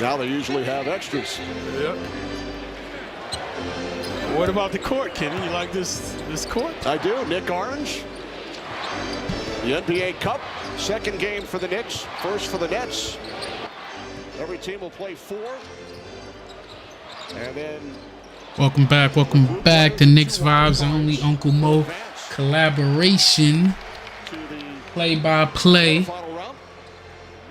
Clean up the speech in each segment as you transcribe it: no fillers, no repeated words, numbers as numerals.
Now they usually have extras. Yep. What about the court, Kenny? You like this court? I do. Nick Orange. The NBA Cup. Second game for the Knicks. First for the Nets. Every team will play 4. And then... Welcome back to Knicks Vibes, only Uncle Mo collaboration, play-by-play.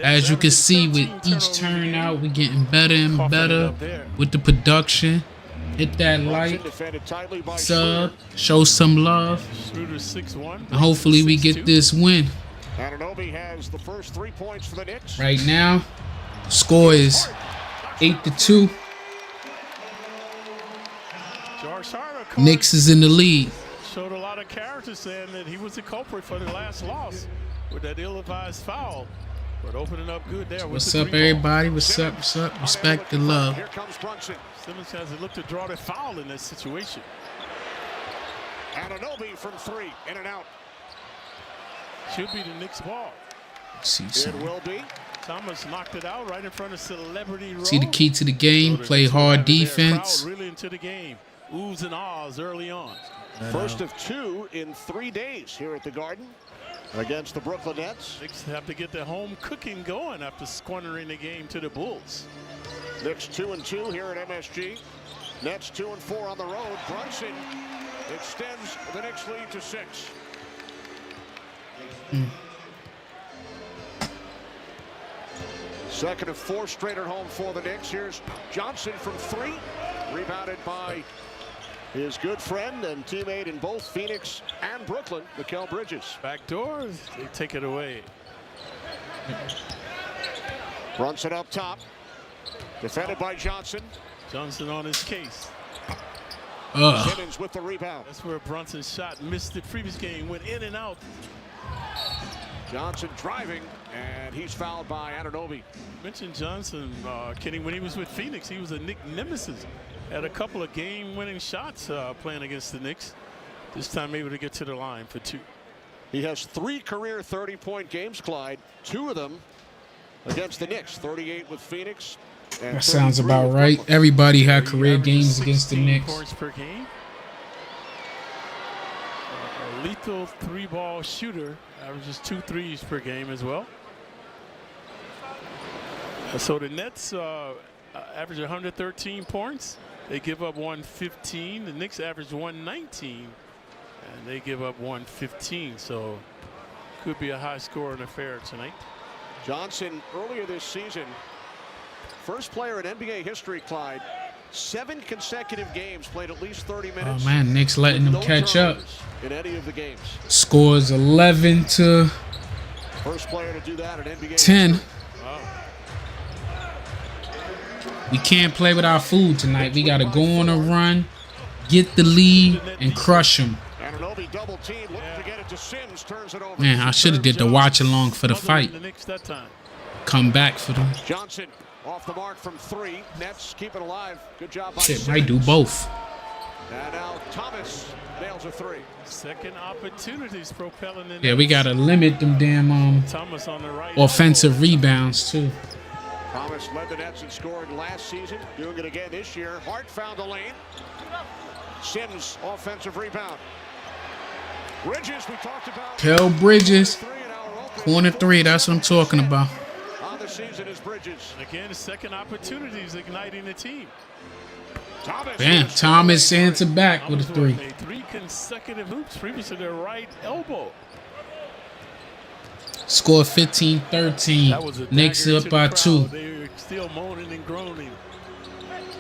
As you can see, with each turnout, we're getting better and better with the production. Hit that like, sub, show some love, and hopefully we get this win. Right now, score is 8-2. Knicks is in the lead. Showed a lot of character saying that he was the culprit for the last loss with that ill-advised foul. But opening up good there. What's up, everybody? What's up? What's up? Respect and love. Here comes Brunson. Simmons has to look to draw the foul in this situation. Anunoby from 3, in and out. Should be the Knicks' ball. It will be. Thomas knocked it out right in front of Celebrity Row. See the key to the game. Play hard defense. Really into the game. Oohs and ahs early on. First of 2 in 3 days here at the Garden against the Brooklyn Nets. Knicks have to get their home cooking going after squandering the game to the Bulls. Knicks 2-2 here at MSG. Nets 2-4 on the road. Brunson extends the Knicks lead to 6. Second of 4 straight at home for the Knicks. Here's Johnson from 3. Rebounded by his good friend and teammate in both Phoenix and Brooklyn, Mikal Bridges. Back doors, they take it away. Brunson up top. Defended by Johnson. Johnson on his case. Simmons with the rebound. That's where Brunson's shot missed the previous game, went in and out. Johnson driving, and he's fouled by Anunoby. Mentioned Johnson, Kenny, when he was with Phoenix, he was a Knick nemesis. Had a couple of game-winning shots playing against the Knicks. This time able to get to the line for 2. He has 3 career 30-point games, Clyde. 2 of them against the Knicks. 38 with Phoenix. That sounds about right. Everybody had career games against the Knicks. Points per game. A lethal 3-ball shooter. Averages 2 threes per game as well. So the Nets average 113 points. They give up 115. The Knicks average 119, and they give up 115. So could be a high-scoring affair tonight. Johnson earlier this season, first player in NBA history, Clyde, 7 consecutive games played at least 30 minutes. Oh man, Knicks letting them catch up. In any of the games. Scores 11 to first player to do that in NBA 10. history. We can't play with our food tonight. We got to go on a run, get the lead, and crush them. Man, I should have did the watch along for the fight. Come back for them. Johnson off the mark from 3. Nets keep it alive. Good job by Shit, might do both. And now Thomas nails a 3. Second opportunities propelling in. Yeah, we got to limit them damn Thomas on the right offensive rebounds too. Thomas led the Nets in scoring last season, doing it again this year. Hart found the lane. Sims offensive rebound. Bridges, we talked about. Kel Bridges, corner 3. That's what I'm talking about. On the season is Bridges. Again, second opportunities igniting the team. Bam, Thomas answered back with a 3. 3 consecutive hoops, previously their right elbow. Score 15-13. Knicks up by 2. They were still moaning and groaning.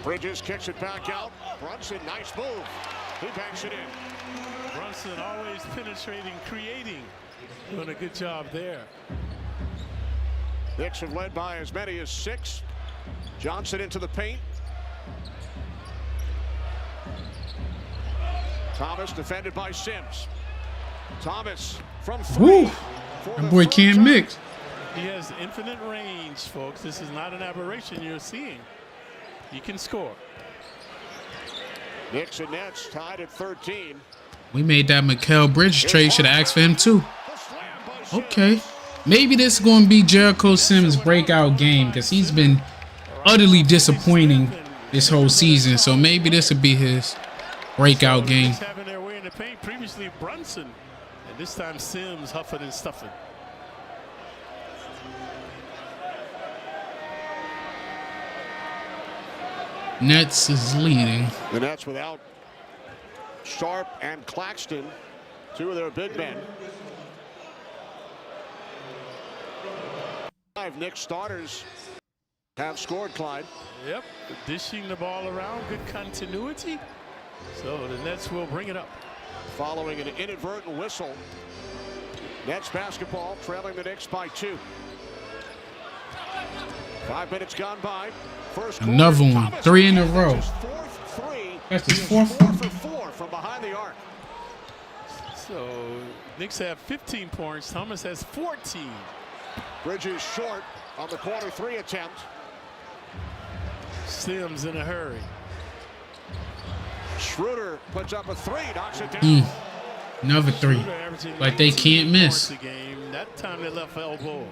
Bridges kicks it back out. Brunson, nice move. He banks it in. Brunson always penetrating, creating. Doing a good job there. Knicks have led by as many as 6. Johnson into the paint. Thomas defended by Sims. Thomas from 3. Woo. That boy can't mix. He has infinite range, folks. This is not an aberration you're seeing. He can score. Knicks and Nets tied at 13. We made that Mikal Bridges trade. Should have asked for him too. Okay. Maybe this is going to be Jericho Sims' breakout game because he's been utterly disappointing this whole season. So maybe this will be his breakout game. Having their way in the paint. Previously Brunson, and this time Sims huffing and stuffing. Nets is leading. The Nets without Sharp and Claxton, two of their big men. 5 Knicks starters have scored, Clyde. Yep, dishing the ball around, good continuity. So the Nets will bring it up. Following an inadvertent whistle, Nets basketball trailing the Knicks by 2. 5 minutes gone by. First another one. Thomas 3 in a row. That's his fourth 4 for 4 from behind the arc. So Knicks have 15 points. Thomas has 14. Bridges short on the corner 3 attempt. Sims in a hurry. Schroeder puts up a 3, knocks it down. Another 3. Like they can't miss. That time they left elbow.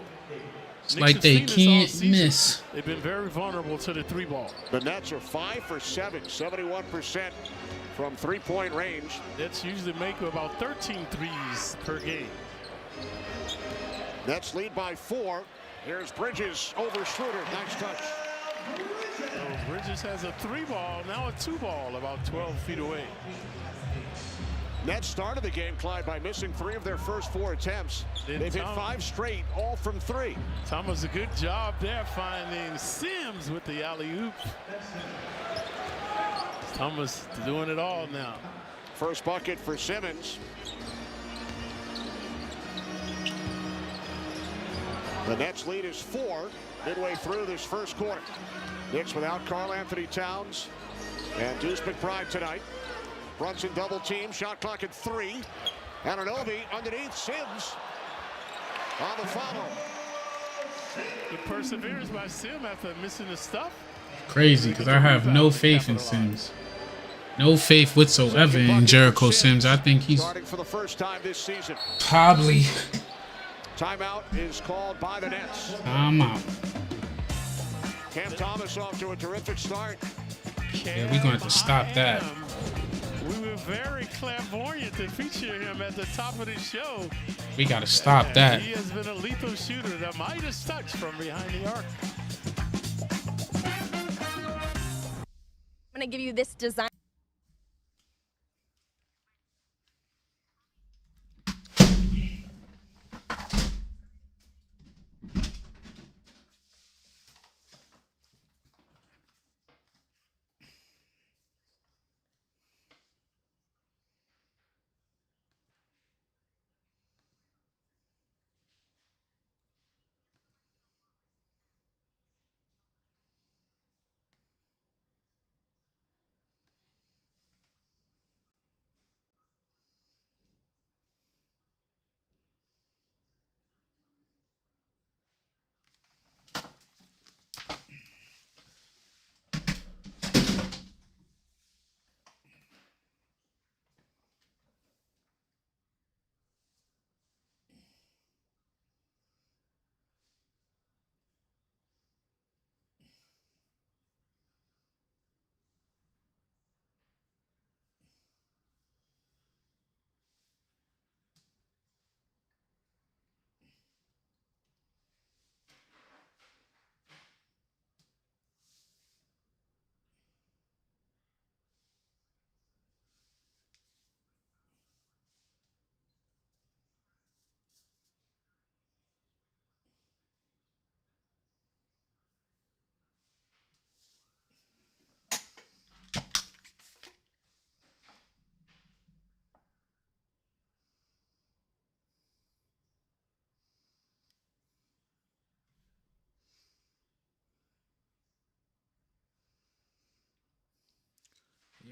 It's like they can't miss. They've been very vulnerable to the 3 ball. The Nets are 5 for 7, 71% from 3-point range. Nets usually make about 13 threes per game. Nets lead by 4. Here's Bridges over Schroeder. Nice touch. So Bridges has a 3 ball, now a 2 ball, about 12 feet away. Nets started the game, Clyde, by missing 3 of their first 4 attempts. They've hit 5 straight, all from 3. Thomas, a good job there finding Sims with the alley-oop. Thomas doing it all now. First bucket for Simmons. The Nets lead is 4 midway through this first quarter. Knicks without Karl-Anthony Towns and Deuce McBride tonight. Brunson double team, shot clock at 3. Anunoby underneath, Sims on the follow. The perseverance by Sims after missing the stuff. Crazy, because I have no faith in Sims. No faith whatsoever in Jericho Sims. I think he's starting for the first time this season. Probably. Timeout is called by the Nets. I'm out. Cam Thomas off to a terrific start. Yeah, we're going to have to stop that. We were very clairvoyant to feature him at the top of the show. We got to stop that. He has been a lethal shooter, the Midas touch from behind the arc. I'm going to give you this design.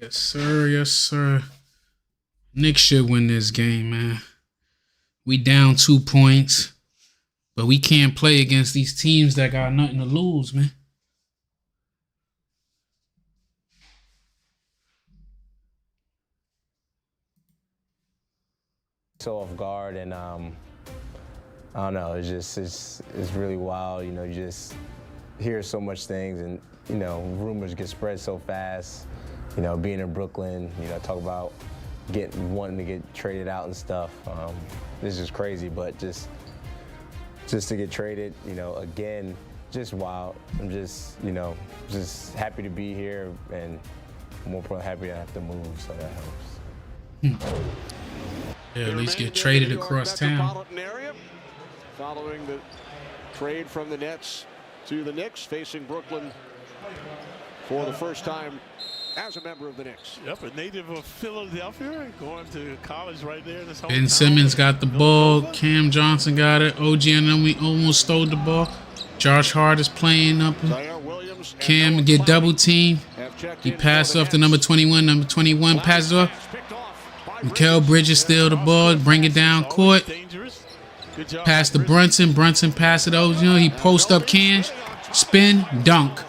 Yes, sir. Yes, sir. Knicks should win this game, man. We down 2 points, but we can't play against these teams that got nothing to lose, man. So off guard, and I don't know. It's really wild. You know, you just hear so much things, and you know, rumors get spread so fast. You know, being in Brooklyn, you know, talk about wanting to get traded out and stuff. This is crazy, but just to get traded, you know, again, just wild. I'm just, you know, just happy to be here, and more importantly, happy I have to move, so that helps. Yeah, at least get traded across town. Area, following the trade from the Nets to the Knicks, facing Brooklyn for the first time as a member of the Knicks. Yep, a native of Philadelphia, going to college right there in his hometown. Ben Simmons got the ball. Cam Johnson got it. OG and then we almost stole the ball. Josh Hart is playing up. Cam get double team. He passed off to number 21. Number 21 passes off. Mikal Bridges steal the ball, bring it down court. Pass to Brunson. Brunson pass it over. You know, he post up Cam, spin, dunk.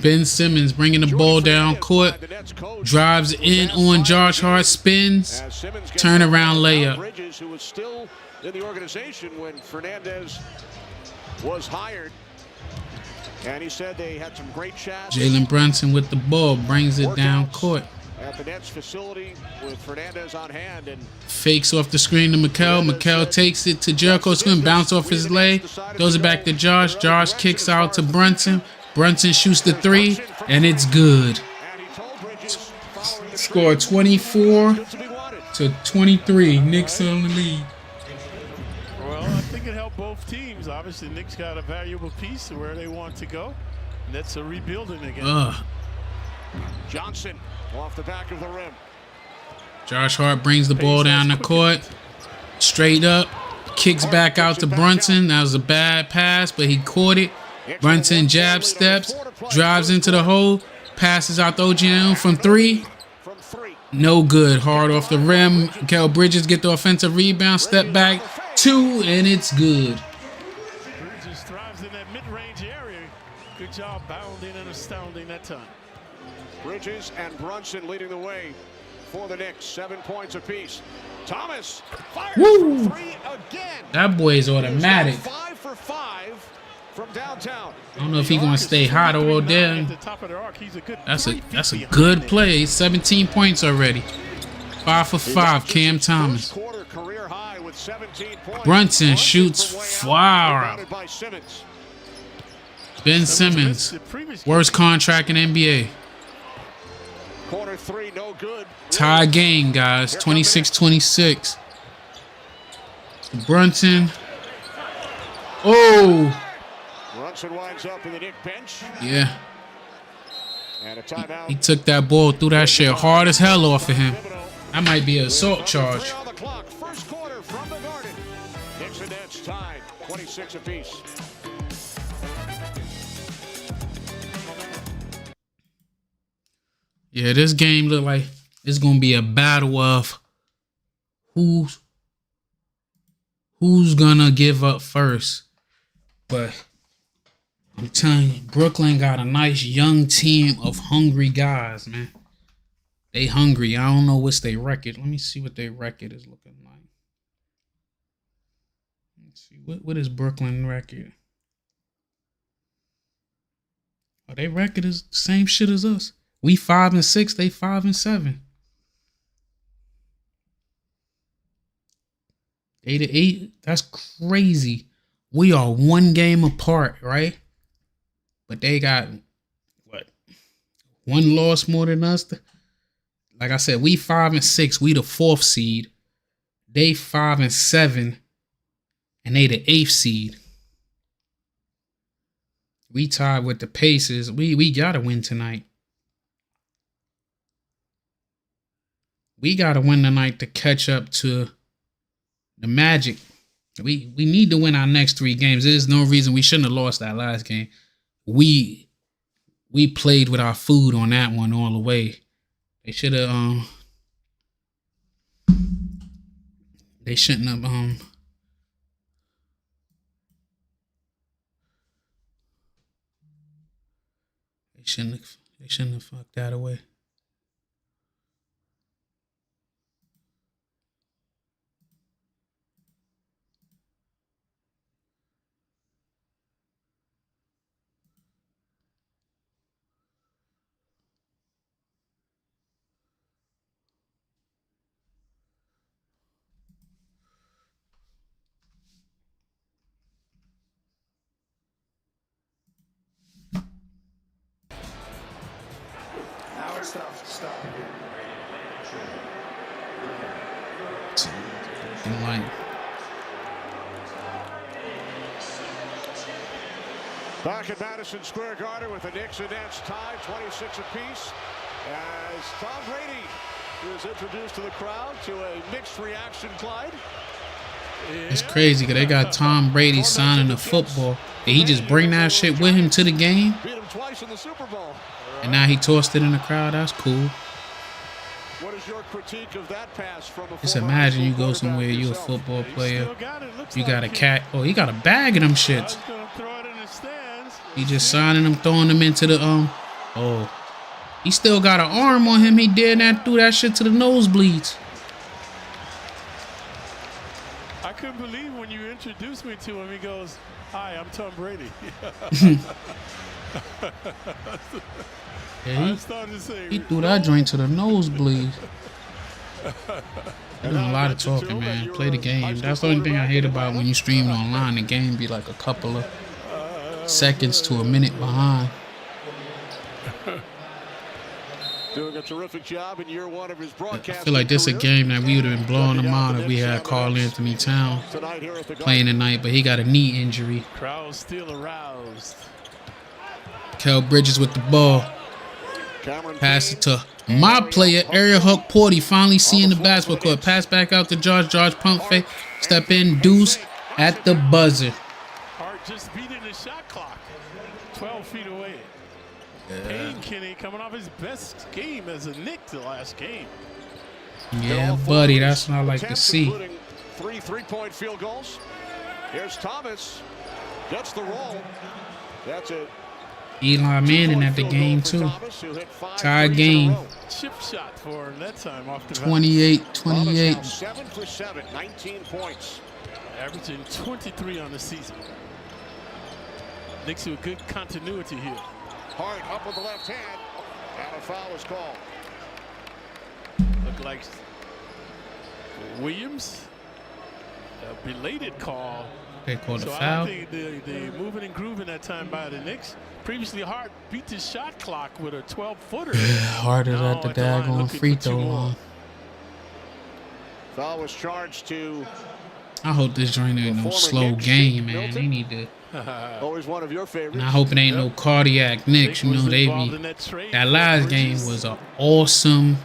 Ben Simmons bringing the ball down court, drives in on Josh Hart, spins, turnaround layup. Bridges, who was still in the organization when Fernandez was hired, and he said they had some great chats. Jalen Brunson with the ball brings it down court. At the Nets facility with Fernandez on hand, and fakes off the screen to Mikal. Mikal takes it to Jericho. Swim, bounce off his leg, throws it back to Josh. Josh kicks out to Brunson. Brunson shoots the three, and it's good. Score 24-23. Knicks on the lead. Well, I think it helped both teams. Obviously, Knicks got a valuable piece of where they want to go. Nets are rebuilding again. Johnson off the back of the rim. Josh Hart brings the ball down the court. Straight up. Kicks back out to Brunson. That was a bad pass, but he caught it. Brunson jab steps. Drives into the hole. Passes out the OGM from three. No good. Hard off the rim. Mikal Bridges get the offensive rebound. Step back. Two, and it's good. Bridges thrives in that mid-range area. Good job bounding and astounding that time. Bridges and Brunson leading the way for the Knicks. 7 points apiece. Thomas fires for three again. That boy is automatic. 5 for 5 from downtown. I don't know if he's gonna stay hot all day. That's a good play. He's 17 points already. 5 for 5. Cam Thomas. Brunson shoots far. Ben Simmons, worst contract in NBA. Corner three, no good. Tie game, guys. 26-26. Brunson. Oh. Brunson winds up in the Knick bench. Yeah. And a timeout. He took that ball, threw that shit hard as hell off of him. That might be an assault charge. First quarter from the Garden. Knicks and Nets tied, 26 apiece. Yeah, this game look like it's gonna be a battle of who's gonna give up first. But I'm telling you, Brooklyn got a nice young team of hungry guys, man. They hungry. I don't know what's their record. Let me see what their record is looking like. Let's see. What is Brooklyn record? Oh, their record is the same shit as us. We 5-6, they 5-7. 8-8. That's crazy. We are one game apart, right? But they got what? One loss more than us. Like I said, we 5-6. We the 4th seed. They 5-7, and they the 8th seed. We tied with the Pacers. We gotta win tonight. We got to win tonight to catch up to the Magic. We need to win our next 3 games. There's no reason we shouldn't have lost that last game. We played with our food on that one all the way. They should have they shouldn't have they shouldn't have fucked that away. Like, Back at Madison Square Garden with the Knicks and Nets tied 26 apiece as Tom Brady is introduced to the crowd to a mixed reaction, Clyde. it's crazy because they got Tom Brady signing the football. Did he just bring that shit with him to the game? Beat him twice in the Super Bowl. And now he tossed it in the crowd. That's cool. What is your critique of that pass from a Just former imagine you high school go somewhere, quarterback you a yourself? football player. You You got a cat. Oh, he got a bag of them shits. Throw it in the stands. He just signing them, throwing them into the Oh, he still got an arm on him. He did that, threw that shit to the nosebleeds. I couldn't believe when you introduced me to him. He goes, "Hi, I'm Tom Brady." Yeah, I started to say, he threw that joint to the nosebleeds. They're doing a lot of talking, man. Play the game. That's the only thing I hate about when you stream it online. The game be like a couple of seconds to a minute behind. Doing a terrific job in year one of his I broadcast. feel like this is a game that we would have been blowing them out if we had Karl-Anthony Towns playing tonight, but he got a knee injury. crowd still aroused. Kel Bridges with the ball. Pass it to my player, Ariel Huck Porty, finally seeing the basketball court. Pass back out to George. George pump fake. Step in, deuce at the buzzer. Hart just beating the shot clock. 12 feet away. Payne Kenny coming off his best game as a Knick the last game. Yeah, buddy, that's what I like to see. Including 3 3-point field goals. Here's Thomas. Gets the roll. That's it. Eli Manning at the game, too. Tied game. Chip shot for him that time off the 28-28. 7 for 7, 19 points. averaging 23 on the season. Knicks with good continuity here. Hart up with the left hand, and a foul is called. Look like Williams, a belated call. They called a So foul. I think the moving and grooving that time by the Knicks. Previously, Hart beat the shot clock with a 12-footer. Harder at the daggone free throw line. Foul was charged to. I hope this joint ain't no slow game, man. They need to. Always one of your favorites. And I hope it ain't no cardiac Knicks. You know, they be. That last game was an awesome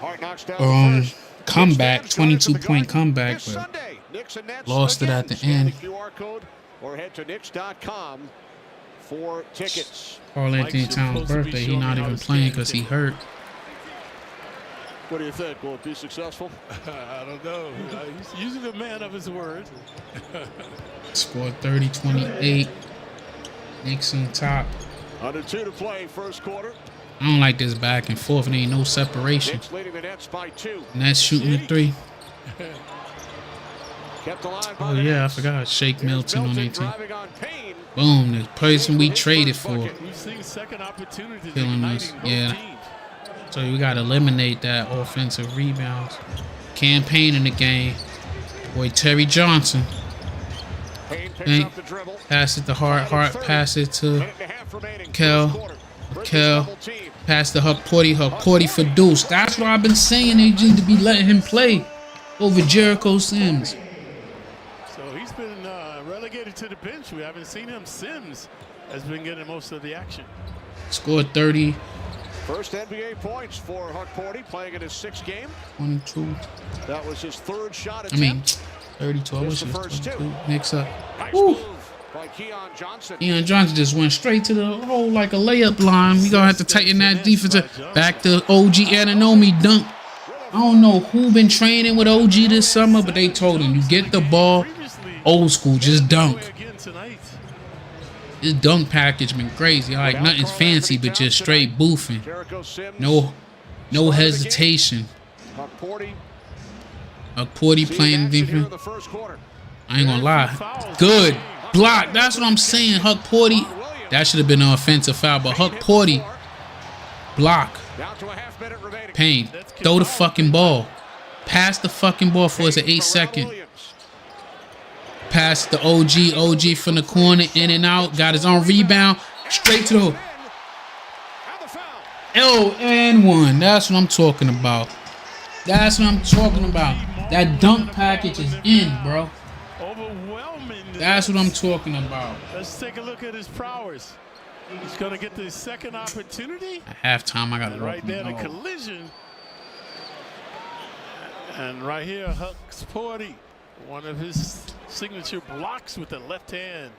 Hart knocks down the first. comeback, 22-point comeback, This but Sunday, Knicks and Nets lost it again. at the Scan end. the QR code or head to Knicks.com for tickets. Karl-Anthony Towns' birthday, he not even playing because he hurt. What do you think? Will it be successful? I don't know. He's usually a man of his word. Scored 30-28. Knicks on top. Under 2 to play, first quarter. I don't like this back and forth. There ain't no separation. Knicks leading the Nets by 2. Nets shooting the 3. Kept alive by Oh the yeah, I Nets. forgot. Shake Milton on their team. Driving on Payne. Boom, the person we traded for. We've seen second opportunities Killing us, igniting both yeah. teams. So we got to eliminate that offensive rebounds. Campaign in the game. Boy, Terry Johnson. Payne picks Hey, up the dribble. pass it to Hart. Hart pass it to Minute and a half remaining. Kel. First quarter. Bridges Kel. double team. Pass to Huck Porty. Huck Porty for Deuce. That's what I've been saying. They need to be letting him play over Jericho Sims. So he's been relegated to the bench. We haven't seen him. Sims has been getting most of the action. Scored 30, First NBA points for Huck Porty, playing in his 6th game. 22. That was his 3rd shot I mean, attempt. 32. I wish Missed it the was first 2. 22. Next up. Nice Woo. move by Keon Johnson. Ian Johnson just went straight to the hole like a layup line. We gonna have to tighten that defense up. Back to OG Anunoby dunk. I don't know who been training with OG this summer, but they told him, you get the ball, old school, just dunk. Again tonight. This dunk package been crazy. Like nothing's fancy, but just straight boofing. Jericho Sims. No hesitation. Huck Porty. Huck Porty seeing playing action here in defense. the first quarter. I ain't gonna lie. Good block. That's what I'm saying. Huck Porty. That should have been an offensive foul, but Huck Porty block. Down to a half minute remaining. Payne, throw the fucking ball. Pass the fucking ball for us at 8 seconds. Pass the OG. OG from the corner, in and out. Got his own rebound. Straight to the hole. And the foul. Oh, and one. That's what I'm talking about. That's what I'm talking about. That dunk package is in, bro. Overwhelming. That's what I'm talking about. Let's take a look at his prowess. He's going to get the second opportunity. At halftime, I got to Right there, the collision. And right here, Huck's Porty, one of his signature blocks with the left hand.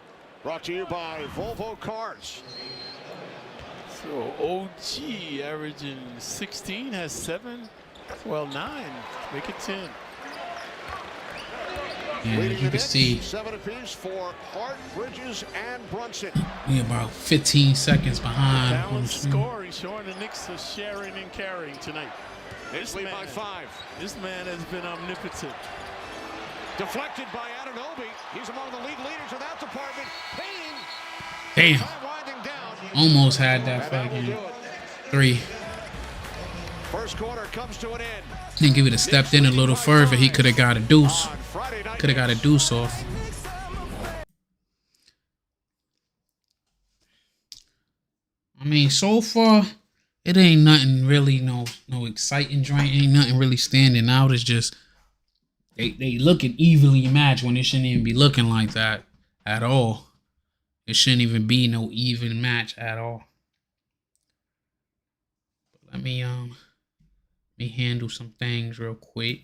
Brought to you by Volvo Cars. So OG averaging 16, has 7, well 9, make it 10. And as you can see, 7 apiece for Hart, Bridges, and Brunson. we about 15 seconds behind. Balanced scoring, showing the Knicks are sharing and carrying tonight. This lead by 5. This man has been omnipotent. Deflected by Anunoby. He's among the league leaders in that department. Payne. Damn. Winding down. Almost had that fucking 3. First quarter comes to an end. Think if he'd have stepped in a little further, he could have got a deuce. Could have got a deuce off. I mean, so far, it ain't nothing really, no exciting joint. Ain't nothing really standing out. It's just they looking evenly matched when it shouldn't even be looking like that at all. It shouldn't even be no even match at all. But let me handle some things real quick.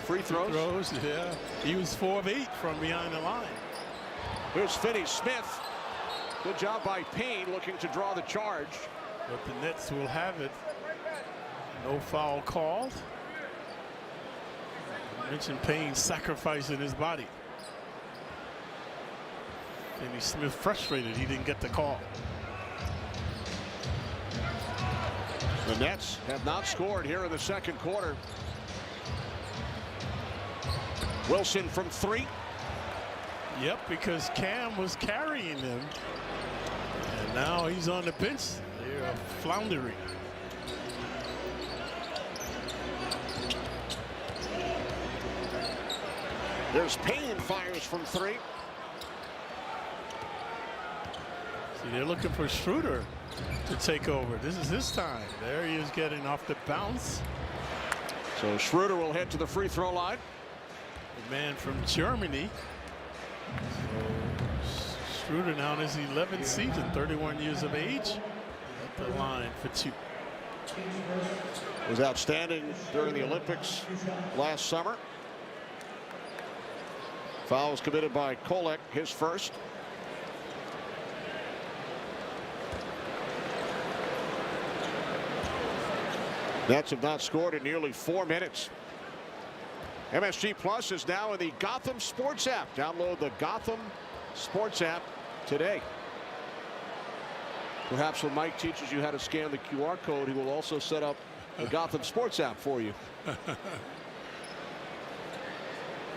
free throws. Yeah. He was 4 of 8 from behind the line. Here's Finney-Smith. Good job by Payne, looking to draw the charge. But the Nets will have it. No foul called. I mentioned Payne sacrificing his body. Finney-Smith frustrated he didn't get the call. The Nets have not scored here in the second quarter. Wilson from 3. Yep, because Cam was carrying them. And now he's on the bench. They're floundering. There's Payne, fires from 3. See, they're looking for Schroeder to take over. This is his time. There he is getting off the bounce. So Schroeder will head to the free throw line. The man from Germany. So Schroeder now in his 11th season, 31 years of age. At the line for 2. Was outstanding during the Olympics last summer. Fouls committed by Kolek, his first. Nets have not scored in nearly 4 minutes. MSG Plus is now in the Gotham Sports app. Download the Gotham Sports app today. Perhaps when Mike teaches you how to scan the QR code, he will also set up the Gotham Sports app for you.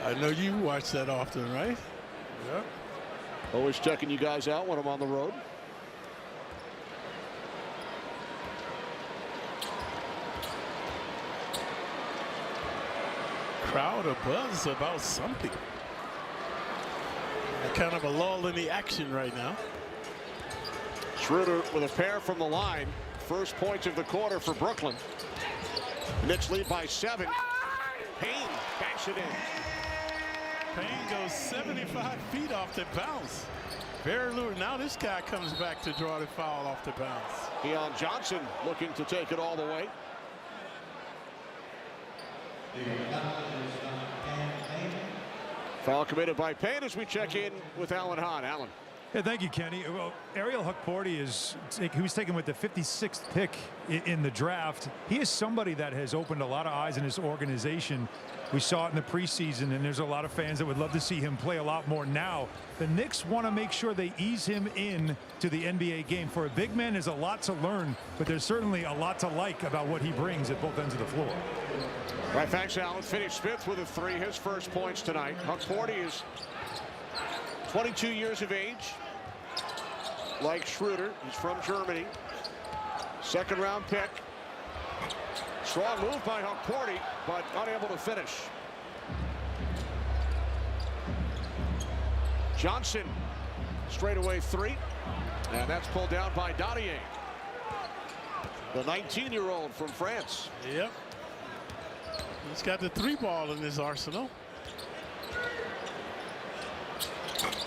I know you watch that often, right? Yeah. Always checking you guys out when I'm on the road. Crowd a buzz about something. Kind of a lull in the action right now. Schroeder with a pair from the line. First points of the quarter for Brooklyn. Knicks lead by 7. Payne backs it in. Payne goes 75 feet off the bounce. Very lure. Now this guy comes back to draw the foul off the bounce. Keon Johnson looking to take it all the way. Foul committed by Payne as we check in with Alan Hahn. Alan. Yeah, thank you, Kenny. Well, Ariel Hukporti he was taken with the 56th pick in the draft. He is somebody that has opened a lot of eyes in his organization. We saw it in the preseason, and there's a lot of fans that would love to see him play a lot more now. The Knicks want to make sure they ease him in to the NBA game. For a big man, there's a lot to learn, but there's certainly a lot to like about what he brings at both ends of the floor. Right, thanks, Alan. Finney-Smith with a 3, his first points tonight. Hukporti is 22 years of age. Like Schroeder, he's from Germany. Second-round pick. Strong move by Hukporti, but unable to finish. Johnson, straightaway 3, and that's pulled down by Dadier, the 19-year-old from France. Yep. He's got the 3 ball in his arsenal.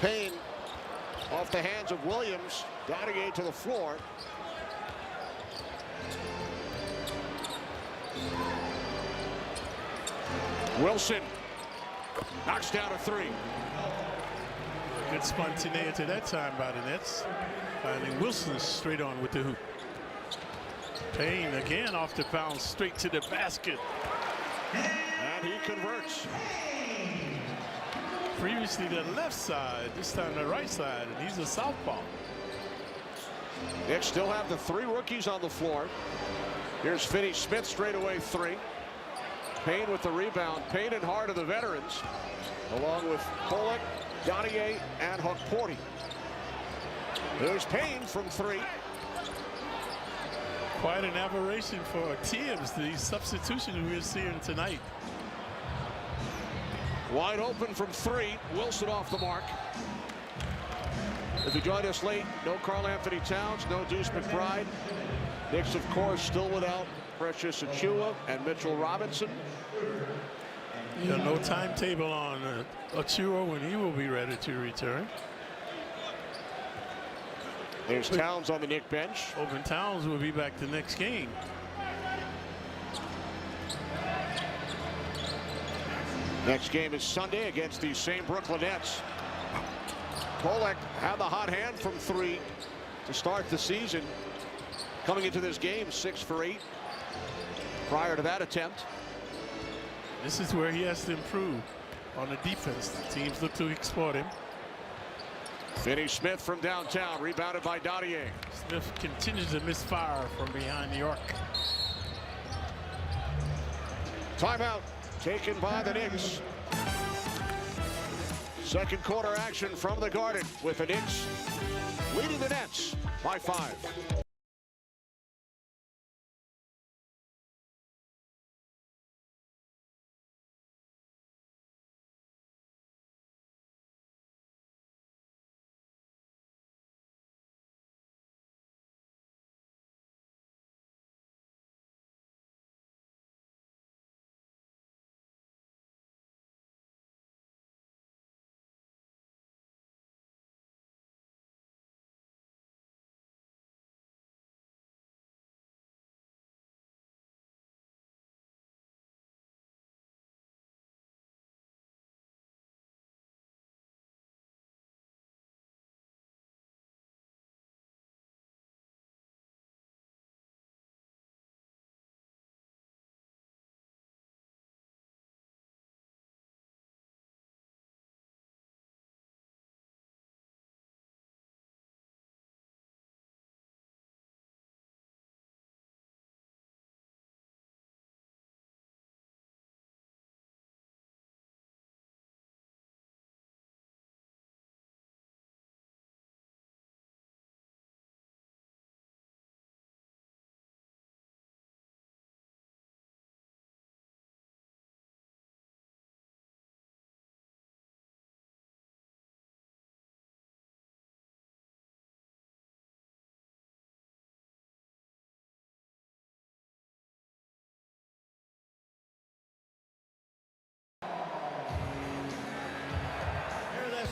Payne off the hands of Williams. Dadier to the floor. Wilson knocks down a 3. Good spontaneity that time by the Nets. Finding Wilson straight on with the hoop. Payne again off the bounce straight to the basket. And he converts. Previously the left side, this time the right side, and he's a southpaw. Knicks still have the 3 rookies on the floor. Here's Finney-Smith, straightaway 3. Payne with the rebound. Payne and Hart are the veterans, along with Kolek, Dadier, and Hukporti. There's Payne from 3. Quite an aberration for Tibbs, the substitution we're seeing tonight. Wide open from 3. Wilson off the mark. If you joined us late, no Karl-Anthony Towns, no Deuce McBride. Knicks, of course, still without Precious Achiuwa and Mitchell Robinson. Yeah, no timetable on Achiuwa when he will be ready to return. There's Towns on the Knicks bench. Open Towns will be back the next game. Next game is Sunday against the same Brooklyn Nets. Kolek had the hot hand from 3 to start the season. Coming into this game, 6 for 8 prior to that attempt. This is where he has to improve on the defense. The teams look to exploit him. Finney Smith from downtown, rebounded by Dottier. Smith continues to misfire from behind the arc. Timeout taken by the Knicks. Second quarter action from the Garden with the Knicks leading the Nets by 5.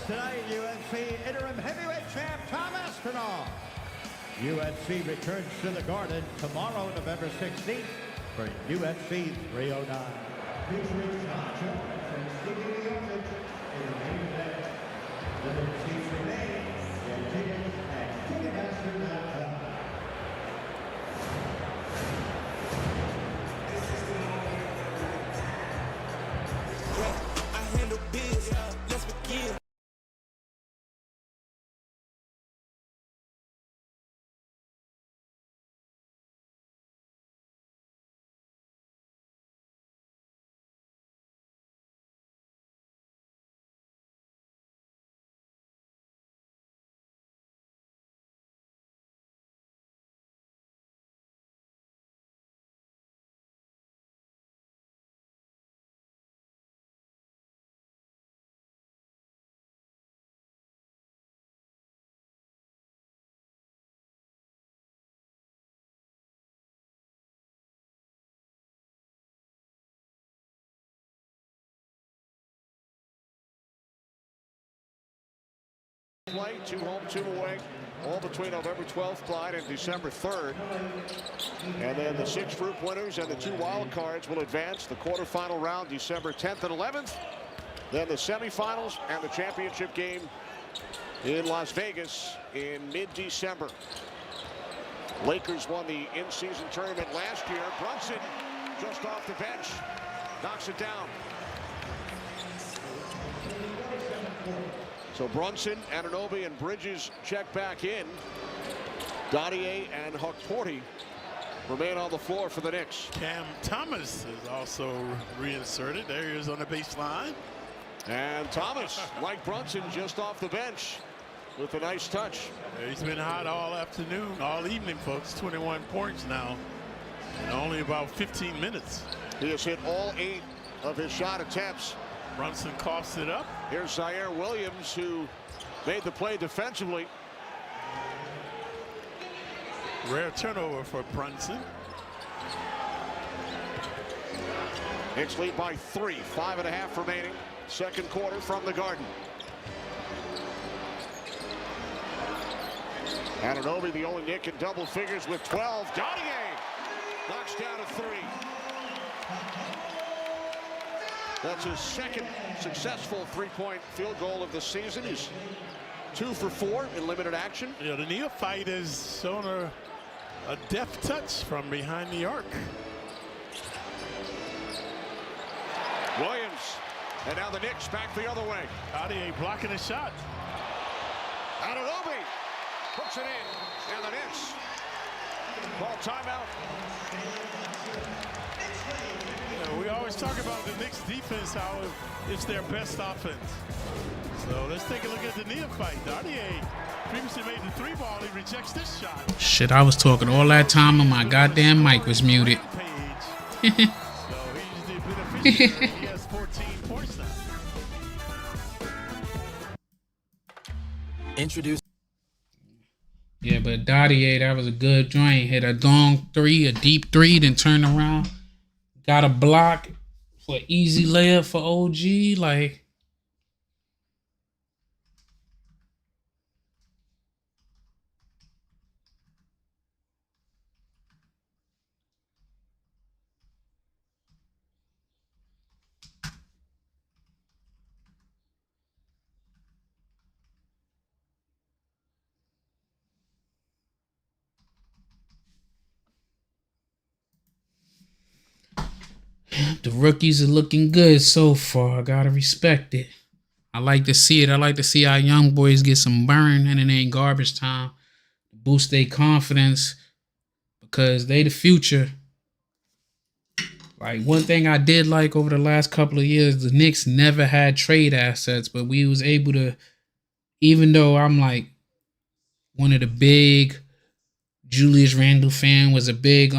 Tonight, UNC interim heavyweight champ Tom Aspinall. UNC returns to the Garden tomorrow, November 16th, for UNC 309. Featuring John Jones and Stevie Miocic in the main event. Limited seats remain. Get tickets at Ticketmaster.com. I handle biz. Let's begin. Play 2 home, 2 away, all between November 12th, Clyde, and December 3rd. And then the 6 group winners and the 2 wild cards will advance the quarterfinal round December 10th and 11th. Then the semifinals and the championship game in Las Vegas in mid-December. Lakers won the in-season tournament last year. Brunson just off the bench knocks it down. So Brunson, Anunoby, and Bridges check back in. Dottier and Hukporti remain on the floor for the Knicks. Cam Thomas is also reinserted. There he is on the baseline. And Thomas, like Brunson, just off the bench with a nice touch. He's been hot all afternoon, all evening, folks. 21 points now in only about 15 minutes. He has hit all 8 of his shot attempts. Brunson coughs it up. Here's Zaire Williams, who made the play defensively. Rare turnover for Brunson. Knicks lead by 3, 5.5 remaining. Second quarter from the Garden. Anunoby, the only Knick in double figures with 12. Dottier knocks down a 3. That's his second successful three-point field goal of the season. He's 2 for 4 in limited action. Yeah, the neophyte has shown a deft touch from behind the arc. Williams, and now the Knicks back the other way. Cartier blocking a shot. Anunoby puts it in, and the Knicks call timeout. We always talk about the Knicks defense, how it's their best offense. So let's take a look at the neophyte. Cartier previously made the 3-ball. He rejects this shot. Shit, I was talking all that time and my goddamn mic was muted. So he's the beneficiary. He has 14 points now. Introduce. Yeah, but Dottier, that was a good joint. Hit a long 3, a deep 3, then turn around. Got a block for easy layup for OG. Like, the rookies are looking good so far. I gotta respect it. I like to see it. I like to see our young boys get some burn and it ain't garbage time. Boost their confidence because they the future. Like, one thing I did like over the last couple of years, the Knicks never had trade assets, but we was able to, even though I'm like one of the big Julius Randle fan, was a big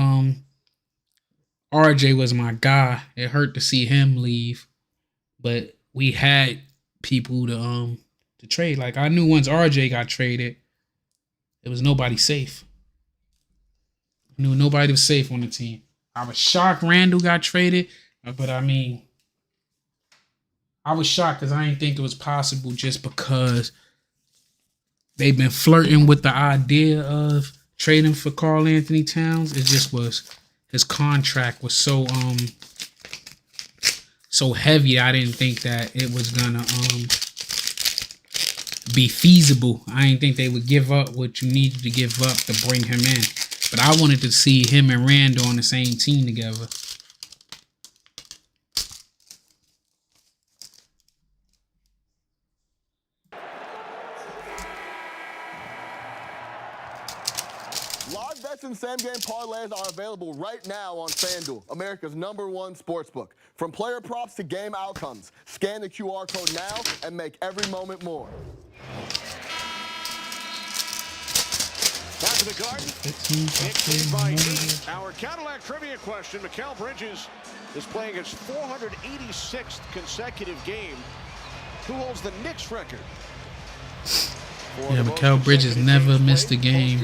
RJ was my guy. It hurt to see him leave, but we had people to trade. Like, I knew once RJ got traded, it was nobody safe. I knew nobody was safe on the team. I was shocked Randall got traded, but I mean, I was shocked because I didn't think it was possible just because they've been flirting with the idea of trading for Karl-Anthony Towns. It just was, his contract was so heavy. I didn't think that it was gonna be feasible. I didn't think they would give up what you needed to give up to bring him in. But I wanted to see him and Randall on the same team together. Live bets and same-game parlays are available right now on FanDuel, America's #1 sportsbook. From player props to game outcomes, scan the QR code now and make every moment more. Back to the Garden. 15 by 8. Our Cadillac trivia question. Mikal Bridges is playing his 486th consecutive game. Who holds the Knicks record? Yeah, Mikal Bridges never missed a game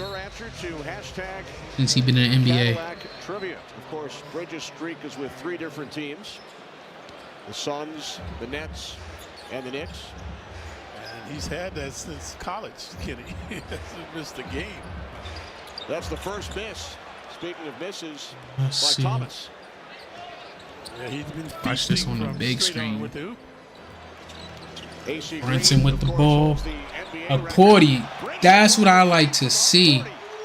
since he's been in the NBA. Cadillac trivia. Of course, Bridges' streak is with 3 different teams. The Suns, the Nets, and the Knicks. And he's had that since college, Kenny. He hasn't missed a game. That's the first miss. Speaking of misses, Let's see. Thomas. Yeah, he's been Watch this on the from big straight on screen. with the hoop. AC Brunson Green, with the of course, ball. holds the NBA record. Akporti, that's what I like to see.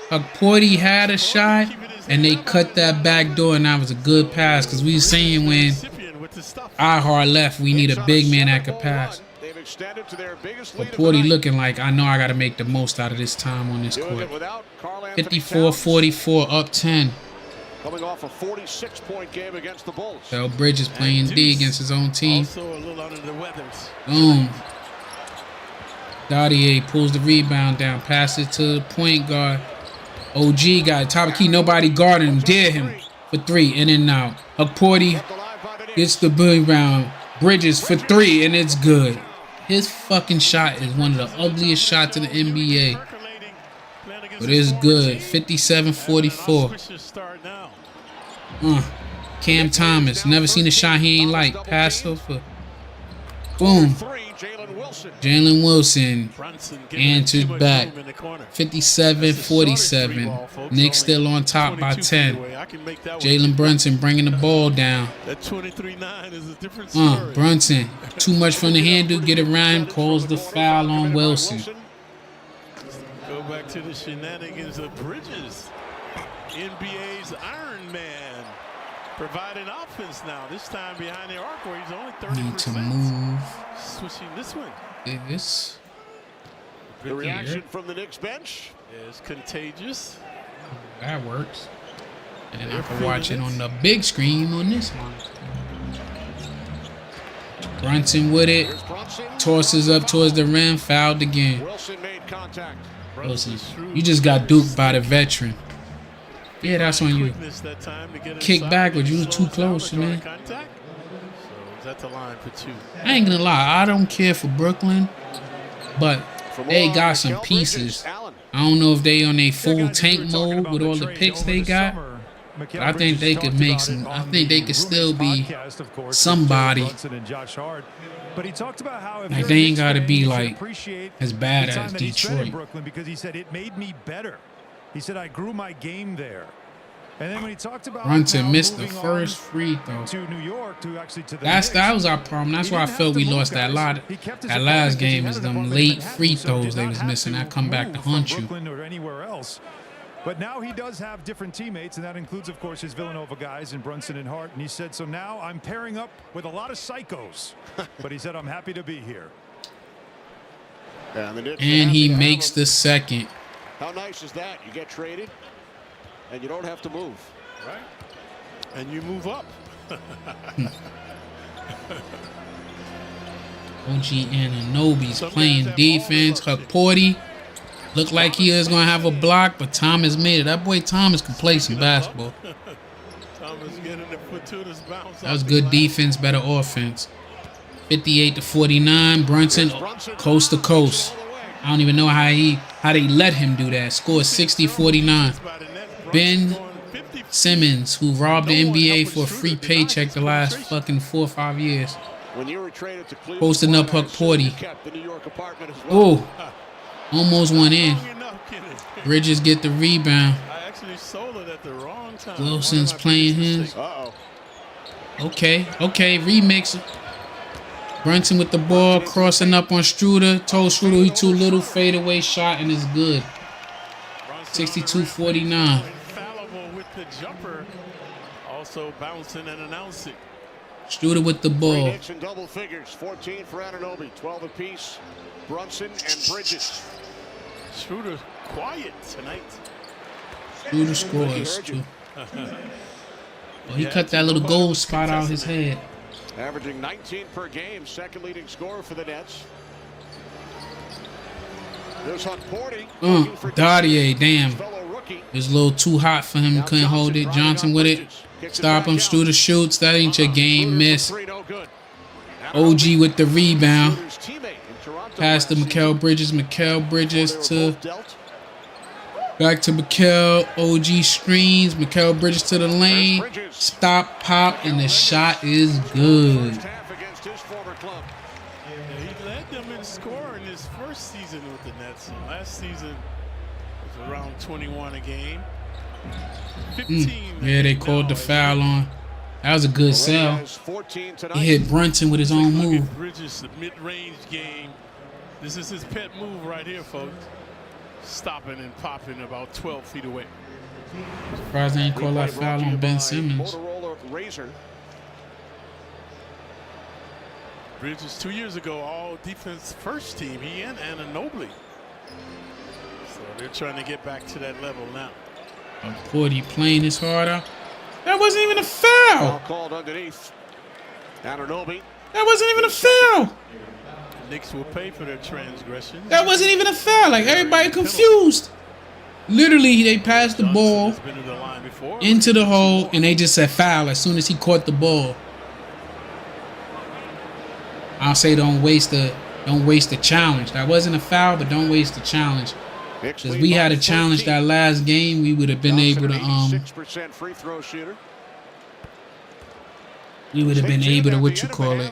Akporti had a shot, and they cut that back door, and that was a good pass. Because we were saying when Ihar left, we need a big man that could pass. They've extended to their biggest lead of the Akporti night. looking like, I know I got to make the most out of this time on this Doing court. it without Karl-Anthony 54-44, up 10. coming off a 46-point game against the Bulls. Bell Bridges playing D against his own team. Also a little under the weather. Boom. Dottier pulls the rebound down, passes to the point guard. OG got it, top of key, nobody guarding him, dare him for 3, in and out. Akporti gets the rebound. Bridges for 3, and it's good. His fucking shot is one of the ugliest shots in the NBA. But it's good. 57-44. Cam Thomas. Never seen a shot he ain't like. Pass over. Boom. Three, Jalen Wilson. Jalen Wilson Brunson answers back. 57-47. Knicks still on top by 10. Jalen Brunson bringing the ball down. That 23-9 is a different story. Brunson, too much from the handle, get around, calls the foul on Wilson. Go back to the shenanigans of Bridges. NBA's Iron Man. Providing offense now. This time behind the arc where he's only 30%. Need to move. Switching this one. This. The reaction from the Knicks bench is contagious. That works. And then I can watch it on the big screen on this one. Brunson with it. Tosses up towards the rim. Fouled again. Wilson made contact. Wilson, you just got duped by the veteran. Yeah, that's on you. Kick backwards. You was too close, man. So that's the line for 2. I ain't gonna lie. I don't care for Brooklyn, but they got some pieces. I don't know if they on a full tank mode with all the picks they got. But I think they could make some. I think they could still be somebody. Like they ain't gotta be like as bad as Detroit. Because he said it made me better. He said I grew my game there. And then when he talked about Brunson missed the first free throw. To New York, that was our problem. That's why I felt we lost that lot. That last game is them late free throws they was missing. I come back to haunt you. Or anywhere else. But now he does have different teammates, and that includes, of course, his Villanova guys in Brunson and Hart. And he said, so now I'm pairing up with a lot of psychos. But he said, I'm happy to be here. And he makes the second. How nice is that? You get traded, and you don't have to move. Right. And you move up. OG Anunoby's playing defense. Hakporty looked like he was going to have a block, but Thomas made it. That boy Thomas can play some basketball. That was good defense, better offense. 58-49. Brunson coast to coast. I don't even know how they let him do that. Scored 60-49. Ben Simmons, who robbed the NBA for a free paycheck the last fucking 4 or 5 years. Posting up Hakporty. Oh, almost went in. Bridges get the rebound. Wilson's playing his. Okay, remix. Brunson with the ball, crossing up on Struder. Told Struder he too little. Fadeaway shot, and it's good. 62-49. With the jumper, also bouncing and announcing. Struder with the ball. Hits in double figures. 14 for Anunoby. 12 apiece. Brunson and Bridges. Struder quiet tonight. Struder scores too. Well, he cut that little goal spot out his head. Averaging 19 per game, second leading scorer for the Nets. There's Hakporty. Dardier, damn. It was a little too hot for him. Couldn't hold it. Johnson with it. Stop him. Struder shoots. That ain't your game. Miss. OG with the rebound. Pass to Mikal Bridges. Mikal Bridges to... Back to Mikal. OG screens. Mikal Bridges to the lane. Stop, pop, and the shot is good. He led them in scoring his first season with the Nets. Last season was around 21 a game. 15. Yeah, they called the foul on. That was a good sell. He hit Brunson with his own move. Bridges, the mid-range game. This is his pet move right here, folks. Stopping and popping about 12 feet away. Surprised they ain't call that foul on Ben Simmons. Bridges 2 years ago, all defense first team. He and Anunoby. So they're trying to get back to that level now. 40 playing his heart out. That wasn't even a foul. Called underneath. Anunoby. That wasn't even a foul. Knicks will pay for their transgressions. That wasn't even a foul. Like, everybody confused. Literally, they passed the ball into the hole, and they just said foul as soon as he caught the ball. I'll say don't waste the challenge. That wasn't a foul, but don't waste the challenge. Because we had a challenge that last game, we would have been able to 6% free throw shooter. we would have been able to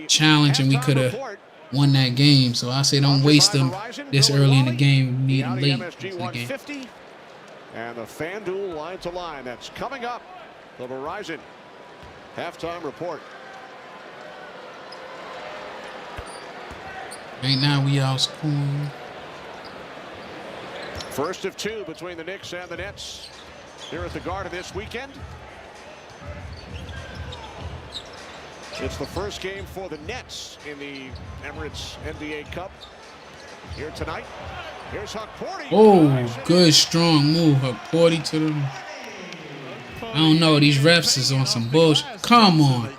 challenge, and we could have won that game. So I say don't waste them this early in the game. We need them late into the game. And the FanDuel line to line. That's coming up. The Verizon halftime report. Right now we outscoring. First of two between the Knicks and the Nets here at the Garden this weekend. It's the first game for the Nets in the Emirates NBA Cup here tonight. Here's Huckporty. Oh, good strong move, Huckporty to them. I don't know. These refs is on some bullshit. Come on.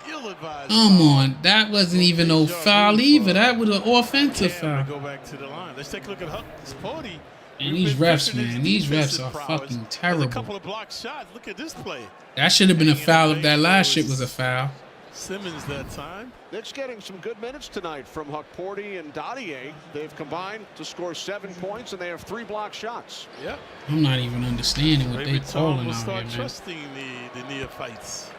Come on. That wasn't even no foul either. That was an offensive foul. Go back to the line. Let's take a look at Huckporty. And these refs, man, these refs are fucking terrible. A couple of block shots. Look at this play. That should have been a foul if that last shit was a foul. Simmons that time. Knicks getting some good minutes tonight from Huckporty and Dadier. They've combined to score 7 points, and they have 3 block shots. Yep. I'm not even understanding what they calling out here, man. Trusting the neophytes.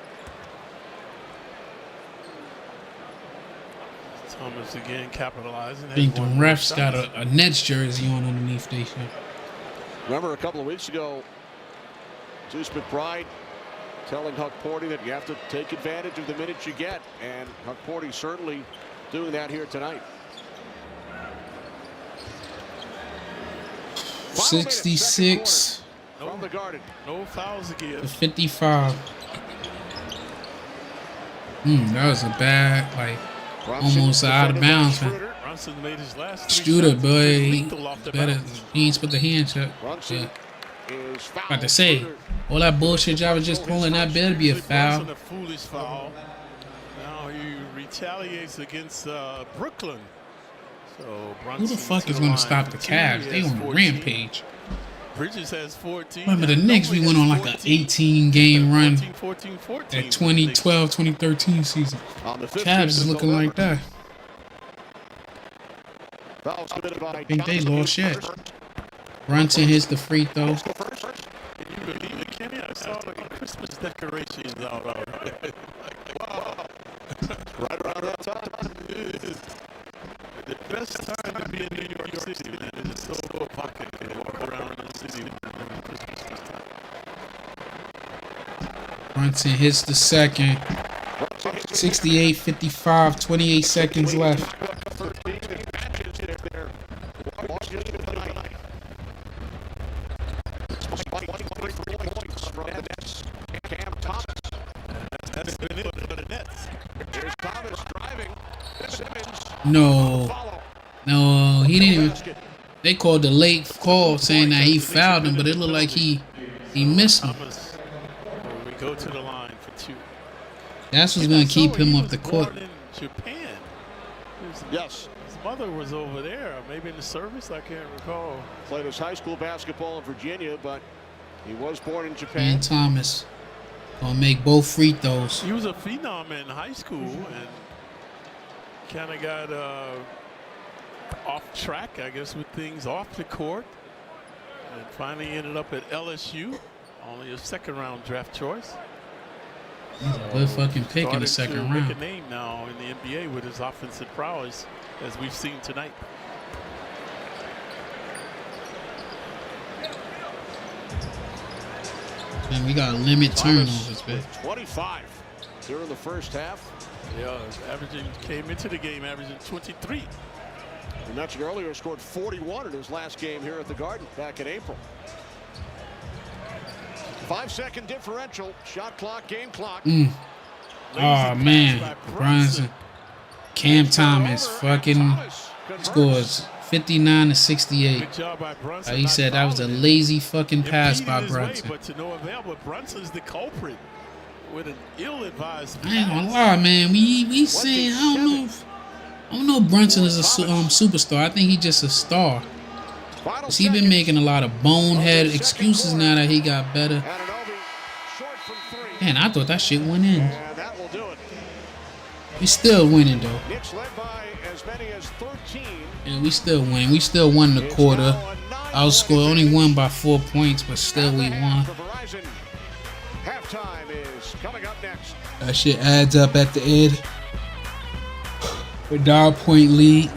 Thomas again capitalizing. I think the refs got a Nets jersey on underneath they shit. Remember a couple of weeks ago, Deuce McBride telling Huckporty that you have to take advantage of the minutes you get, and Huckporty certainly doing that here tonight. 66 from the Garden. No fouls again. to 55. That was a bad, like, almost out of bounds. Brunson made his last Studer, boy, better. He ain't put the hand check. Yeah. About to say, all that bullshit y'all was just calling, that better be a foul. A foolish foul. Now he retaliates against Brooklyn. So who the fuck is going to stop the Cavs? They on a rampage. Bridges has 14. Remember the Knicks, we went on like an 18-game run 14, that 2012, 2013 season. Cavs is looking like that. I think they lost yet. Brunson hits the free throw. Can you believe it, Kenny? I saw the Christmas decorations out. Wow. Right around that time. The best time to be in New York City, man. It's just so pocket. You can walk around the city during Christmas time. Brunson hits the second. 68-55, 28 seconds left. That's been it for the Nets. Here's Thomas driving. No, he didn't even. They called the late call saying that he fouled him, but it looked like he missed him. We go to the line for 2. That's what's going to keep him up the court. In Japan. Yes. His mother was over there, maybe in the service. I can't recall. Played his high school basketball in Virginia, but he was born in Japan. And Thomas gonna make both free throws. He was a phenom in high school and kind of got off track, I guess, with things off the court, and finally ended up at LSU, only a second-round draft choice. He's a good fucking pick in the second round. Make a name now in the NBA with his offensive prowess, as we've seen tonight. And we got limit turnovers, man. 25 during the first half. Yeah, came into the game averaging 23. You mentioned earlier, scored 41 in his last game here at the Garden back in April. 5-second differential, shot clock, game clock. Oh man, Brunson. Cam Thomas fucking scores 59-68. Good job by Brunson. He said that was a lazy fucking pass by Brunson. But to no avail. But Brunson's the culprit with an ill-advised pass. I ain't gonna lie, man. We saying I don't know if Brunson is a superstar. I think he's just a star. Cause he been making a lot of bonehead excuses now that he got better. Man, I thought that shit went in. We still winning though. And we still win. We still won the quarter. Outscored, only won by 4 points, but still we won. Halftime is coming up next. That shit adds up at the end. A 9-point lead.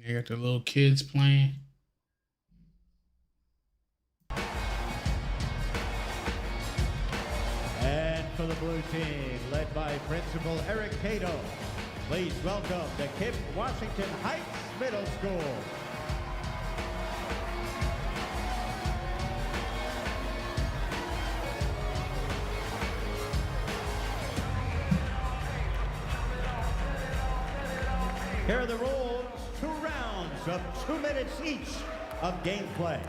You got the little kids playing. And for the blue team, led by Principal Eric Cato, please welcome the Kip Washington Heights Middle School. Here are the rules. 2 rounds of 2 minutes each of gameplay.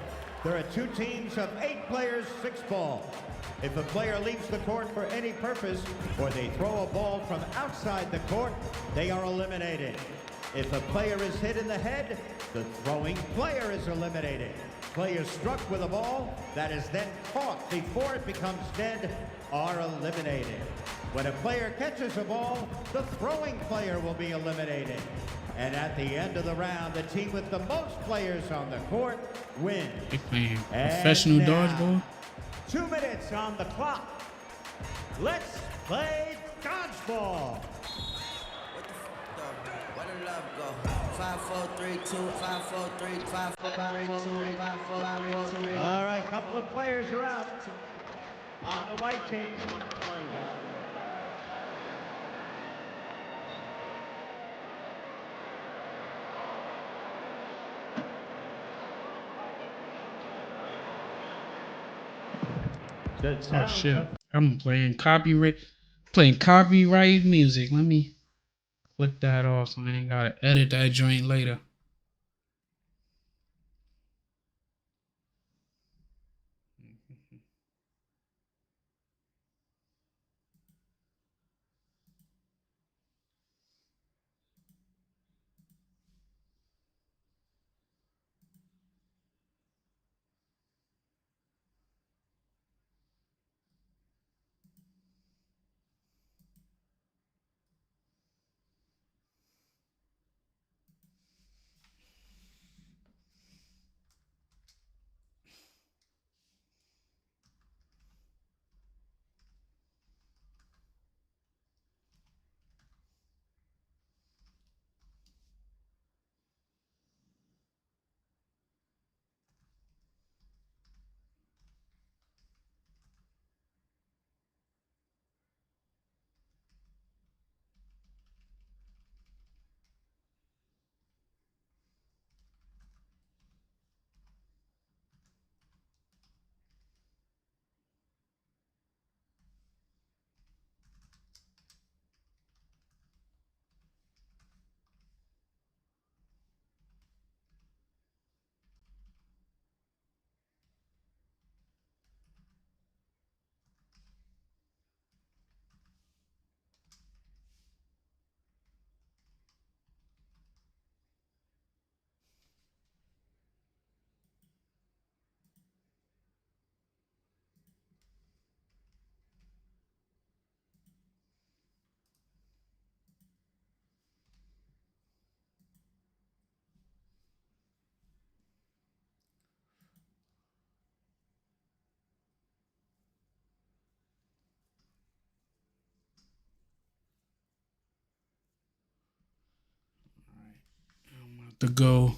There are 2 teams of 8 players, 6 balls. If a player leaves the court for any purpose or they throw a ball from outside the court, they are eliminated. If a player is hit in the head, the throwing player is eliminated. Players struck with a ball that is then caught before it becomes dead are eliminated. When a player catches a ball, the throwing player will be eliminated. And at the end of the round, the team with the most players on the court wins. They playing professional dodgeball. 2 minutes on the clock. Let's play dodgeball. Where the love go? 5, 4, 3, 2, 5, 4, 3, 5, 4, 3, 2, 5, 4, 3, 2. All right, couple of players are out on the white team. Oh shit! I'm playing copyright music. Let me click that off so I ain't gotta edit that joint later. to go.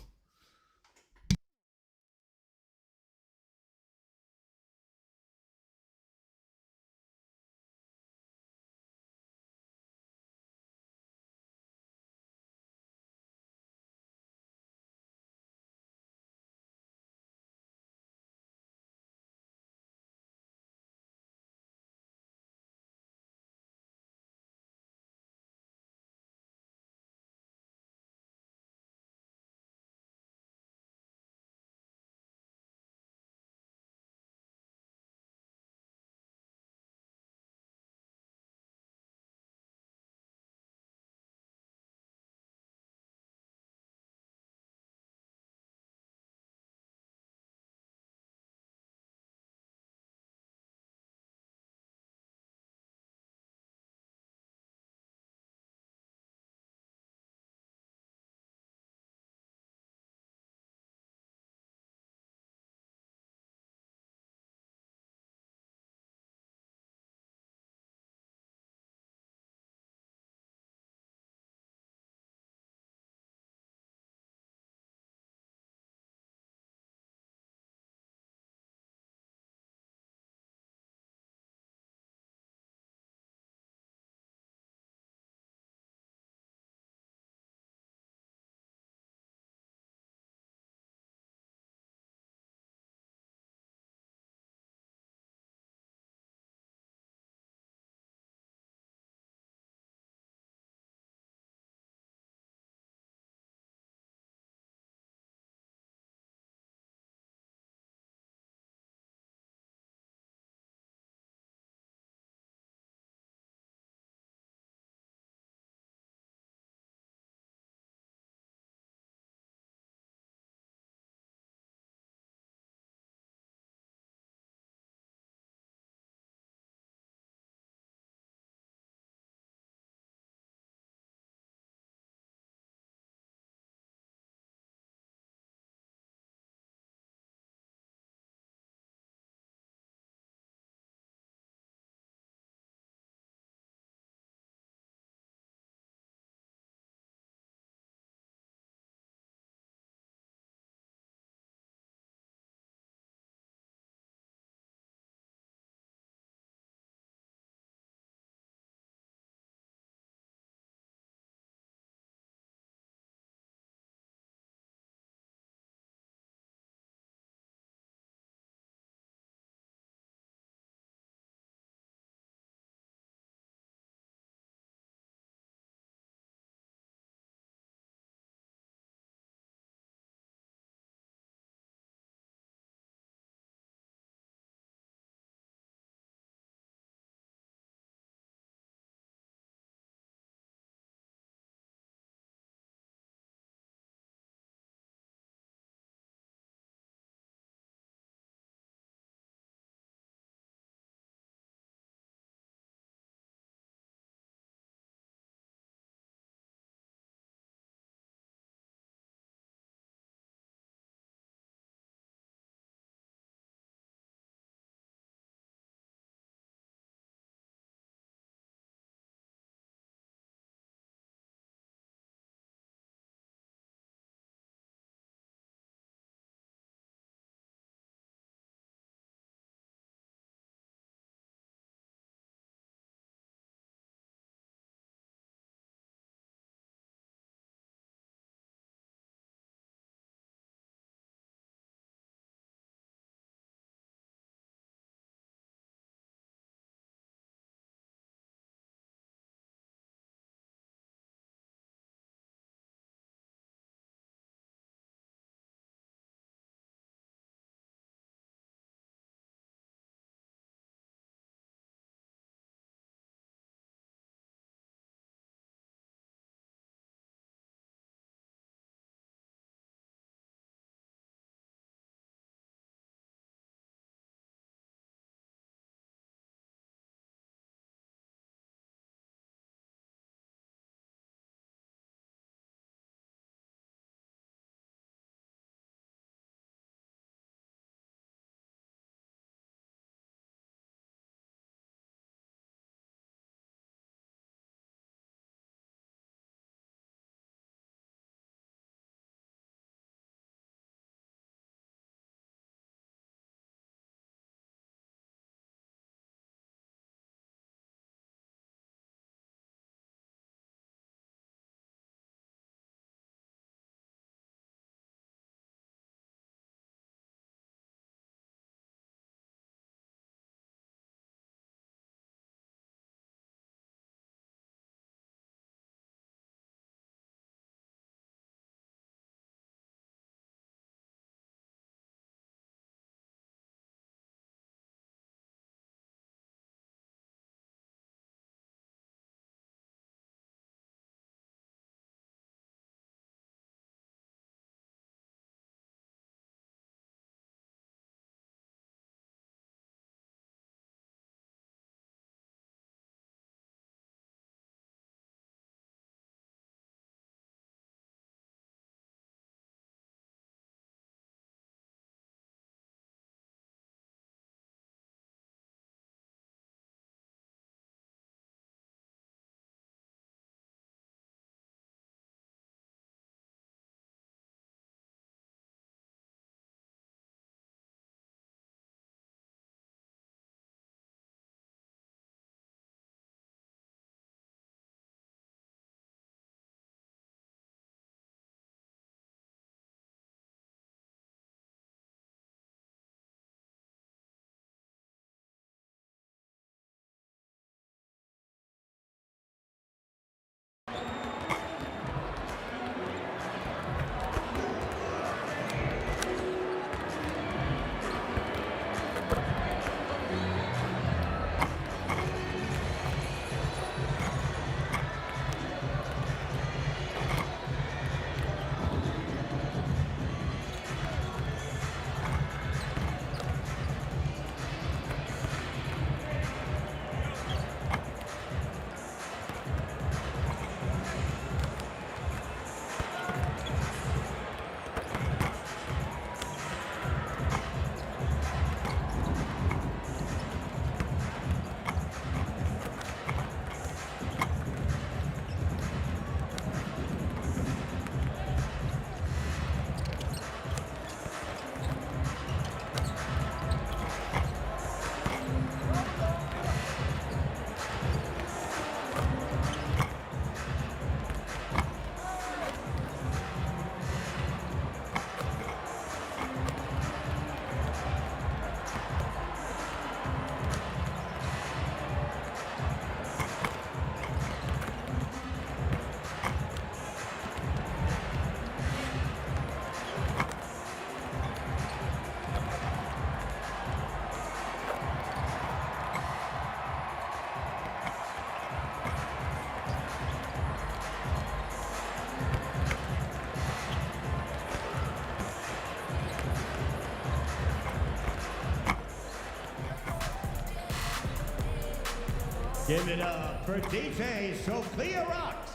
Give it up for DJ Sophia Rocks.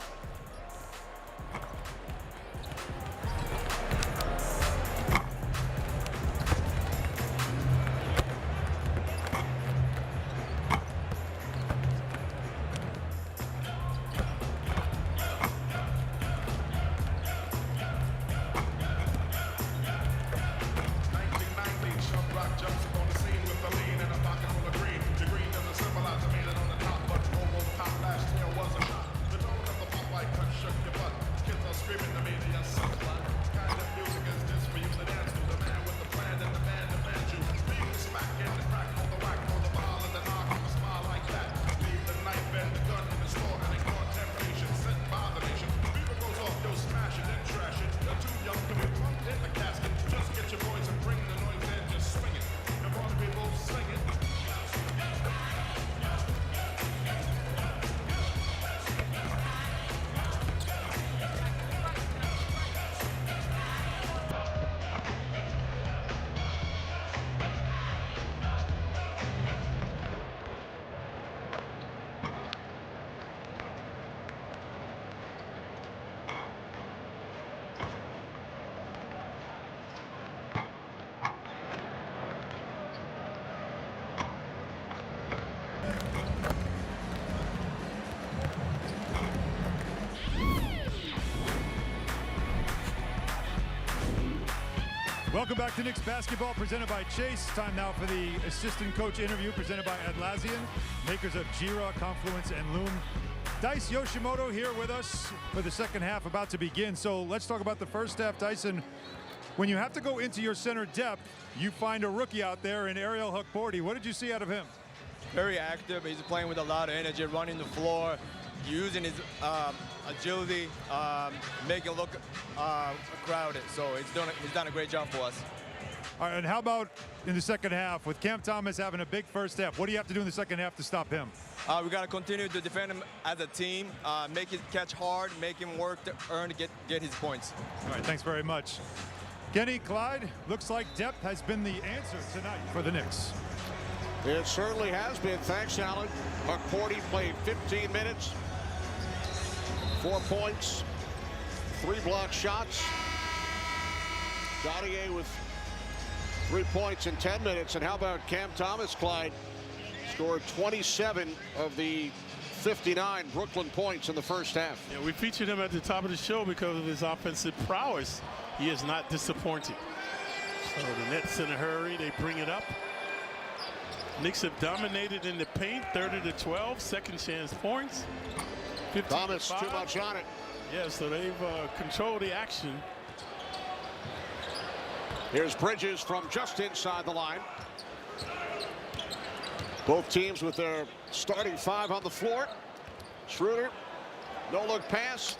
Welcome back to Knicks basketball, presented by Chase. Time now for the assistant coach interview presented by Atlassian, makers of Jira, Confluence, and Loom. Dice Yoshimoto here with us for the second half about to begin. So let's talk about the first half, Dyson. When you have to go into your center depth, you find a rookie out there in Ariel Hukporti. What did you see out of him? Very active. He's playing with a lot of energy, running the floor, using his agility, making it look crowded. So he's done a great job for us. All right, and how about in the second half with Cam Thomas having a big first half? What do you have to do in the second half to stop him? We got to continue to defend him as a team, make him catch hard, make him work to earn to get his points. All right, thanks very much. Kenny, Clyde, looks like depth has been the answer tonight for the Knicks. It certainly has been. Thanks, Alan. Hukporti played 15 minutes, 4 points, 3 block shots. Gautier with 3 points in 10 minutes. And how about Cam Thomas, Clyde? Scored 27 of the 59 Brooklyn points in the first half. Yeah, we featured him at the top of the show because of his offensive prowess. He is not disappointing. So the Nets in a hurry, they bring it up. Knicks have dominated in the paint, 30-12, second chance points. Thomas too much on it. Yeah, so they've controlled the action. Here's Bridges from just inside the line. Both teams with their starting 5 on the floor. Schroeder, no look pass.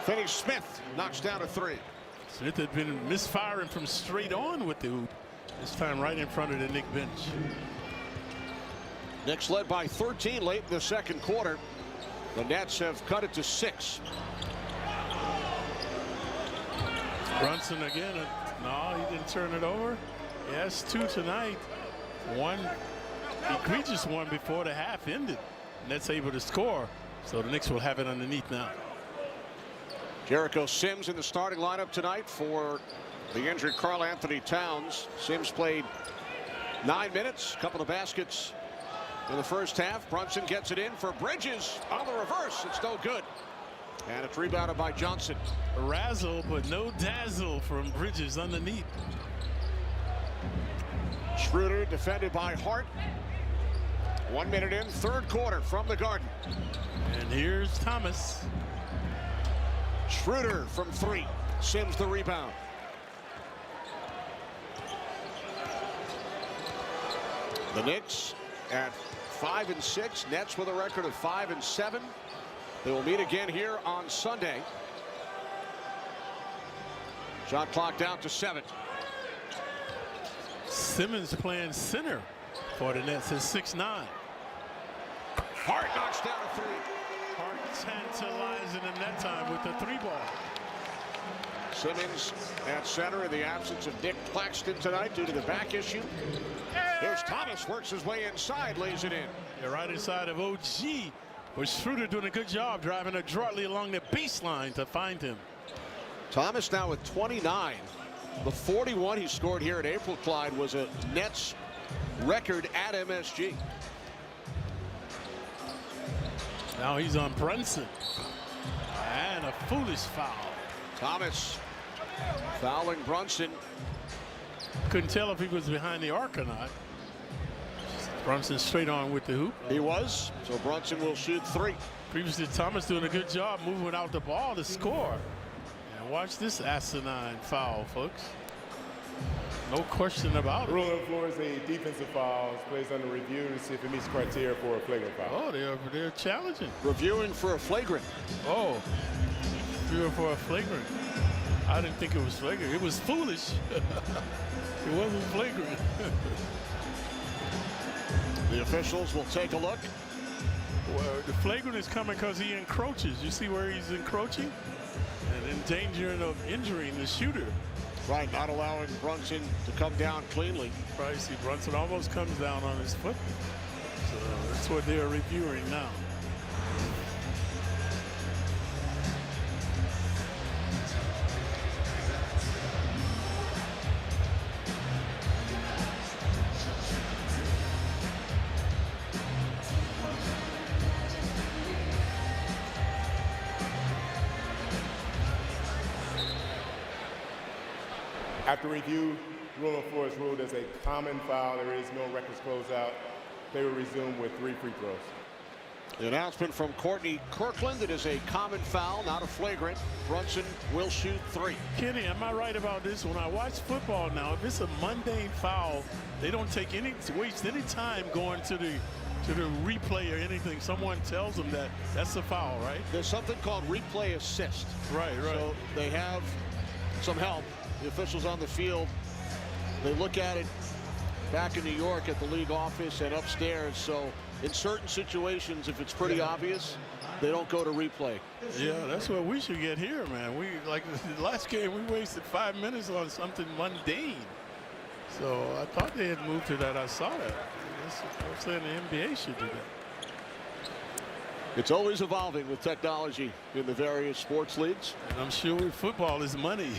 Finney-Smith knocks down a 3. Smith had been misfiring from straight on with the hoop. This time right in front of the Knicks bench. Knicks led by 13 late in the second quarter. The Nets have cut it to 6. Brunson again. No, he didn't turn it over. He has 2 tonight. One egregious one before the half ended. Nets able to score. So the Knicks will have it underneath now. Jericho Sims in the starting lineup tonight for the injured Karl-Anthony Towns. Sims played 9 minutes, a couple of baskets in the first half. Brunson gets it in for Bridges on the reverse. It's no good. And it's rebounded by Johnson. A razzle, but no dazzle from Bridges underneath. Schroeder defended by Hart. 1 minute in, third quarter from the Garden. And here's Thomas. Schroeder from 3. Sims the rebound. The Knicks at 5-6. Nets with a record of 5-7. They will meet again here on Sunday. Shot clock down to 7. Simmons playing center for the Nets at 6'9". Hart knocks down a 3. Hart tantalizing him that time with the 3 ball. Simmons at center in the absence of Nick Claxton tonight due to the back issue. Here's Thomas, works his way inside, lays it in. They're right inside of OG. But Schroeder doing a good job driving adroitly along the baseline to find him. Thomas now with 29. The 41 he scored here at April, Clyde, was a Nets record at MSG. Now he's on Brunson. And a foolish foul. Thomas fouling Brunson. Couldn't tell if he was behind the arc or not. Brunson straight on with the hoop. He was. So Brunson will shoot 3. Previously, Thomas doing a good job moving without the ball to score. And watch this asinine foul, folks. No question about it. Rule on the floor is a defensive foul. It's placed under review to see if it meets criteria for a flagrant foul. Oh, they're challenging. Reviewing for a flagrant. Oh, reviewing for a flagrant. I didn't think it was flagrant. It was foolish. It wasn't flagrant. The officials will take a look. Well, the flagrant is coming because he encroaches. You see where he's encroaching? And endangering of injuring the shooter. Right, not allowing Brunson to come down cleanly. Right, see, Brunson almost comes down on his foot. So that's what they're reviewing now. After review, rule on the floor is ruled as a common foul. There is no records closeout. They will resume with 3 free throws. The announcement from Courtney Kirkland: it is a common foul, not a flagrant. Brunson will shoot 3. Kenny, am I right about this? When I watch football now, if it's a mundane foul, they don't waste any time going to the replay or anything. Someone tells them that that's a foul, right? There's something called replay assist. Right. So they have some help. The officials on the field, they look at it back in New York at the league office and upstairs. So in certain situations, if it's pretty obvious, they don't go to replay. Yeah, that's what we should get here, man. We, like the last game, we wasted 5 minutes on something mundane. So I thought they had moved to that. I saw that. I'm saying the NBA should do that. It's always evolving with technology in the various sports leagues. And I'm sure with football is money.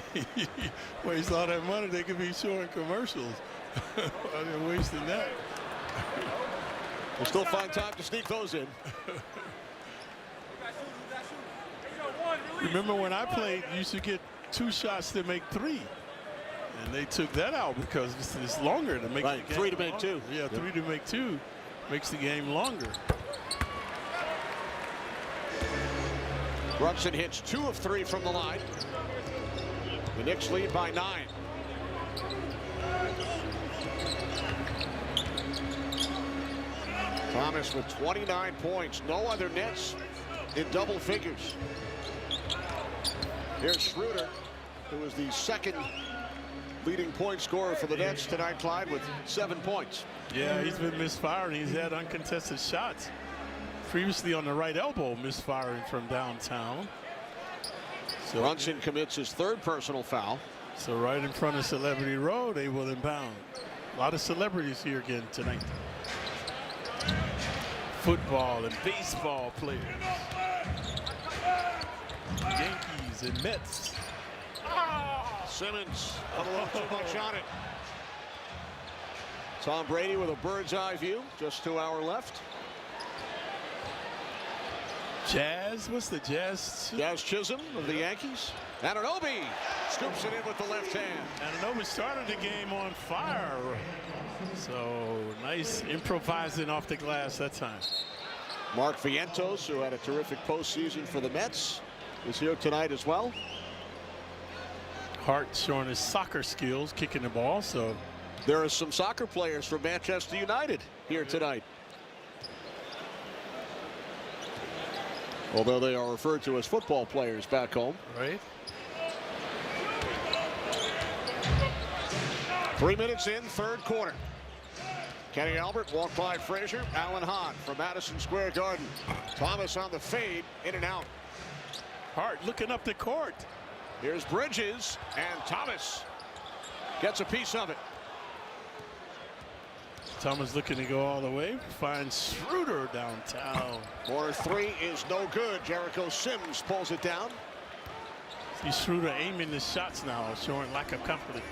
Waste all that money, they could be showing commercials. They're wasting that. We'll still find time to sneak those in. Remember when I played, you used to get 2 shots to make 3. And they took that out because it's longer to make the game 3 to make longer. 2. Yeah, 3 to make 2 makes the game longer. Brunson hits 2 of 3 from the line. The Knicks lead by 9. Thomas with 29 points. No other Nets in double figures. Here's Schroeder, who is the second leading point scorer for the Nets tonight, Clyde, with 7 points. Yeah, he's been misfiring. He's had uncontested shots. Previously on the right elbow, misfiring from downtown. So Brunson commits his 3rd personal foul. So right in front of Celebrity Row, they will inbound. A lot of celebrities here again tonight. Football and baseball players. Yankees and Mets. Simmons, a little too much on it. Tom Brady with a bird's eye view. Just 2 hours left. Jazz, what's the Jazz? Jazz Chisholm of the Yankees. Anunoby scoops it in with the left hand. Anunoby started the game on fire. So nice improvising off the glass that time. Mark Vientos, who had a terrific postseason for the Mets, is here tonight as well. Hart showing his soccer skills, kicking the ball. So there are some soccer players from Manchester United here tonight. Although they are referred to as football players back home. Right. 3 minutes in, 3rd quarter. Kenny Albert walked by Frazier. Alan Hahn from Madison Square Garden. Thomas on the fade, in and out. Hart looking up the court. Here's Bridges, and Thomas gets a piece of it. Thomas looking to go all the way. Finds Schroeder downtown. Corner three is no good. Jericho Sims pulls it down. See Schroeder aiming the shots now, showing lack of confidence.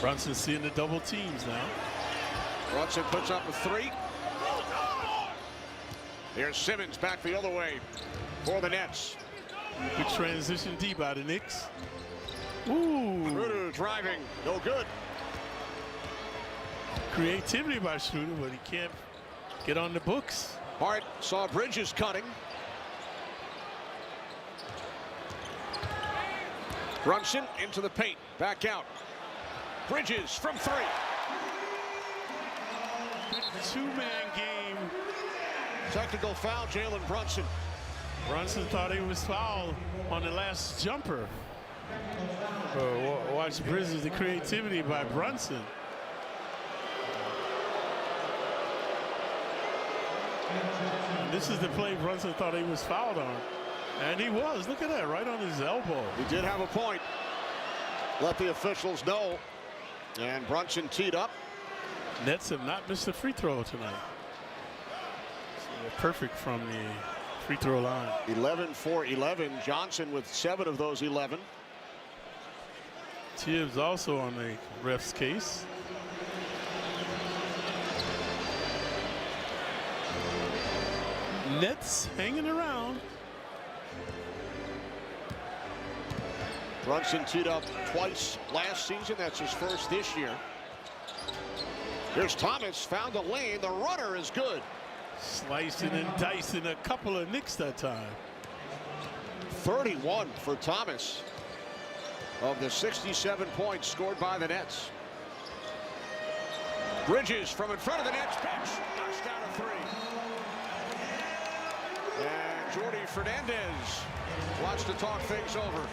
Brunson seeing the double teams now. Brunson puts up a three. Here's Simmons back the other way for the Nets. Good transition D by the Knicks. Ooh. Schroeder driving, no good. Creativity by Schroeder, but he can't get on the books. Hart saw Bridges cutting. Brunson into the paint, back out. Bridges from three. Two-man game. Technical foul, Jalen Brunson. Brunson thought he was fouled on the last jumper. Watch Bridges, the creativity by Brunson. And this is the play Brunson thought he was fouled on. And he was. Look at that, right on his elbow. He did have a point. Let the officials know. And Brunson teed up. Nets have not missed a free throw tonight. So they're perfect from the free throw line. 11 for 11. Johnson with 7 of those 11. Tibbs also on the ref's case. Nets hanging around. Brunson teed up twice last season. That's his first this year. Here's Thomas, found the lane. The runner is good. Slicing and dicing a couple of Knicks that time. 31 for Thomas of the 67 points scored by the Nets. Bridges from in front of the Nets bench. Knocks down a three. And Jordi Fernandez wants to talk things over.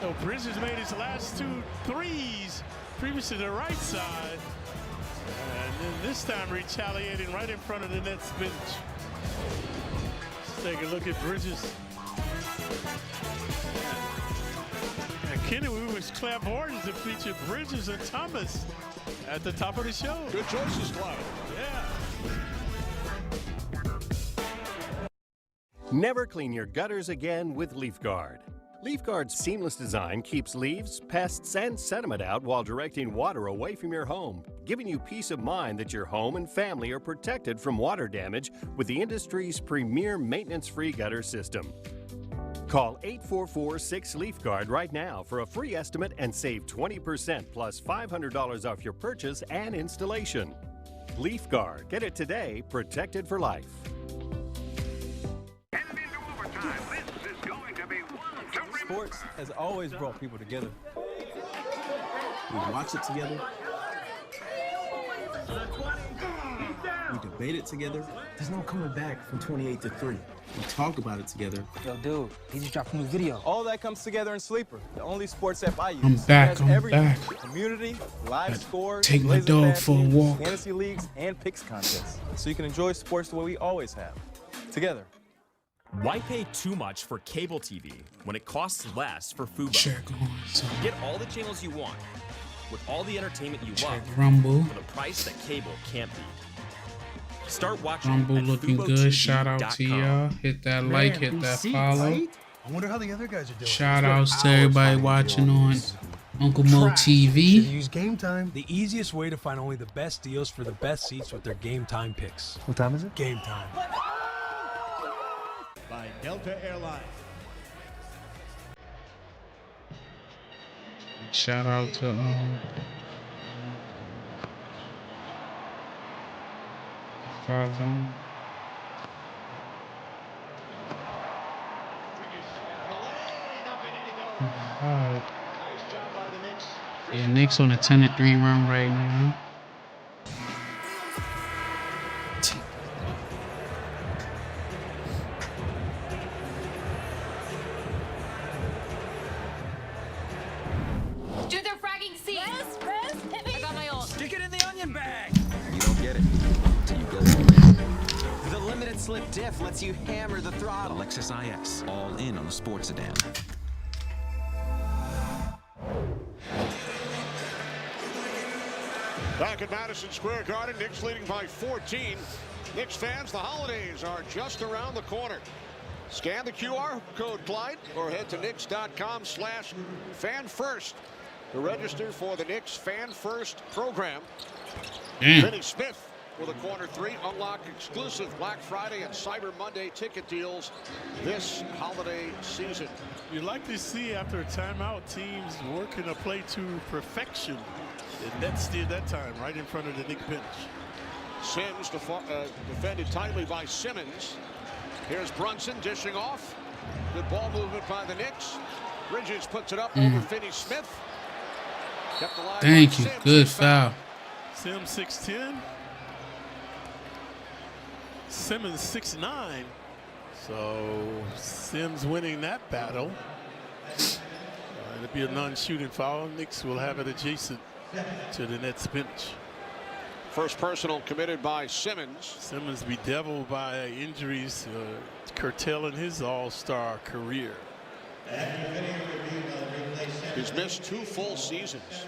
So Bridges made his last 2 threes, previously to the right side. And then this time retaliating right in front of the Nets bench. Let's take a look at Bridges. And Kenny, we was clairvoyant to feature Bridges and Thomas at the top of the show. Good choices, Clyde. Yeah. Never clean your gutters again with LeafGuard. LeafGuard's seamless design keeps leaves, pests, and sediment out while directing water away from your home, giving you peace of mind that your home and family are protected from water damage with the industry's premier maintenance-free gutter system. Call 844-6LeafGuard right now for a free estimate and save 20% plus $500 off your purchase and installation. LeafGuard. Get it today, protected for life. Sports has always brought people together. We watch it together. We debate it together. There's no coming back from 28 to 3. We talk about it together. Yo, dude, he just dropped a new video. All that comes together in Sleeper, the only sports app I use. I'm back, I'm back. Community, live scores, take my dog for a walk. Fantasy leagues, and picks contests. So you can enjoy sports the way we always have. Together. Why pay too much for cable TV when it costs less for Fubo? Check on. Get all the channels you want with all the entertainment you Check love Rumble. for the price that cable can't beat. Start watching Rumble at looking good. Shout out to y'all. Hit that like, hit that follow. I wonder how the other guys are doing. Shout outs to everybody watching on Uncle Mo TV. Use Game Time. The easiest way to find only the best deals for the best seats with their Game Time picks. What time is it? Game Time. By Delta Airlines. Shout out to Father. Alright. Yeah, Knicks on a 10-3 run right now. Do their fragging scene. Rez, hit me. I got my own. Stick it in the onion bag. You don't get it until you go. The limited slip diff lets you hammer the throttle. The Lexus IS, all in on the sports sedan. Back at Madison Square Garden, Knicks leading by 14. Knicks fans, the holidays are just around the corner. Scan the QR code, Clyde, or head to Knicks.com/FanFirst to register for the Knicks Fan First program. Finney Smith with a corner three. Unlock exclusive Black Friday and Cyber Monday ticket deals this holiday season. You'd like to see, after a timeout, teams working a play to perfection. The Nets did that time, right in front of the Knicks bench. Sims defended tightly by Simmons. Here's Brunson dishing off. Good ball movement by the Knicks. Bridges puts it up over Finney Smith. Kept the line. Thank you. Good foul. Sims 6'10". Simmons 6'9". So Sims winning that battle. It'll be a non-shooting foul. Knicks will have it adjacent to the Nets bench. First personal committed by Simmons. Simmons bedeviled by injuries, curtailing his all-star career. He's missed 2 full seasons.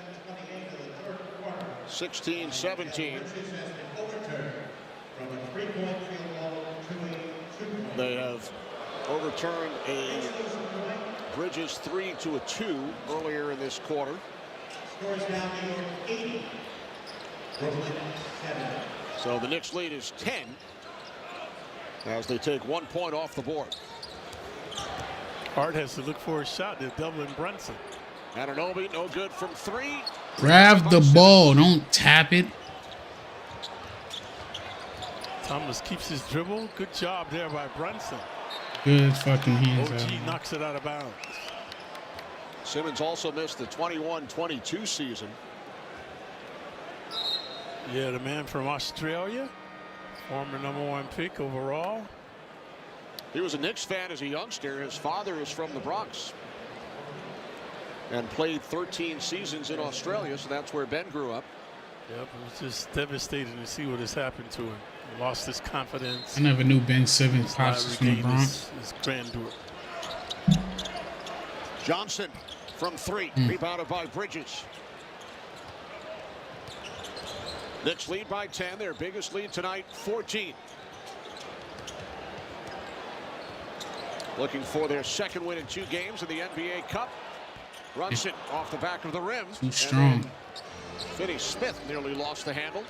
16-17. They have overturned a Bridges 3 to a 2 earlier in this quarter. So the Knicks lead is 10 as they take 1 point off the board. Hart has to look for a shot. They're doubling Brunson. Anunoby, no good from 3. Grab the ball, don't tap it. Thomas keeps his dribble. Good job there by Brunson. Good fucking hands. OG knocks it out of bounds. Simmons also missed the 21-22 season. Yeah, the man from Australia, former #1 pick overall. He was a Knicks fan as a youngster. His father is from the Bronx and played 13 seasons in Australia, so that's where Ben grew up. Yep, it was just devastating to see what has happened to him. He lost his confidence. I never knew Ben Simmons pops was from the Bronx. His grandeur. Johnson from 3, rebounded by Bridges. Knicks lead by 10, their biggest lead tonight, 14. Looking for their second win in 2 games in the NBA Cup. Brunson off the back of the rim. Too strong. Finney Smith nearly lost the handle.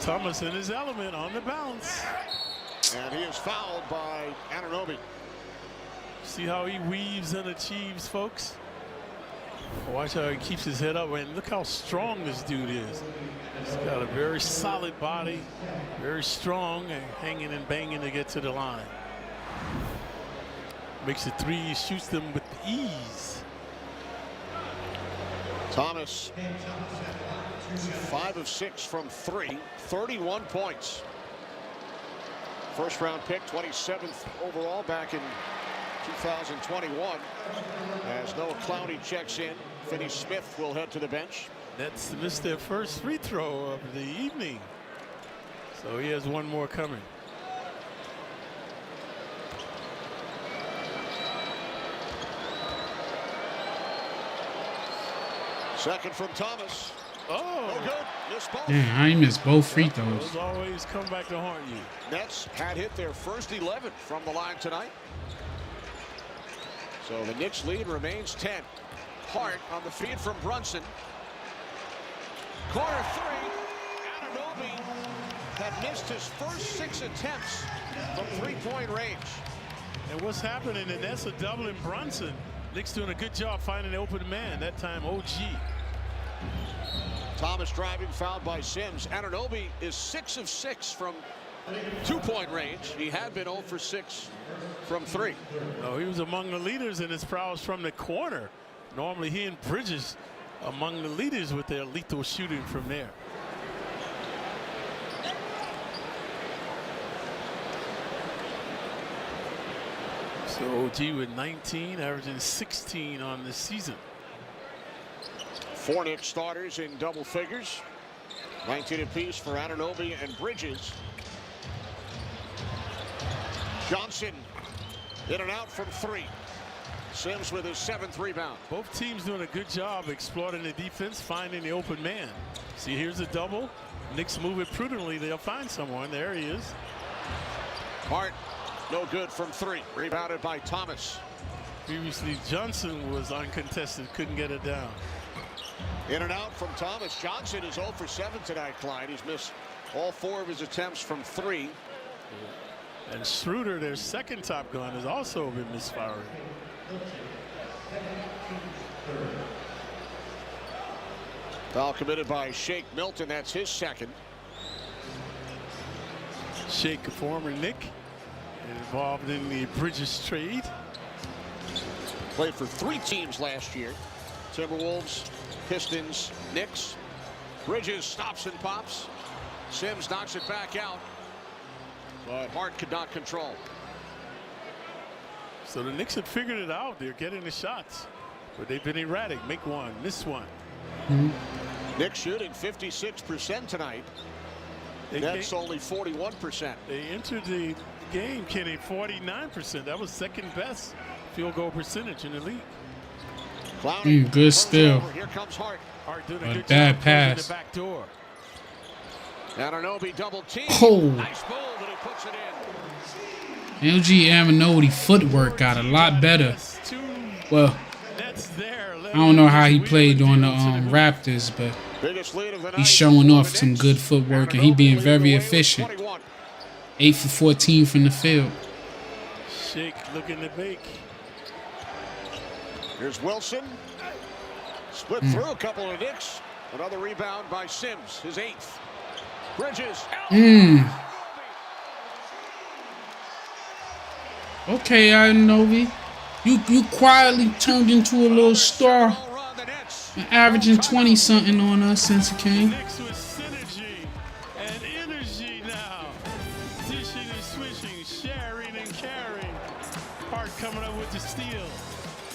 Thomas in his element on the bounce. And he is fouled by Anunoby. See how he weaves and achieves, folks? Watch how he keeps his head up, and look how strong this dude is. He's got a very solid body, very strong, and hanging and banging to get to the line. Makes it 3, shoots them with ease. Thomas, 5 of 6 from 3, 31 points. First round pick, 27th overall back in 2021. As Noah Clowney checks in, Finney Smith will head to the bench. Nets missed their first free throw of the evening, so he has 1 more coming. Second from Thomas. Oh, no good. Missed both. Damn, I missed both free throws. Those always come back to haunt you. Nets had hit their first 11 from the line tonight. So the Knicks lead remains 10. Hart on the feed from Brunson. Corner 3. Anunoby had missed his first 6 attempts from 3-point range. And what's happening, and that's a doubling Brunson. Knicks doing a good job finding the open man. That time OG. Thomas driving, fouled by Sims. Anunoby is 6 of 6 from 2-point range. He had been 0 for 6 from 3. No, he was among the leaders in his prowess from the corner. Normally he and Bridges among the leaders with their lethal shooting from there. So OG with 19, averaging 16 on the season. 4 Knicks starters in double figures. 19 apiece for Anunoby and Bridges. Johnson in and out from 3. Sims with his 7th rebound. Both teams doing a good job exploiting the defense, finding the open man. See, here's a double. Knicks move it prudently. They'll find someone. There he is. Hart, no good from 3. Rebounded by Thomas. Previously, Johnson was uncontested, couldn't get it down. In and out from Thomas. Johnson is 0 for 7 tonight, Clyde. He's missed all 4 of his attempts from 3. And Schroeder, their second top gun, has also been misfiring. Foul committed by Shake Milton. That's his 2nd. Shake, a former Knick, involved in the Bridges trade. Played for 3 teams last year. Timberwolves, Pistons, Knicks. Bridges stops and pops. Sims knocks it back out. But Hart could not control. So the Knicks have figured it out. They're getting the shots. But they've been erratic. Make one, miss one. Knicks shooting 56% tonight. That's only 41%. They entered the game, Kenny, 49%. That was 2nd best field goal percentage in the league. Good steal. Here comes Hart. Hart doing a good bad job pass. the back door. Anunoby double team. Oh. Nice move, and he puts it in. LG Anunoby footwork got a lot better. Well, I don't know how he played on the Raptors, but he's showing off some good footwork and he being very efficient. 8 for 14 from the field. Shake looking to bake. Here's Wilson. Split through a couple of Knicks. Another rebound by Sims, his 8th. Bridges. Okay, Anunoby. You quietly turned into a little star. Averaging 20-something on us since it came. Knicks with synergy and energy now. Dishing and swishing, sharing and carrying. Hart coming up with the steal.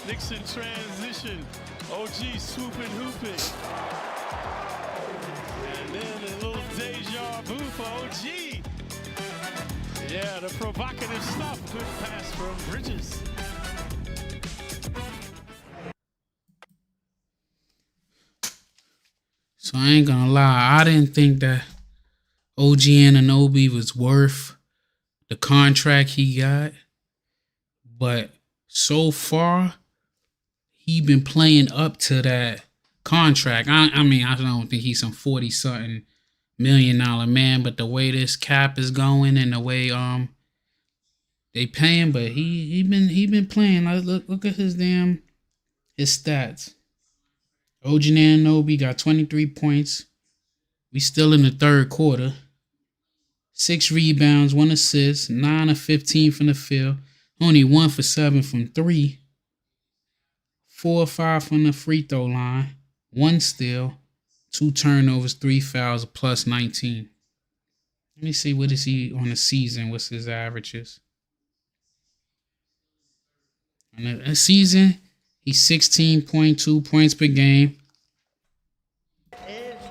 Knicks in transition. OG swooping, hooping. And then a little deja vu for OG. Yeah, the provocative stuff. Good pass from Bridges. So I ain't gonna lie, I didn't think that OG Anunoby was worth the contract he got. But so far, he been playing up to that contract. I mean, I don't think he's some 40-something million man, but the way this cap is going and the way they pay him, but he been playing. Like, look at his stats. OG Anunoby got 23 points. We still in the 3rd quarter. 6 rebounds, 1 assist, 9 of 15 from the field. Only 1 for 7 from 3. 4 or 5 from the free throw line. 1 steal, 2 turnovers, 3 fouls, plus 19. Let me see, what is he on the season? What's his averages? On the season, he's 16.2 points per game.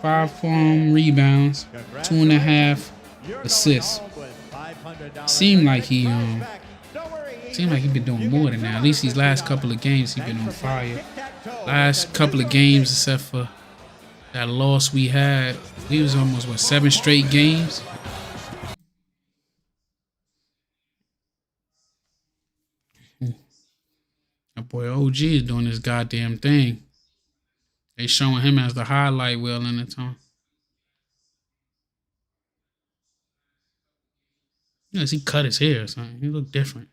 5 rebounds, 2.5 assists. Seemed like he been doing more than that. At least these last couple of games he been on fire. Last couple of games, except for that loss we had, we was almost 7 straight games. That boy OG is doing this goddamn thing. They showing him as the highlight wheel in the time. Yes, he cut his hair or something. He looked different.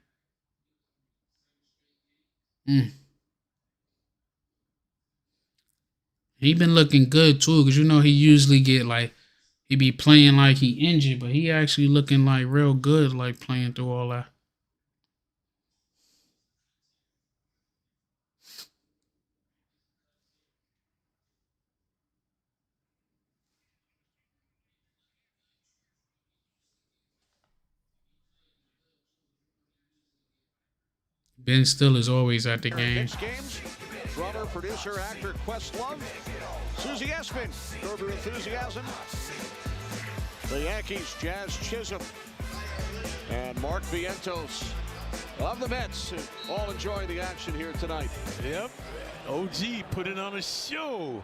He been looking good too, because you know he usually get like, he be playing like he injured, but he actually looking like real good, like playing through all that. Ben Still is always at the game. Drummer, producer, actor Questlove, Susie Essman, Curb Your Enthusiasm, the Yankees, Jazz Chisholm, And Mark Vientos of the Mets all enjoying the action here tonight. Yep. OG put it on a show.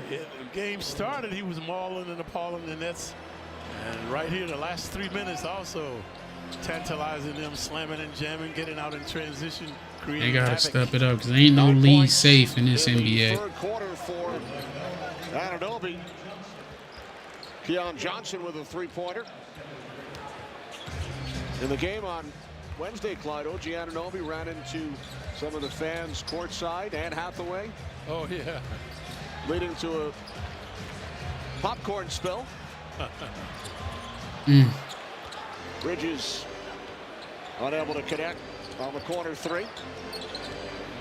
The game started, he was mauling and appalling the Nets. And right here, the last 3 minutes also tantalizing them, slamming and jamming, getting out in transition. They gotta step it up because there ain't no lead safe in this NBA. Third quarter for Anunoby. Keon Johnson with a three-pointer. In the game on Wednesday, Clyde, OG Anunoby ran into some of the fans courtside. Anne Hathaway. Oh, yeah. Leading to a popcorn spill. Bridges unable to connect on the corner three.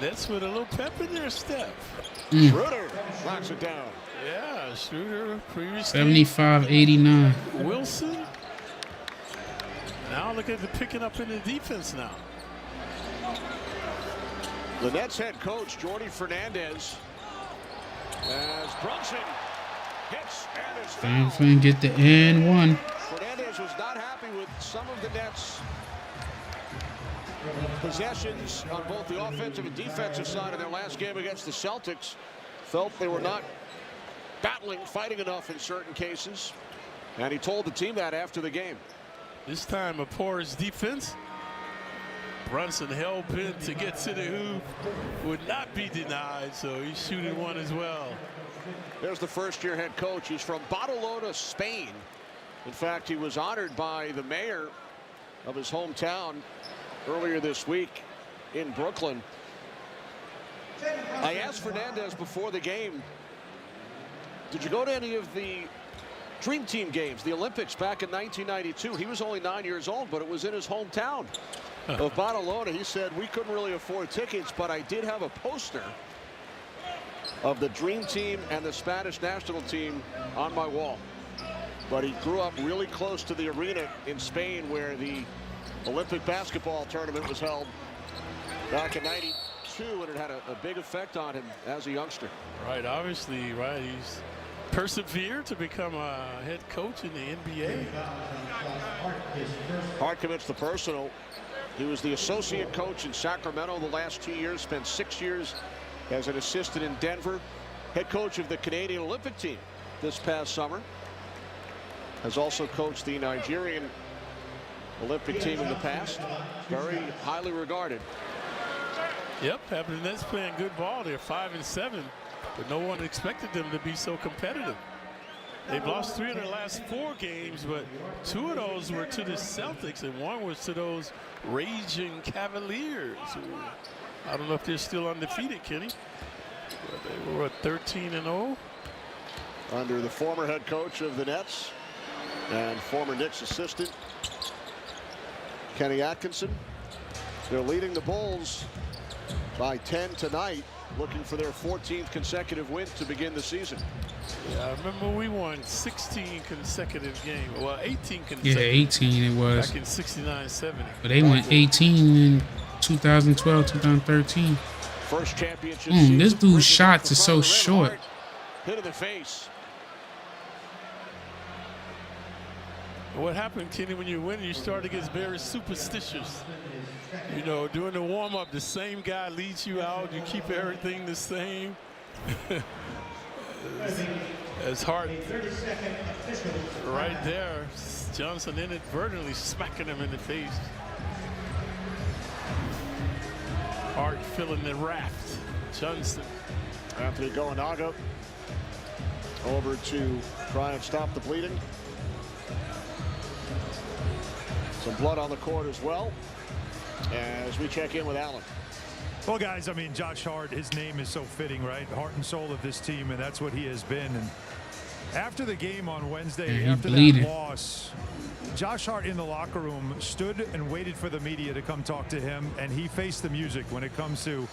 Nets with a little pep in their step. Schroeder knocks it down. Yeah, Schroeder previously. 75-89. Wilson. Now look at the picking up in the defense now. The Nets head coach, Jordi Fernandez, as Brunson hits and is fouled. Franklin get the and one. Fernandez was not happy with some of the Nets' possessions on both the offensive and defensive side of their last game against the Celtics. Felt they were not fighting enough in certain cases. And he told the team that after the game. This time a porous defense. Brunson hell-bent to get to the hoop, would not be denied, so he's shooting one as well. There's the first-year head coach. He's from Barcelona, Spain. In fact, he was honored by the mayor of his hometown earlier this week in Brooklyn. I asked Fernandez before the game, did you go to any of the Dream Team games, the Olympics back in 1992? He was only 9 years old, but it was in his hometown of Barcelona. He said, we couldn't really afford tickets, but I did have a poster of the Dream Team and the Spanish national team on my wall. But he grew up really close to the arena in Spain where the Olympic basketball tournament was held back in '92, and it had a big effect on him as a youngster. Right, obviously, right. He's persevered to become a head coach in the NBA. Hard commits the personal. He was the associate coach in Sacramento the last 2 years, spent 6 years as an assistant in Denver, head coach of the Canadian Olympic team this past summer. Has also coached the Nigerian Olympic team in the past. Very highly regarded. Yep, the Nets playing good ball. They're 5-7, but no one expected them to be so competitive. They've lost 3 of their last 4 games, but 2 of those were to the Celtics, and 1 was to those raging Cavaliers. Who, I don't know if they're still undefeated, Kenny. But they were 13-0. Under the former head coach of the Nets and former Knicks assistant, Kenny Atkinson. They're leading the Bulls by 10 tonight, looking for their 14th consecutive win to begin the season. Yeah, I remember we won 16 consecutive games. Well, 18 consecutive. Yeah, 18 it was. Back in 69-70. But they went 18 in 2012, 2013. First championship. This dude's shots are so short. Hit in the face. What happened, Kenny, when you win, you start to get very superstitious. You know, during the warm-up, the same guy leads you out. You keep everything the same. As Hart right there, Johnson inadvertently smacking him in the face. Hart filling the raft. Johnson. Anthony Goenaga over to try and stop the bleeding. Some blood on the court as well as we check in with Allen. Well, guys, I mean, Josh Hart, his name is so fitting, right? Heart and soul of this team, and that's what he has been. And after the game on Wednesday, after that loss, Josh Hart in the locker room stood and waited for the media to come talk to him, and he faced the music when it comes to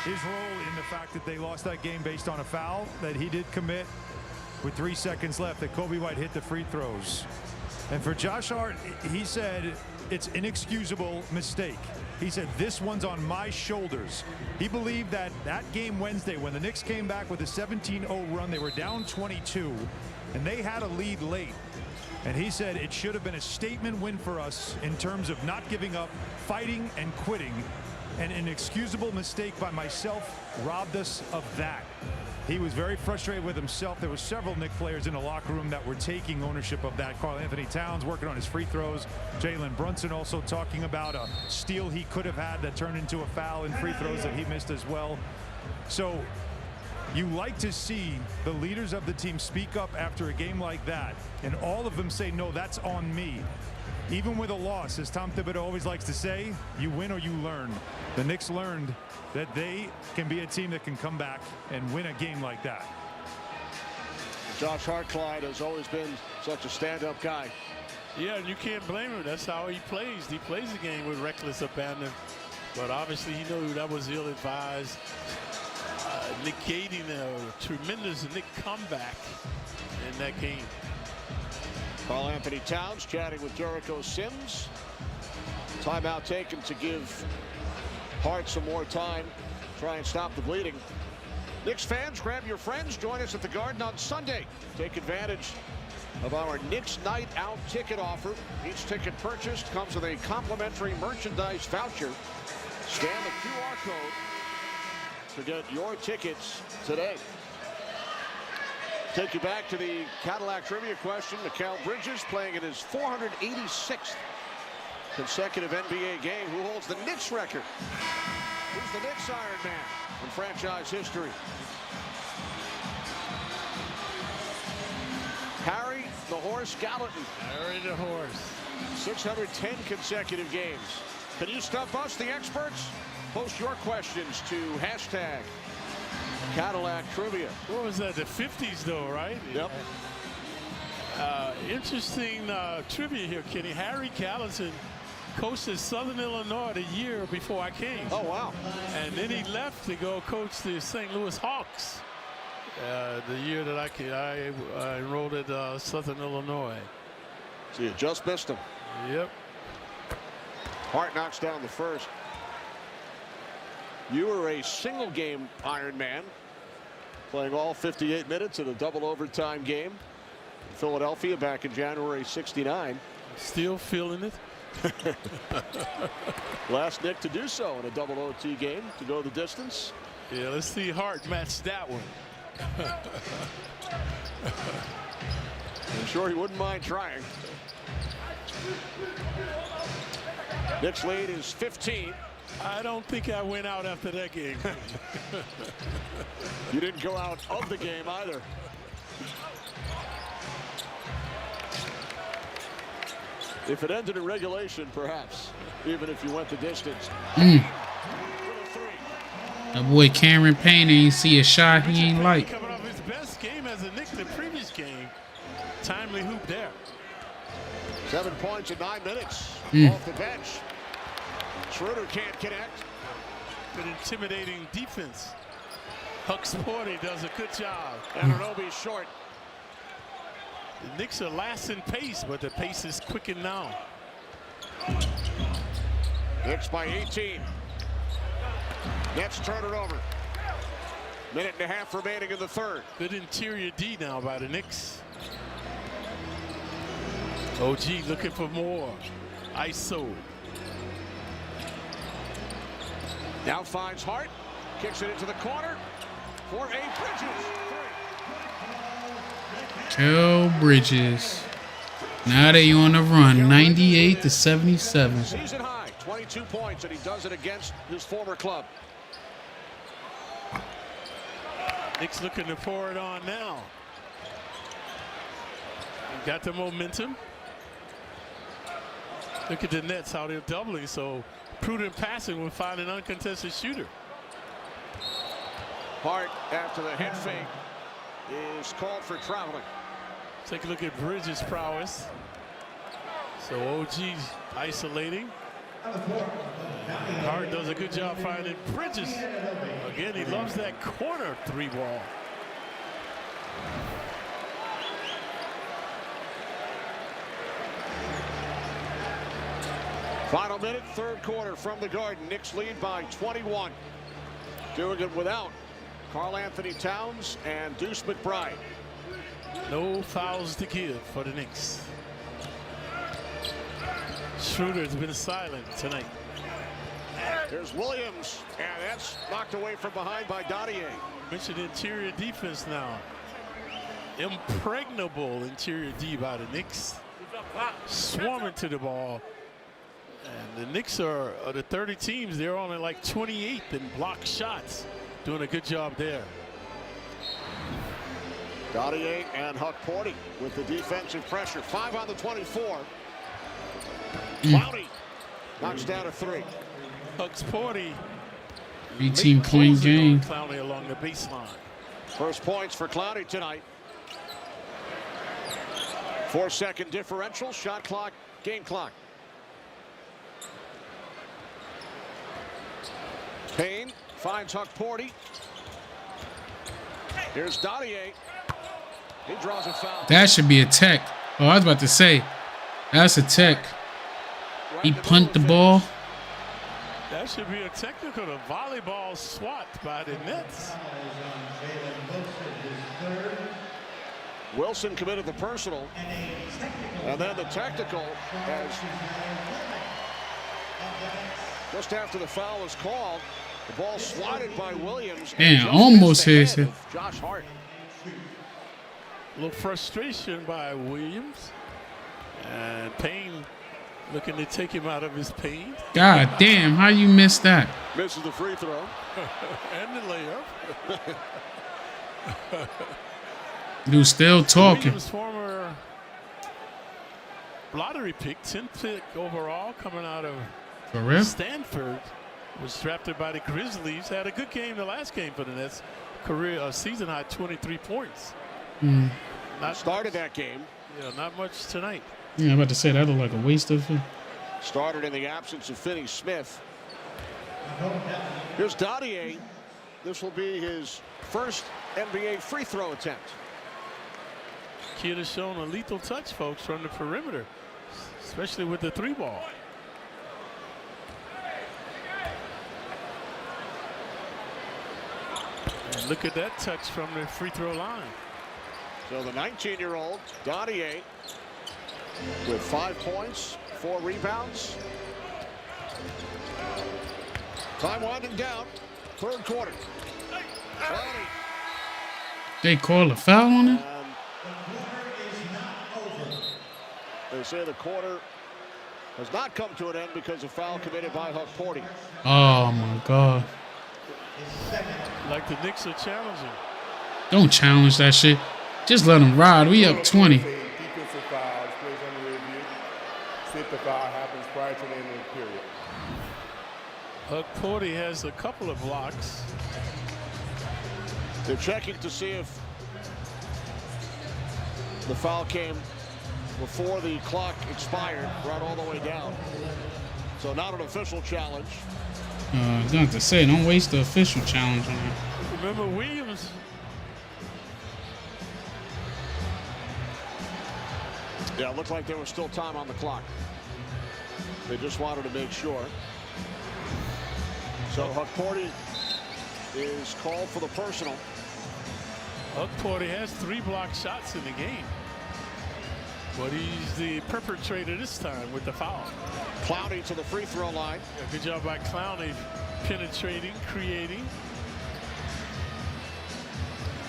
his role in the fact that they lost that game based on a foul that he did commit with 3 seconds left, that Kobe White hit the free throws. And for Josh Hart, he said it's inexcusable mistake. He said, this one's on my shoulders. He believed that game Wednesday, when the Knicks came back with a 17-0 run, they were down 22, and they had a lead late. And he said it should have been a statement win for us in terms of not giving up, fighting and quitting. And an inexcusable mistake by myself robbed us of that. He was very frustrated with himself. There were several Knicks players in the locker room that were taking ownership of that. Karl-Anthony Towns working on his free throws. Jalen Brunson also talking about a steal he could have had that turned into a foul in free throws that he missed as well. So you like to see the leaders of the team speak up after a game like that, and all of them say, no, that's on me. Even with a loss, as Tom Thibodeau always likes to say, you win or you learn. The Knicks learned that they can be a team that can come back and win a game like that. Josh Hartclyde has always been such a stand-up guy. Yeah, and you can't blame him. That's how he plays. He plays the game with reckless abandon. But obviously he knew that was ill-advised, negating a tremendous Knick comeback in that game. Karl-Anthony Towns chatting with Jericho Sims. Timeout taken to give Hart some more time. Try and stop the bleeding. Knicks fans, grab your friends. Join us at the Garden on Sunday. Take advantage of our Knicks Night Out ticket offer. Each ticket purchased comes with a complimentary merchandise voucher. Scan the QR code to get your tickets today. Take you back to the Cadillac trivia question. Mikal Bridges playing in his 486th consecutive NBA game. Who holds the Knicks record? Who's the Knicks Iron Man in franchise history? Harry the Horse Gallatin. Harry the Horse. 610 consecutive games. Can you stump us, the experts? Post your questions to hashtag Cadillac Trivia. What was that? The 50s, though, right? Yep. Interesting trivia here, Kenny. Harry Gallatin coached at Southern Illinois the year before I came. Oh, wow. And then he left to go coach the St. Louis Hawks the year that I enrolled at Southern Illinois. So you just missed him. Yep. Hart knocks down the first. You were a single game Iron Man, playing all 58 minutes in a double overtime game in Philadelphia back in January '69. Still feeling it. Last Knick to do so in a double OT game to go the distance. Yeah, let's see Hart match that one. I'm sure he wouldn't mind trying. Knicks lead is 15. I don't think I went out after that game. You didn't go out of the game either. If it ended in regulation, perhaps, even if you went the distance. That boy Cameron Payne ain't see a shot he ain't like. Coming off his best game as a Knick the previous game. Timely hoop there. 7 points in 9 minutes off the bench. Schroeder can't connect. An intimidating defense. Huck Sporty does a good job. Anunoby's short. The Knicks are last in pace, but the pace is quickened now. Knicks by 18. Nets turn it over. Minute and a half remaining in the third. Good interior D now by the Knicks. OG looking for more. ISO. Now finds Hart. Kicks it into the corner for a Bridges. Kel Bridges. Now they on the run, 98-77. Season high, 22 points, and he does it against his former club. Knicks looking to pour it on now. Got the momentum. Look at the Nets, how they're doubling, so prudent passing will find an uncontested shooter. Hart, after the head fake, is called for traveling. Take a look at Bridges' prowess. So OG's isolating. Hart does a good job finding Bridges. Again, he loves that corner three ball. Final minute, third quarter from the Garden. Knicks lead by 21. Doing it without Karl-Anthony Towns and Deuce McBride. No fouls to give for the Knicks. Schroeder's been silent tonight. There's Williams, and that's knocked away from behind by Dottier. Mentioned interior defense now. Impregnable interior D by the Knicks. Swarming to the ball. And the Knicks are the 30 teams. They're only like 28th in block shots. Doing a good job there. Dottier and Huck-Porty with the defensive pressure. 5 on the 24. Clowney knocks down a 3. Huck-Porty. 18-point game. Clowney along the baseline. First points for Clowney tonight. 4-second differential. Shot clock, game clock. Payne finds Huck-Porty. Here's Dottier. He draws a foul. That should be a tech. Oh, I was about to say, that's a tech. He punted the ball. That should be a technical. The volleyball swat by the Nets. Wilson committed the personal. And then the technical as just after the foul was called. The ball swatted by Williams. And almost hit him. Josh Hart. A little frustration by Williams. And Payne looking to take him out of his pain. God damn, how you missed that? Misses the free throw. And the layup. Dude still talking. Williams, former lottery pick, 10th pick overall, coming out of For real? Stanford. Was drafted by the Grizzlies. Had a good game the last game for the Nets. Career season high 23 points. Not started that game. Yeah, not much tonight. Yeah, I'm about to say that looked like a waste of it. Started in the absence of Finney Smith. Here's Dottier. This will be his first NBA free throw attempt. Kid has shown a lethal touch, folks, from the perimeter, especially with the 3-ball. And look at that touch from the free throw line. So the 19-year-old Dottier with 5 points, 4 rebounds. Time winding down, third quarter. Clowney. They call a foul on him? They say the quarter has not come to an end because of foul committed by Huck-Porty. Oh my God. Like the Knicks are challenging. Don't challenge that shit. Just let them ride. We up 20. Defensive foul is placed under review. See if the foul happens prior to the end of the period. Huck-Porty has a couple of blocks. They're checking to see if the foul came before the clock expired, right all the way down. So not an official challenge. I was going to say, don't waste the official challenge on him. Remember Williams. Yeah, it looked like there was still time on the clock. They just wanted to make sure. So Huck-Porty is called for the personal. Huck-Porty has 3 block shots in the game. But he's the perpetrator this time with the foul. Clowney to the free throw line. Yeah, good job by Clowney penetrating, creating.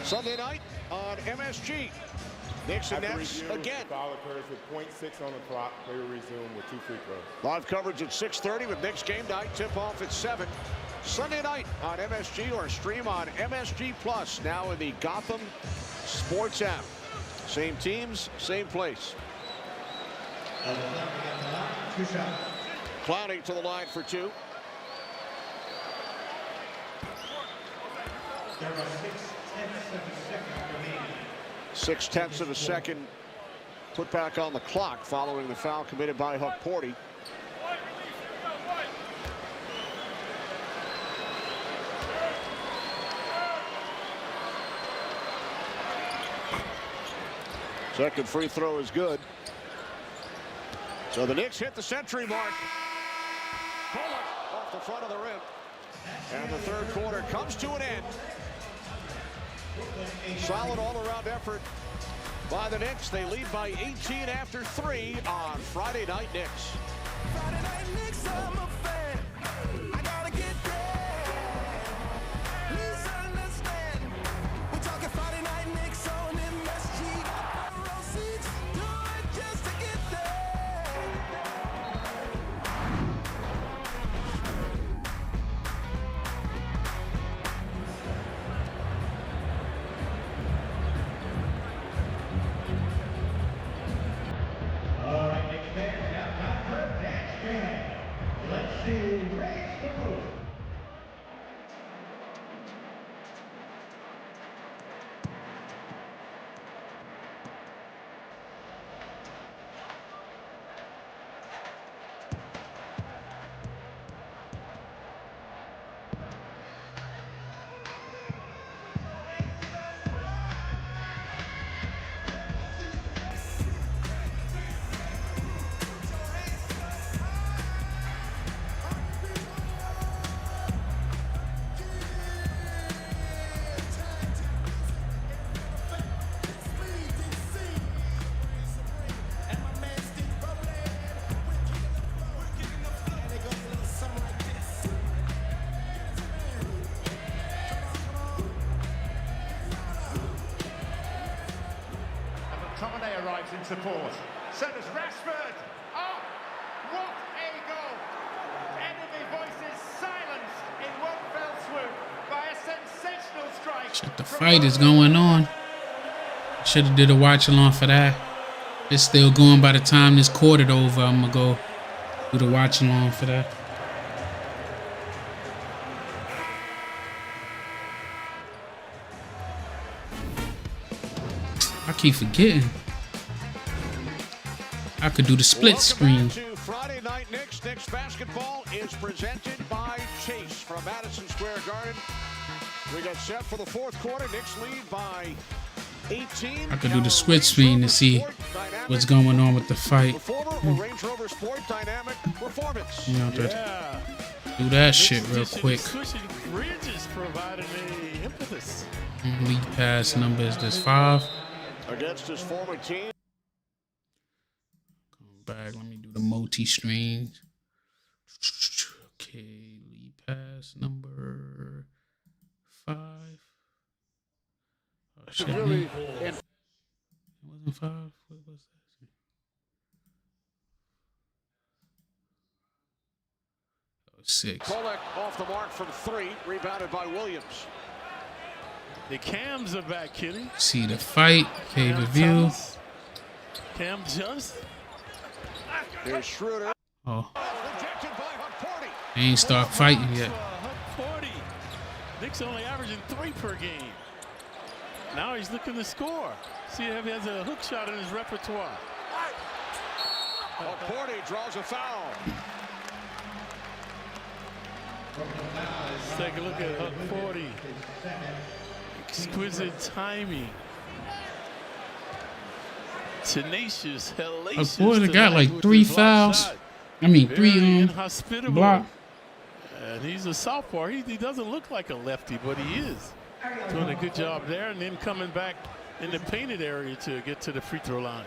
Sunday night on MSG. Knicks and Nets again. Foul occurs with .6 on the clock. They will resume with 2 free throws. Live coverage at 6:30 with Knicks game night. Tip off at 7. Sunday night on MSG or stream on MSG Plus. Now in the Gotham Sports app. Same teams, same place. Clowney to the line for 2. There are 6/10 of a second remaining. 6/10 of a second put back on the clock following the foul committed by Huck-Porty. Second free throw is good. So the Knicks hit the century mark. off the front of the rim. And the third quarter comes to an end. Solid all-around effort by the Knicks. They lead by 18 after 3 on Friday Night Knicks. Friday Night Knicks, I'm a fan. I gotta get there. Please understand. We're talking Friday Night Knicks on MSG. Got row seats. Do it just to get there. All right, Knicks fans, now time for a dance band. Let's see, raise the roof. McTominay arrives in support. So does Rashford. Oh, what a goal! Enemy voices silenced in one fell swoop by a sensational strike. Shit, the fight is going on. Should have did a watch along for that. It's still going by the time this quarter over. I'm gonna go do the watch along for that. I keep forgetting. I could do the split screen. To Friday Night Knicks. Knicks basketball is presented by Chase from Madison Square Garden. We got set for the fourth quarter. Knicks lead by 18. I could do the switch screen to see what's going on with the fight. Range Rover Sport Dynamic Performance. You know, do that shit real quick. Bridges provided a impetus. League pass number is this 5. Against his former team. Come back. Let me do the multi-screen. Okay, league pass number 5. Oh, shit. Really, it wasn't 5. What was that? Oh, 6. Kolek off the mark from 3. Rebounded by Williams. The Cams are back, Kitty. See the fight. Okay, review. Cam just. Here's Schroeder. Oh. They ain't start fighting yet. 40. Knicks only averaging 3 per game. Now he's looking to score. See if he has a hook shot in his repertoire. Porty draws a foul. Let's take a look at Huck 40. Exquisite timing. Tenacious, hellacious. Porter got like 3 fouls. I mean, 3 block. And he's a southpaw. He doesn't look like a lefty, but he is. Doing a good job there, and then coming back in the painted area to get to the free throw line.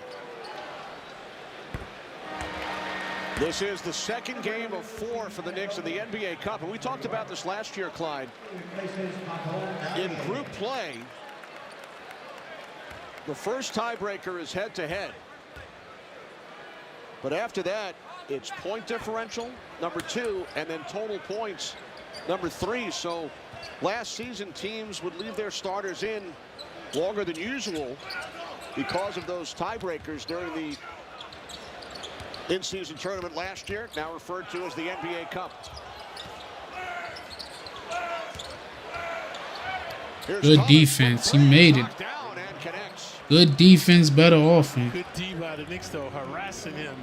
This is the second game of 4 for the Knicks in the NBA Cup. And we talked about this last year, Clyde. In group play, the first tiebreaker is head-to-head. But after that, it's point differential, number 2, and then total points, number 3. So last season, teams would leave their starters in longer than usual because of those tiebreakers during the in-season tournament last year, now referred to as the NBA Cup. Good defense. He made it. Good defense, better offense. Good D by the Knicks, though, harassing him.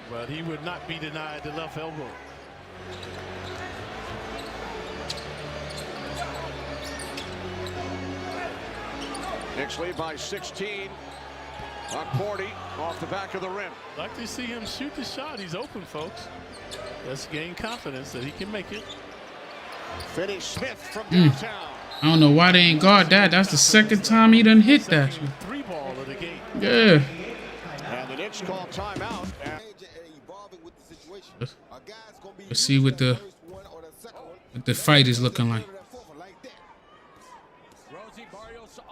But he would not be denied the left elbow. Knicks lead by 16. Cordy off the back of the rim. Like to see him shoot the shot. He's open, folks. Let's gain confidence that he can make it. Finney Smith from downtown. I don't know why they ain't guard that. That's the second time he done hit that. 3-ball of the game. Yeah. And the Knicks call timeout. Let's see what the fight is looking like.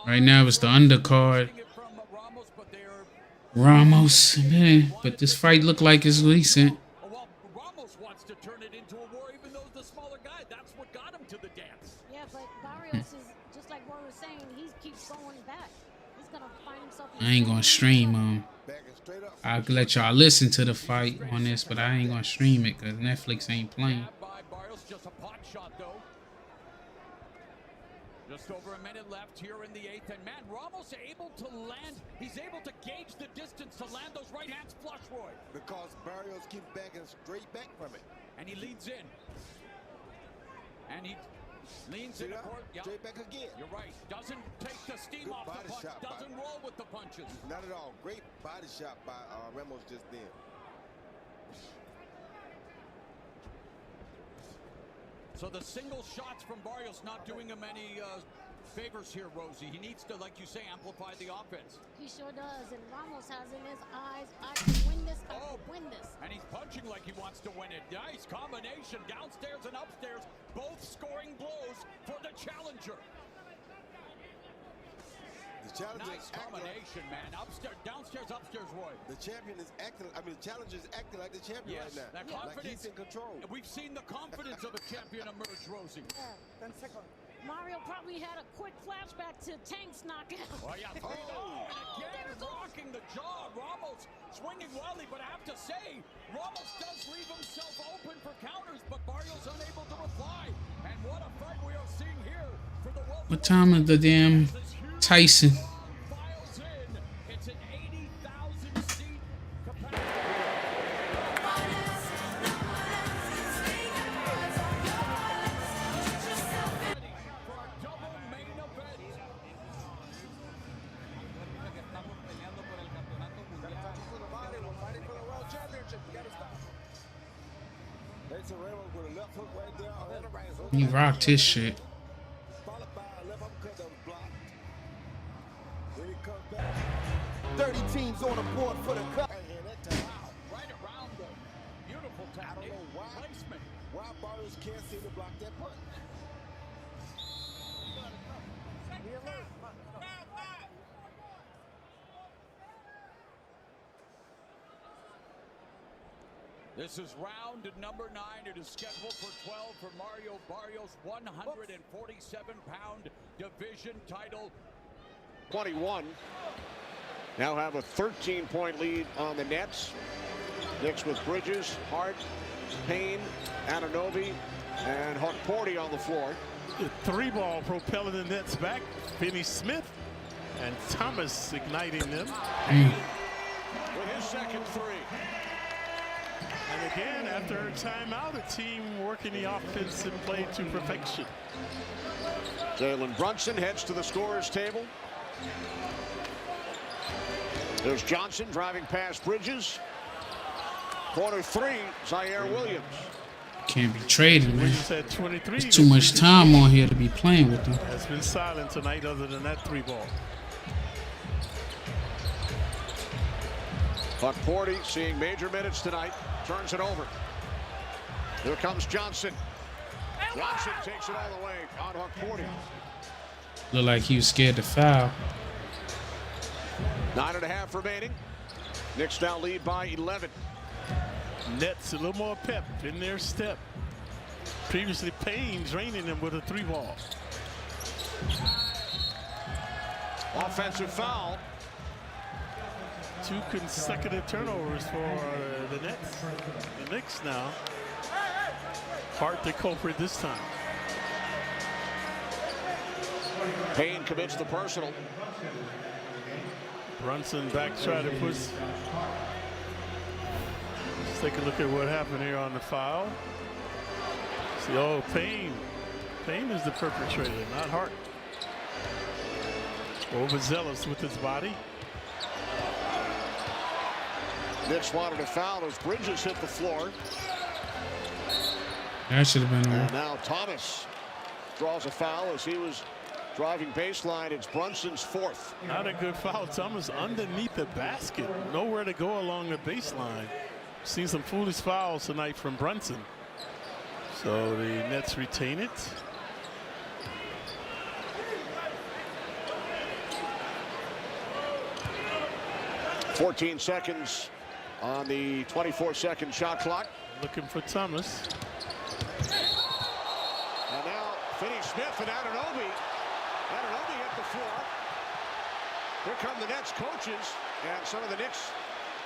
Right now it's the undercard. Ramos, man, but this fight look like it's recent. Ramos wants to turn it into a war, even though the smaller guy. That's what got him to the dance. Yeah, but Barrios is just like Warren was saying. He keeps going back. He's gonna find himself. I ain't gonna stream. I'll let y'all listen to the fight on this, but I ain't gonna stream it because Netflix ain't playing. Just a pot shot though. Just over a minute left here in the 8th, and man, Ramos able to land. He's able to gauge the distance to land those right hands flush, Roy. Because Barrios keeps backing straight back from it. And he leans in. And he leans in the court. Yep. Straight back again. You're right. Doesn't take the steam off the punch. Doesn't roll with the punches. Not at all. Great body shot by Ramos just then. So the single shots from Barrios not doing him any favors here, Rosie. He needs to, like you say, amplify the offense. He sure does, and Ramos has in his eyes, I can win this, I can win this. And he's punching like he wants to win it. Nice combination, downstairs and upstairs, both scoring blows for the challenger. Nice combination, man. Upstairs, downstairs, upstairs, Roy. The champion is acting. I mean, the challenger is acting like the champion right now. That confidence. Like he's in control. We've seen the confidence of a champion emerge, Rosie. Yeah. 10 seconds. Mario probably had a quick flashback to Tank's knockout. Oh, yeah. And again, rocking the jaw. Ramos swinging wildly, but I have to say, Ramos does leave himself open for counters, but Barrios unable to reply. And what a fight we are seeing here for the world. What time is the damn Tyson? It's an 80,000 seat capacity. For a double main event. He rocked his shit. 30 teams on the board for the cup. Right around the beautiful technique. I don't know why Barrios can't seem to block that punch. This is round number 9. It is scheduled for 12 for Mario Barrios' 147-pound division title. 21. Now have a 13-point lead on the Nets. Knicks with Bridges, Hart, Payne, Anunoby, and Hukporti on the floor. The 3-ball propelling the Nets back. Finney Smith and Thomas igniting them. With his second 3. And again, after a timeout, a team working the offensive play to perfection. Jalen Brunson heads to the scorer's table. There's Johnson driving past Bridges. Corner 3, Zaire Williams. Can't be traded, man. Bridges had 23. There's too much time on here to be playing with them. It's been silent tonight other than that 3-ball. Hukporti seeing major minutes tonight. Turns it over. Here comes Johnson. Johnson takes it all the way on Hukporti. Looked like he was scared to foul. 9.5 remaining. Knicks now lead by 11. Nets a little more pep in their step. Previously, Payne draining them with a 3-ball. Offensive foul. 2 consecutive turnovers for the Nets. The Knicks now. Hart the culprit this time. Payne commits the personal. Brunson back trying to push. Let's take a look at what happened here on the foul. See, oh, Payne. Payne is the perpetrator, not Hart. Overzealous with his body. Knicks wanted a foul as Bridges hit the floor. That should have been on. And now Thomas draws a foul as he was driving baseline. It's Brunson's fourth. Not a good foul. Thomas underneath the basket. Nowhere to go along the baseline. Seen some foolish fouls tonight from Brunson. So the Nets retain it. .14 seconds on the 24-second shot clock. Looking for Thomas. And now Finney-Smith and Anunoby. Anunoby hit the floor. Here come the Nets coaches and some of the Knicks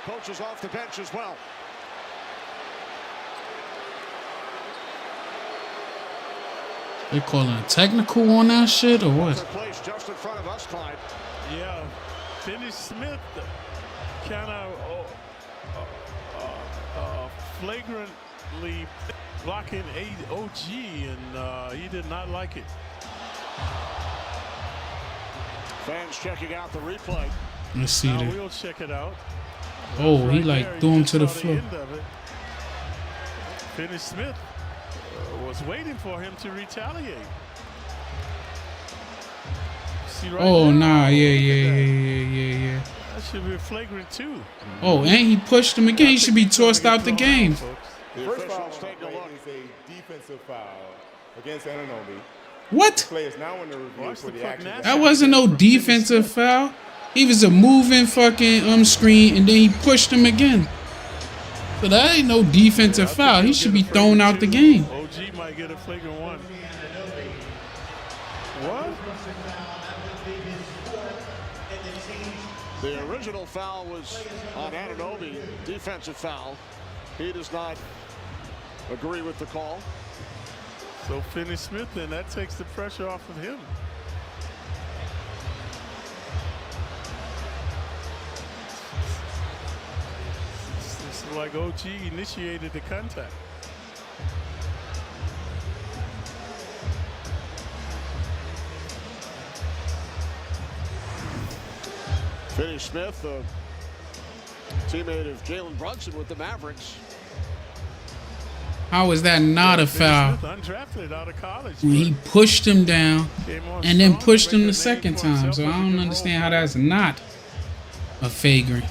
coaches off the bench as well. They calling a technical on that shit or what? Place just in front of us, Clyde. Yeah, Finney-Smith kind of flagrantly blocking OG, and he did not like it. Fans checking out the replay. Let's see now that. We'll check it out. Oh, right he like there, threw him just to the saw floor. end of it. Finney-Smith was waiting for him to retaliate. See right Oh, there? nah, yeah. That should be a flagrant too. Oh, and he pushed him again. He should be tossed out the game. The first foul on the play is a defensive foul against Anunoby. What? The play is now in the review for the action. That wasn't no defensive foul. He was a moving fucking screen, and then he pushed him again. So that ain't no defensive foul. He should be thrown out the game. OG might get a flagrant one. What? The original foul was on Anunoby, defensive foul. He does not agree with the call. So Finney-Smith, then that takes the pressure off of him. It's like OG initiated the contact. Finney-Smith, a teammate of Jalen Brunson with the Mavericks. How is that not a foul? Undrafted out of college. When he pushed him down and then pushed him the second time. So I don't understand how that's not a flagrant.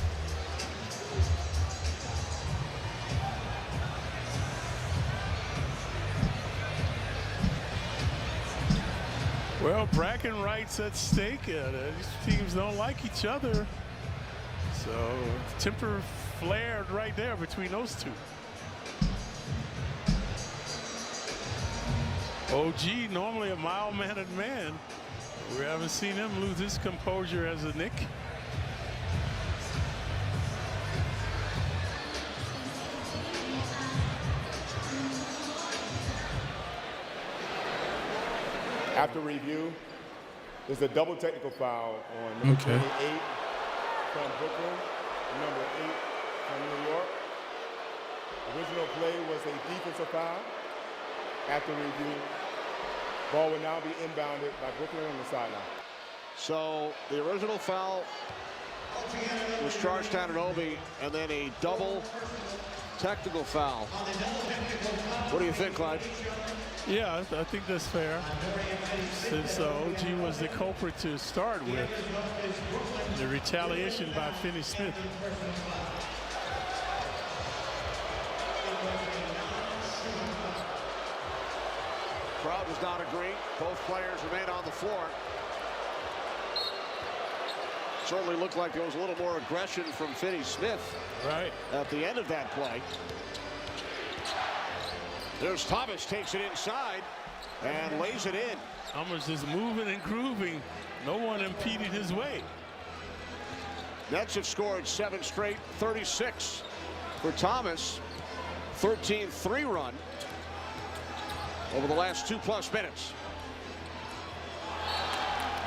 Well, bragging rights at stake. These teams don't like each other. So temper flared right there between those two. OG, normally a mild-mannered man. We haven't seen him lose his composure as a Knick. After review, there's a double technical foul on number 28 from Brooklyn, number 8 from New York. Original play was a defensive foul. After review, ball will now be inbounded by Brooklyn on the sideline. So the original foul was charged to Anunoby, and then a double technical foul. What do you think, Clyde? Yeah, I think that's fair. Since OG was the culprit to start with, the retaliation by Finney-Smith. Crowd does not agree. Both players remain on the floor. Certainly looked like there was a little more aggression from Finney-Smith at the end of that play. There's Thomas, takes it inside and lays it in. Thomas is moving and grooving. No one impeded his way. Nets have scored 7 straight, 36 for Thomas. 13-3 run over the last 2+ minutes.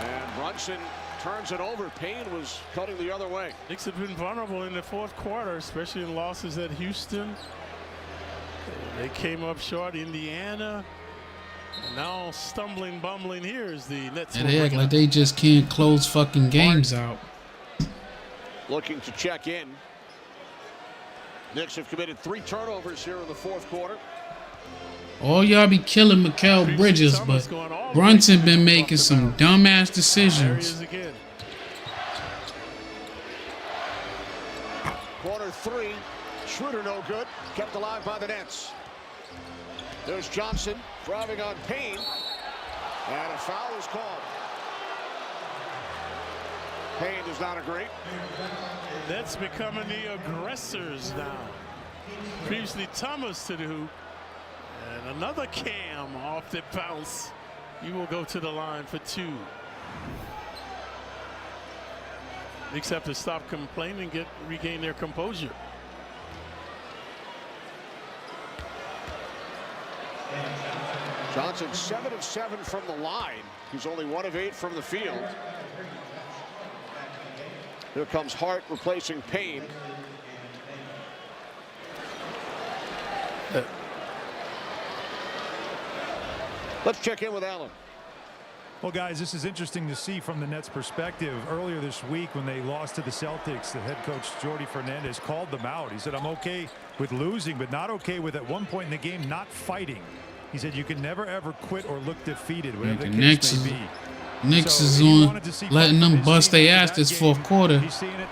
And Brunson turns it over. Payne was cutting the other way. Knicks have been vulnerable in the fourth quarter, especially in losses at Houston. They came up short. Indiana. And now stumbling, bumbling here is the Nets. And they act like they just can't close fucking games out. Looking to check in. Knicks have committed 3 turnovers here in the fourth quarter. All y'all be killing Mikal Bridges, but Brunson been making some dumbass decisions. Corner 3, Schroeder no good, kept alive by the Nets. There's Johnson driving on Payne, and a foul is called. Payne does not agree. Nets becoming the aggressors now. Previously Thomas to the hoop. And another Cam off the bounce. He will go to the line for 2. Knicks have to stop complaining and regain their composure. Johnson 7 of 7 from the line. He's only 1 of 8 from the field. Here comes Hart replacing Payne. Let's check in with Allen. Well, guys, this is interesting to see from the Nets' perspective. Earlier this week when they lost to the Celtics, the head coach Jordi Fernandez called them out. He said, I'm okay with losing, but not okay with at one point in the game not fighting. He said you can never ever quit or look defeated, whatever the case may be. Knicks is on letting them bust their ass this fourth quarter.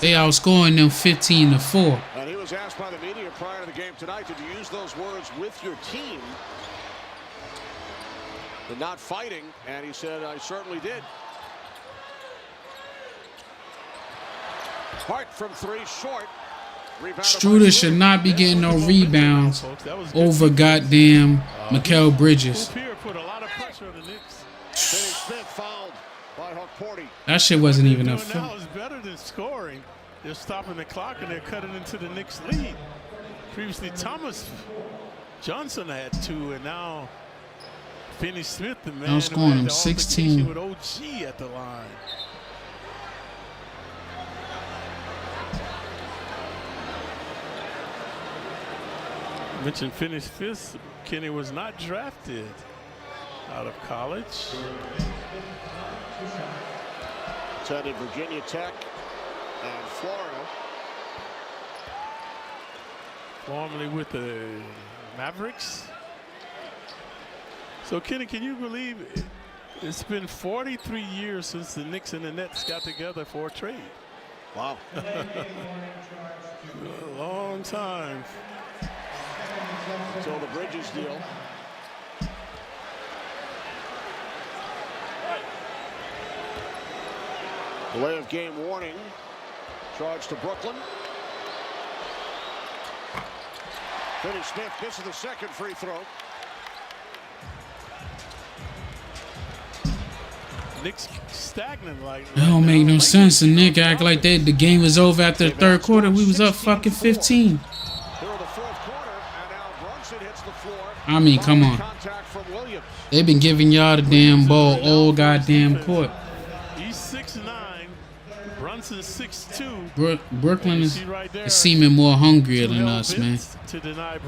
They outscoring them 15-4. And he was asked by the media prior to the game tonight, did you use those words with your team? The not fighting, and he said, I certainly did. Hart from 3, short. Schroeder should not be getting no rebounds over goddamn Mikal Bridges. That shit wasn't even a foul. Now is better than scoring. They're stopping the clock and they're cutting into the Knicks lead. Previously Thomas Johnson had 2, and now Finney Smith, the man I'm scoring him who had the 16 with OG at the line. I mentioned Finney Smith. Kenny was not drafted out of college. Attended Virginia Tech and Florida. Formerly with the Mavericks. So, Kenny, can you believe it's been 43 years since the Knicks and the Nets got together for a trade? Wow. A long time. Until the Bridges deal. Delay of game warning. Charge to Brooklyn. Finney Smith misses the second free throw. Knicks stagnant like. It don't make no sense. And Nick act like the game was over after the third quarter. We was up fucking 15. I mean, come on. They've been giving y'all the damn ball all goddamn court. He's 6'9", Brunson 6'2". Brooklyn is seeming more hungrier than us, man.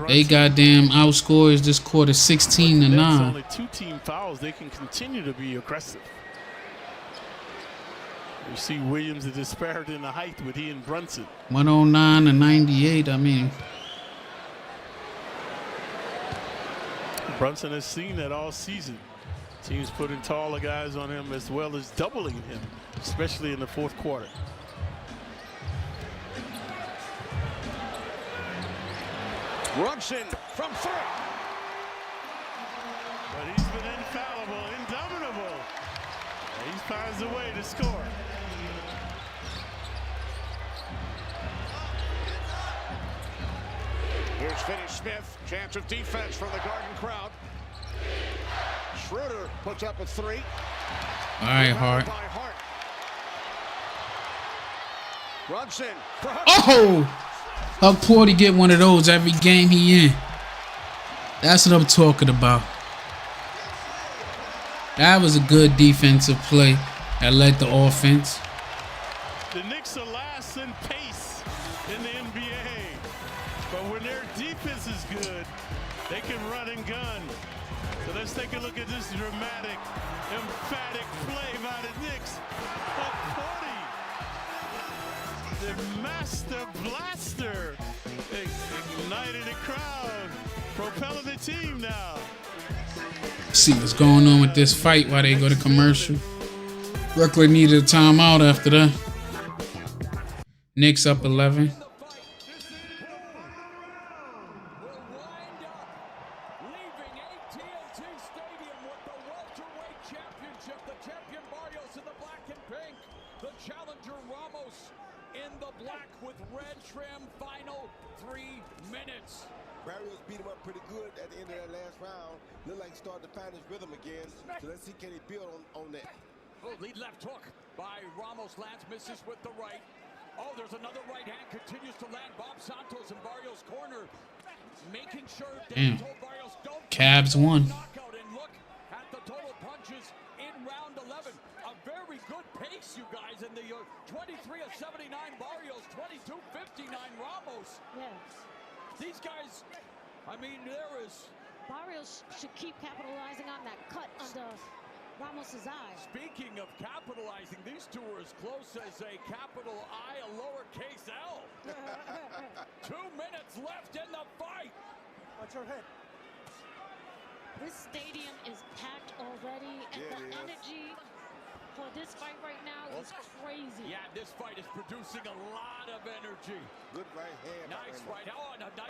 They goddamn outscores this quarter 16-9. Only 2 team fouls. They can continue to be aggressive. You see Williams, the disparity in the height with he and Brunson. 109 to 98. I mean, Brunson has seen that all season. Teams putting taller guys on him as well as doubling him, especially in the fourth quarter. Brunson from 3. But he's been infallible, indomitable. He finds a way to score. Here's Finney Smith. Chance of defense from the Garden crowd. Schroeder puts up a 3. All right, Hart. Brunson. Oh! Huck Porty get one of those every game he in. That's what I'm talking about. That was a good defensive play that led the offense. The Knicks are last in pace in the NBA. But when their defense is good, they can run and gun. So let's take a look at this dramatic, emphatic play by the Knicks. Huck Porty. the Master Blaster igniting the crowd, propelling the team now. See what's going on with this fight while they go to commercial. Brooklyn needed a timeout after that. Knicks up 11. Lead left hook by Ramos. Lands, misses with the right. Oh, there's another right hand. Continues to land. Bob Santos in Barrios' corner. Making sure Damn. Cavs won. Knockout, and look at the total punches in round 11. A very good pace, you guys. In the 23 of 79 Barrios, 22-59 Ramos. Yes. These guys, I mean, there is... Barrios should keep capitalizing on that cut under Ramos's eye. Speaking of capitalizing, these two are as close as a capital I, a lowercase L. 2 minutes left in the fight. Watch your head. This stadium is packed already, and the energy for this fight right now is crazy. Yeah, this fight is producing a lot of energy. Good right hand. Nice right. Oh, and a nice...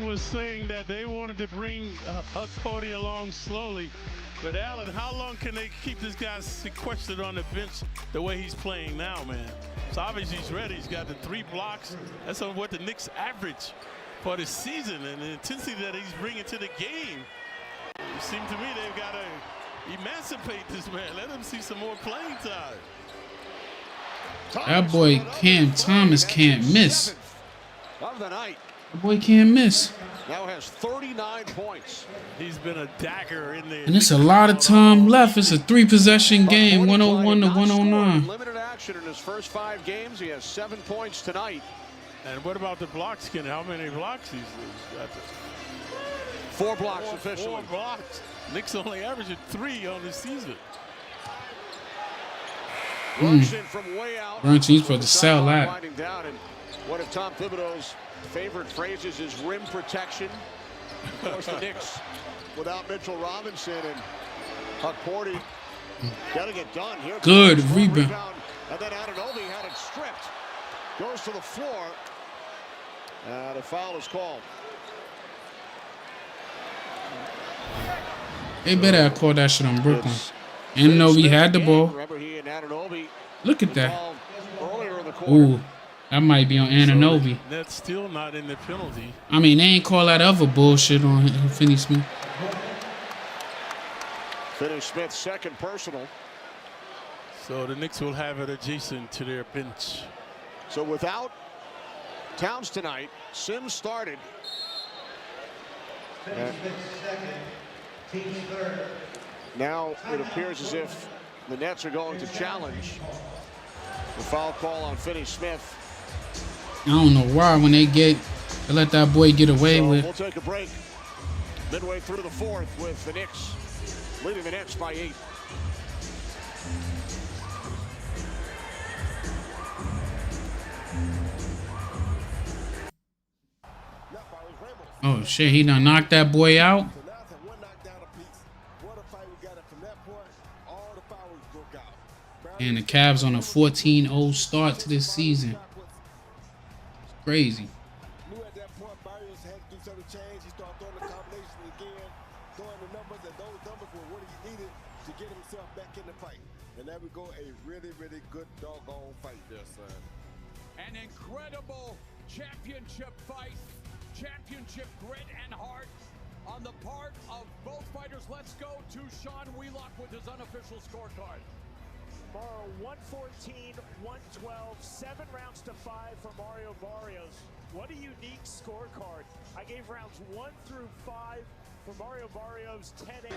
Was saying that they wanted to bring Cody along slowly, but Alan, how long can they keep this guy sequestered on the bench the way he's playing now, man? So obviously he's ready. He's got the 3 blocks. That's on what the Knicks average for the season, and the intensity that he's bringing to the game. It seems to me they've got to emancipate this man. Let him see some more playing time. That boy Cam Thomas can't miss. Of the night. The boy can't miss. Now has 39 points. He's been a dagger in there. And it's a lot of time left. It's a 3-possession game, 101 to 109. Limited action in his first 5 games. He has 7 points tonight. And what about the block skin? How many blocks he's got? 4 blocks officially. 4 blocks. Knicks only averaging 3 on the season. Brunson from way out. Brunson, he's supposed to sell that. Winding down, and one of Tom Thibodeau's favorite phrases is rim protection. Of course, the Knicks without Mitchell Robinson and Huck Porty got to get done here. Good rebound. And then Anunoby had it stripped. Goes to the floor. The foul is called. They better have called that shit on Brooklyn. Anunoby had the ball. Remember, he and Anunoby Look at that. earlier in the quarter. Ooh, that might be on Anunoby. That's still not in the penalty. I mean, they ain't call that other bullshit on Finney Smith. Finney Smith's second personal. So the Knicks will have it adjacent to their bench. So without Towns tonight, Sims started. Now it appears as if the Nets are going to challenge the foul call on Finney Smith. I don't know why when they let that boy get away with. We'll take a break midway through the 4th with the Knicks leading the Nets by 8. Oh shit, he done knocked that boy out. And the Cavs on a 14-0 start to this season. It's crazy. to get himself back in the fight. And there we go, a really, really good doggone fight there, son. An incredible championship fight, championship grit and heart on the part of both fighters. Let's go to Sean Wheelock with his unofficial scorecard. Tomorrow, 114, 112, 7 rounds to 5 for Mario Barrios. What a unique scorecard. I gave rounds 1 through 5 for Mario Barrios, 10-8.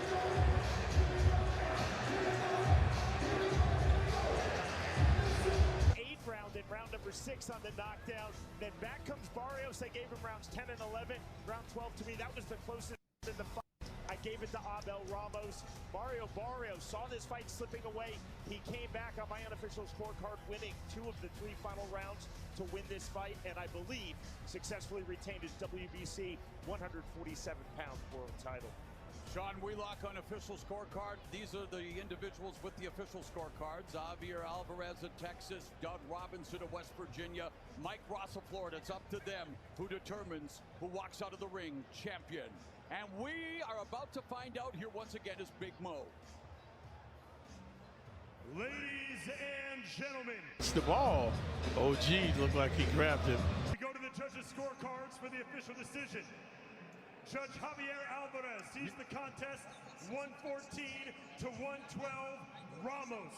8th round in round number 6 on the knockdown. Then back comes Barrios. I gave him rounds 10 and 11. Round 12 to me, that was the closest in the fight. I gave it to Abel Ramos. Mario Barrios saw this fight slipping away. He came back on my unofficial scorecard, winning 2 of the 3 final rounds to win this fight, and I believe successfully retained his WBC 147-pound world title. Sean Wheelock unofficial scorecard. These are the individuals with the official scorecards. Javier Alvarez of Texas, Doug Robinson of West Virginia, Mike Ross of Florida. It's up to them who determines who walks out of the ring champion. And we are about to find out here once again is Big Mo. Ladies and gentlemen, It's the ball. OG looked like he grabbed it. we go to the judges' scorecards for the official decision. Judge Javier Alvarez sees the contest 114 to 112, Ramos.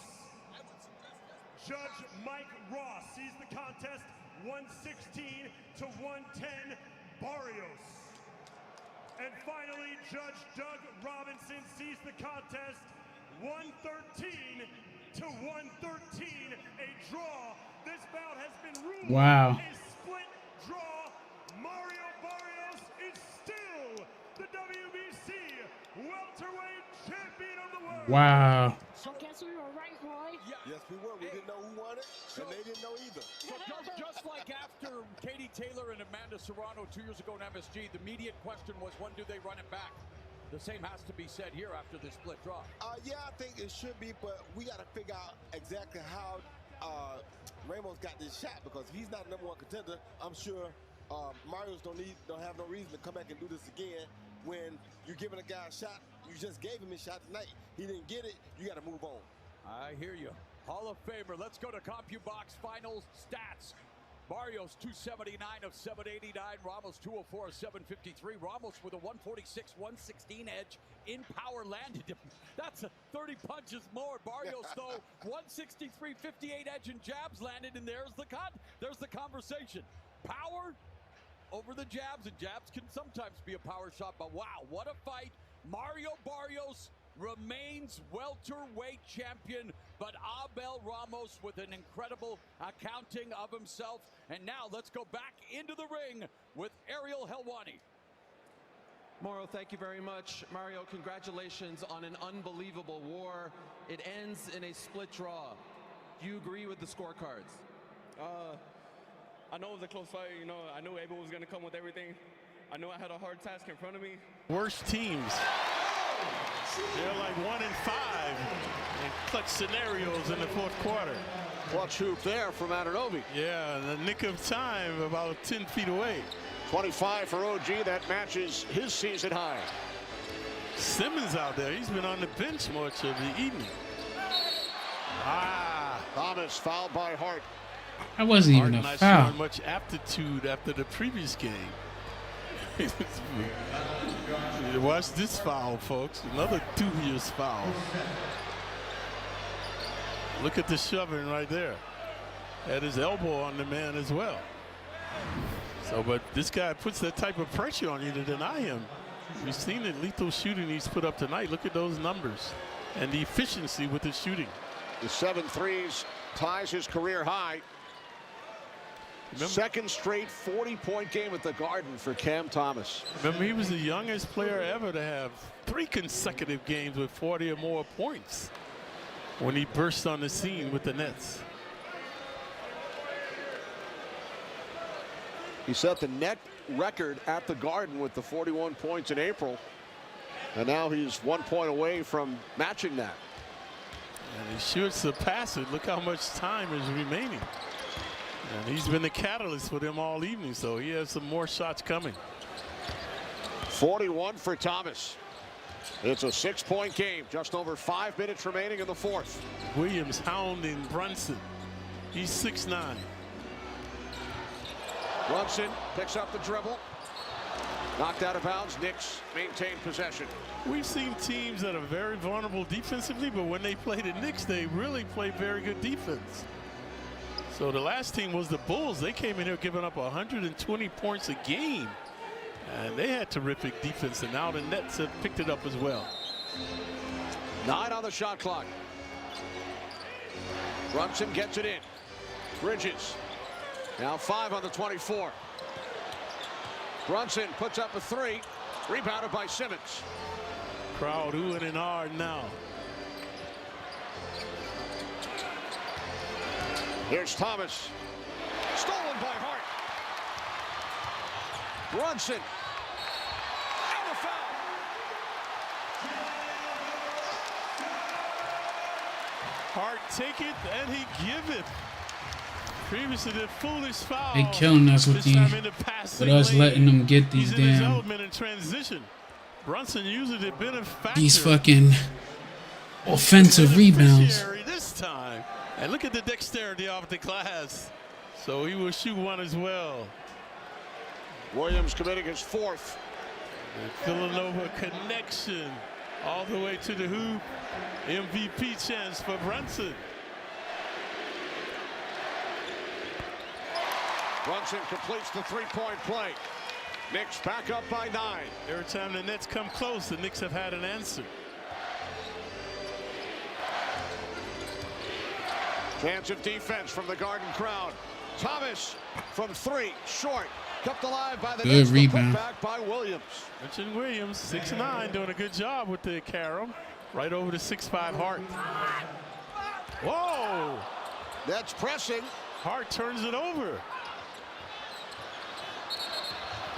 Judge Mike Ross sees the contest 116 to 110, Barrios. And finally, Judge Doug Robinson sees the contest 113 to 113, a draw. This bout has been ruled Wow. a split draw. Mario Barrios is still the WBC welterweight champion of the world. Wow. So guess we were right, Roy. Yes, we were. We didn't know who won it, and they didn't know either. So just like after Katie Taylor and Amanda Serrano 2 years ago in MSG, the immediate question was, when do they run it back? The same has to be said here after this split draw. Yeah, I think it should be, but we got to figure out exactly how Ramos got this shot, because he's not the #1 contender. I'm sure Mario's don't have no reason to come back and do this again. When you're giving a guy a shot, you just gave him a shot tonight. He didn't get it. You got to move on. I hear you. Hall of Famer. Let's go to CompuBox finals stats. Barrios 279 of 789. Ramos 204 of 753. Ramos with a 146-116 edge in power landed. That's 30 punches more. Barrios though 163-58 edge in jabs landed, and there's the conversation. Power over the jabs, and jabs can sometimes be a power shot, but wow, what a fight. Mario Barrios remains welterweight champion, but Abel Ramos with an incredible accounting of himself. And now let's go back into the ring with Ariel Helwani. Mauro, thank you very much. Mario, congratulations on an unbelievable war. It ends in a split draw. Do you agree with the scorecards? I know it was a close fight. You know, I knew Abel was going to come with everything. I knew I had a hard task in front of me. Worst teams. They're like 1 and 5 in clutch scenarios in the 4th quarter. Clutch hoop there from Ananobi. Yeah, in the nick of time, about 10 feet away. 25 for OG. That matches his season high. Simmons out there. He's been on the bench much of the evening. Thomas fouled by Hart. That wasn't even a not foul. showing much aptitude after the previous game. Watch this foul, folks. Another dubious foul. Look at the shoving right there. Had his elbow on the man as well. So, but this guy puts that type of pressure on you to deny him. We've seen the lethal shooting he's put up tonight. Look at those numbers and the efficiency with his shooting. The 7 threes ties his career high. Second straight 40-point game at the Garden for Cam Thomas. Remember, he was the youngest player ever to have 3 consecutive games with 40 or more points when he burst on the scene with the Nets. He set the net record at the Garden with the 41 points in April, and now he's 1 point away from matching that. And he should surpass it. Look how much time is remaining. And he's been the catalyst for them all evening, so he has some more shots coming. 41 for Thomas. It's a 6-point game. Just over 5 minutes remaining in the fourth. Williams hounding Brunson. He's 6'9". Brunson picks up the dribble. Knocked out of bounds. Knicks maintain possession. We've seen teams that are very vulnerable defensively, but when they play the Knicks, they really play very good defense. So the last team was the Bulls. They came in here giving up 120 points a game. And they had terrific defense, and now the Nets have picked it up as well. 9 on the shot clock. Brunson gets it in. Bridges. Now 5 on the 24. Brunson puts up a 3. Rebounded by Simmons. Crowd oohing and ahhing now. Here's Thomas. Stolen by Hart. Brunson. And a foul. Hart take it and he give it. Previously the foolish foul. They killing us with us letting them get these damn element in transition. Brunson uses the benefactor. These fucking offensive rebounds. This time. And look at the dexterity of the glass. So he will shoot one as well. Williams committing his 4th. The Villanova connection all the way to the hoop. MVP chance for Brunson. Brunson completes the 3-point play. Knicks back up by 9. Every time the Nets come close, the Knicks have had an answer. Chance of defense from the Garden crowd. Thomas from 3, short. Kept alive by the good Nets. Rebound. Back by Williams. Mention Williams, 6'9", doing a good job with the carom. Right over the 6'5" Hart. Whoa! That's pressing. Hart turns it over.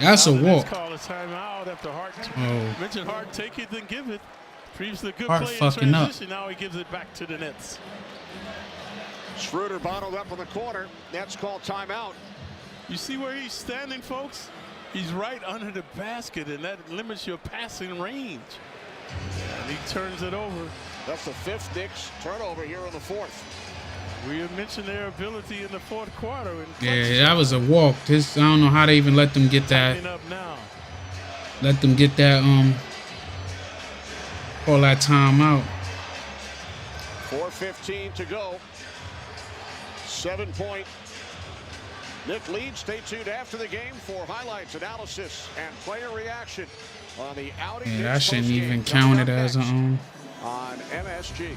That's a walk. Call a timeout after Hart. Oh. Mentioned Hart, take it, then give it. Previously a good Hart play in fucking transition. up. Now he gives it back to the Nets. Schroeder bottled up in the corner. Nets call timeout. You see where he's standing, folks? He's right under the basket, and that limits your passing range. And he turns it over. That's the 5th Knicks turnover here in the 4th. We have mentioned their ability in the 4th quarter. Yeah, that was a walk. I don't know how they even let them get that. Up now. Let them get that call that timeout. 4:15 to go. 7-point Knick lead. Stay tuned after the game for highlights, analysis, and player reaction on the outing. Yeah, I shouldn't even count it as on MSG.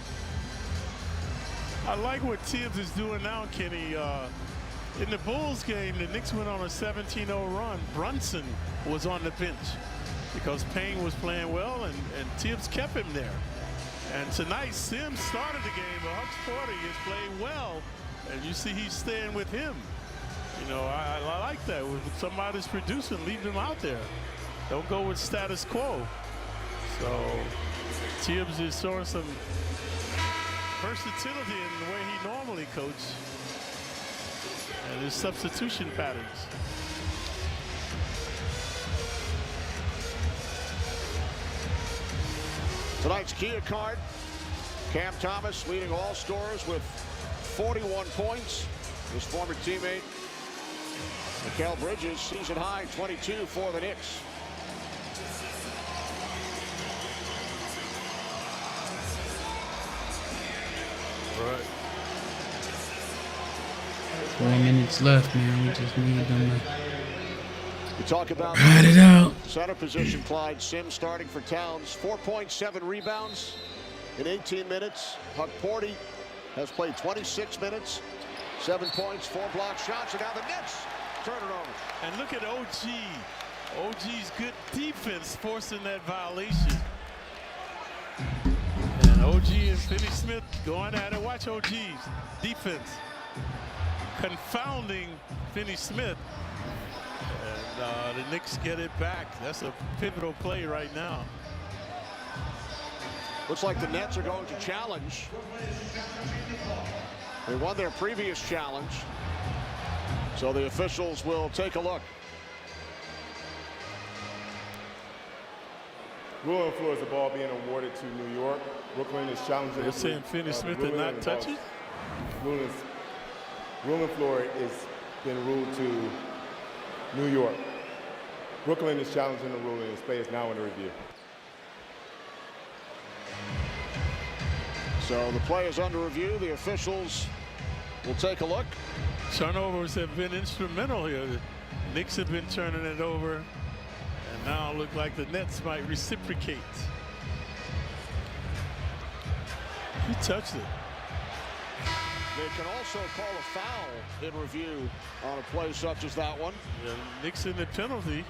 I like what Tibbs is doing now, Kenny. In the Bulls game, the Knicks went on a 17-0 run. Brunson was on the bench because Payne was playing well, and Tibbs kept him there. And tonight, Sims started the game, but Hux 40 has played well, and you see he's staying with him. You know, I like that. When somebody's producing, leave them out there. Don't go with status quo. So Tibbs is showing some versatility in the way he normally coaches and his substitution patterns. Tonight's Kia card. Cam Thomas leading all scorers with 41 points. His former teammate Mikal Bridges, season high 22 for the Knicks. Right. 4 minutes left, man. We just need them to We talk about ride it out. Center position, Clyde Sims starting for Towns. 4.7 rebounds in 18 minutes. Huck Porty has played 26 minutes. 7 points, 4 block shots, and now the Knicks turn it over. And look at OG. OG's good defense forcing that violation. And OG and Finney Smith going at it. Watch OG's defense confounding Finney Smith. And the Knicks get it back. That's a pivotal play right now. Looks like the Nets are going to challenge. They won their previous challenge, so the officials will take a look. Ruling floor is the ball being awarded to New York. Brooklyn is challenging. They're saying Finney-Smith did not touch it? Ruling floor is been ruled to New York. Brooklyn is challenging the ruling. This play is now under review. So the play is under review. The officials will take a look. Turnovers have been instrumental here. The Knicks have been turning it over, and now it looks like the Nets might reciprocate. He touched it. They can also call a foul in review on a play such as that one. Yeah, Knicks in the penalty.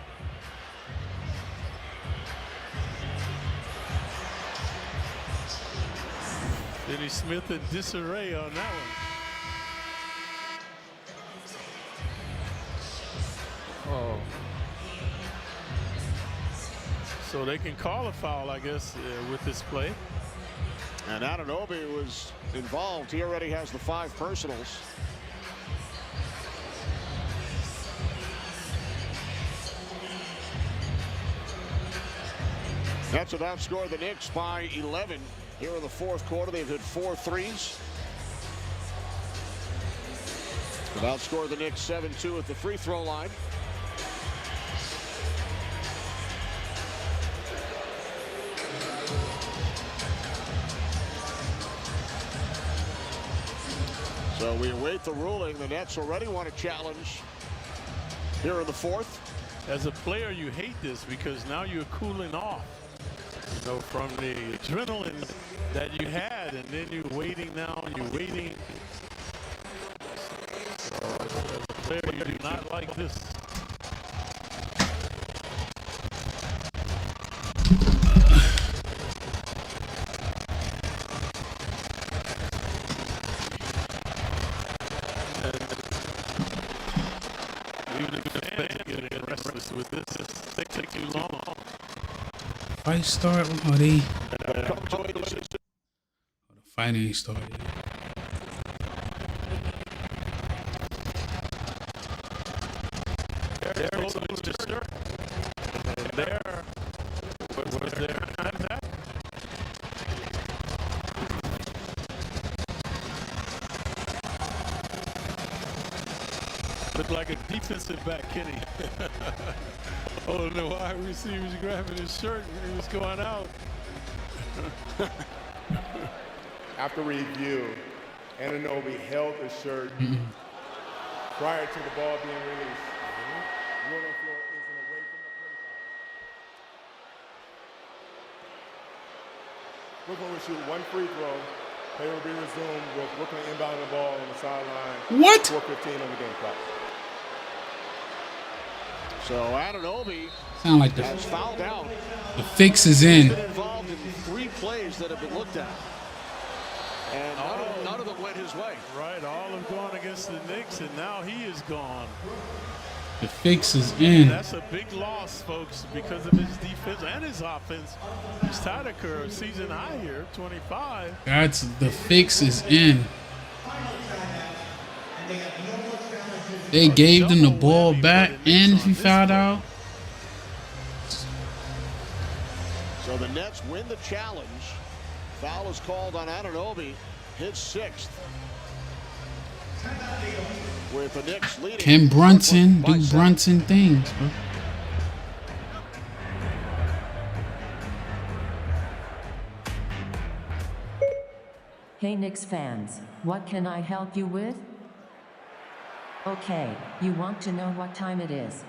Finney-Smith in disarray on that one. Oh. So they can call a foul, I guess, with this play. And Anunoby was involved. He already has the 5 personals. Nets have outscored the Knicks by 11 here in the fourth quarter. They've hit 4 threes. They've outscored the Knicks 7-2 at the free throw line. So we await the ruling. The Nets already want to challenge here in the fourth. As a player, you hate this because now you're cooling off, you know, from the adrenaline that you had, and then you're waiting now, and you're waiting. So as a player, you do not like this. With this, they take too long. Fight start? Oh, the fight ain't started. There goes Mr. Sturt. There was there contact. Looked like a defensive back, Kenny. Oh, the wide receiver's grabbing his shirt when he was going out. After review, Anunoby held the shirt prior to the ball being released. Ruling floor isn't away from the play. Brooklyn will shoot 1 free throw. Play will be resumed with Brooklyn inbounding the ball on the sideline. What? 4:15 on the game clock. So Anunoby Sound like has fouled out. the fix is in. He's been involved in 3 plays that have been looked at. And none of them went his way. Right, all have gone against the Knicks, and now he is gone. The fix is in. That's a big loss, folks, because of his defense and his offense. He's tied a season high here, 25. That's the fix is in. They gave them the ball back and he fouled out. So the Nets win the challenge. Foul is called on Anunoby, his 6th. With the Knicks leading. Can Brunson do Brunson things, bro? Hey Knicks fans, what can I help you with? Okay, you want to know what time it is?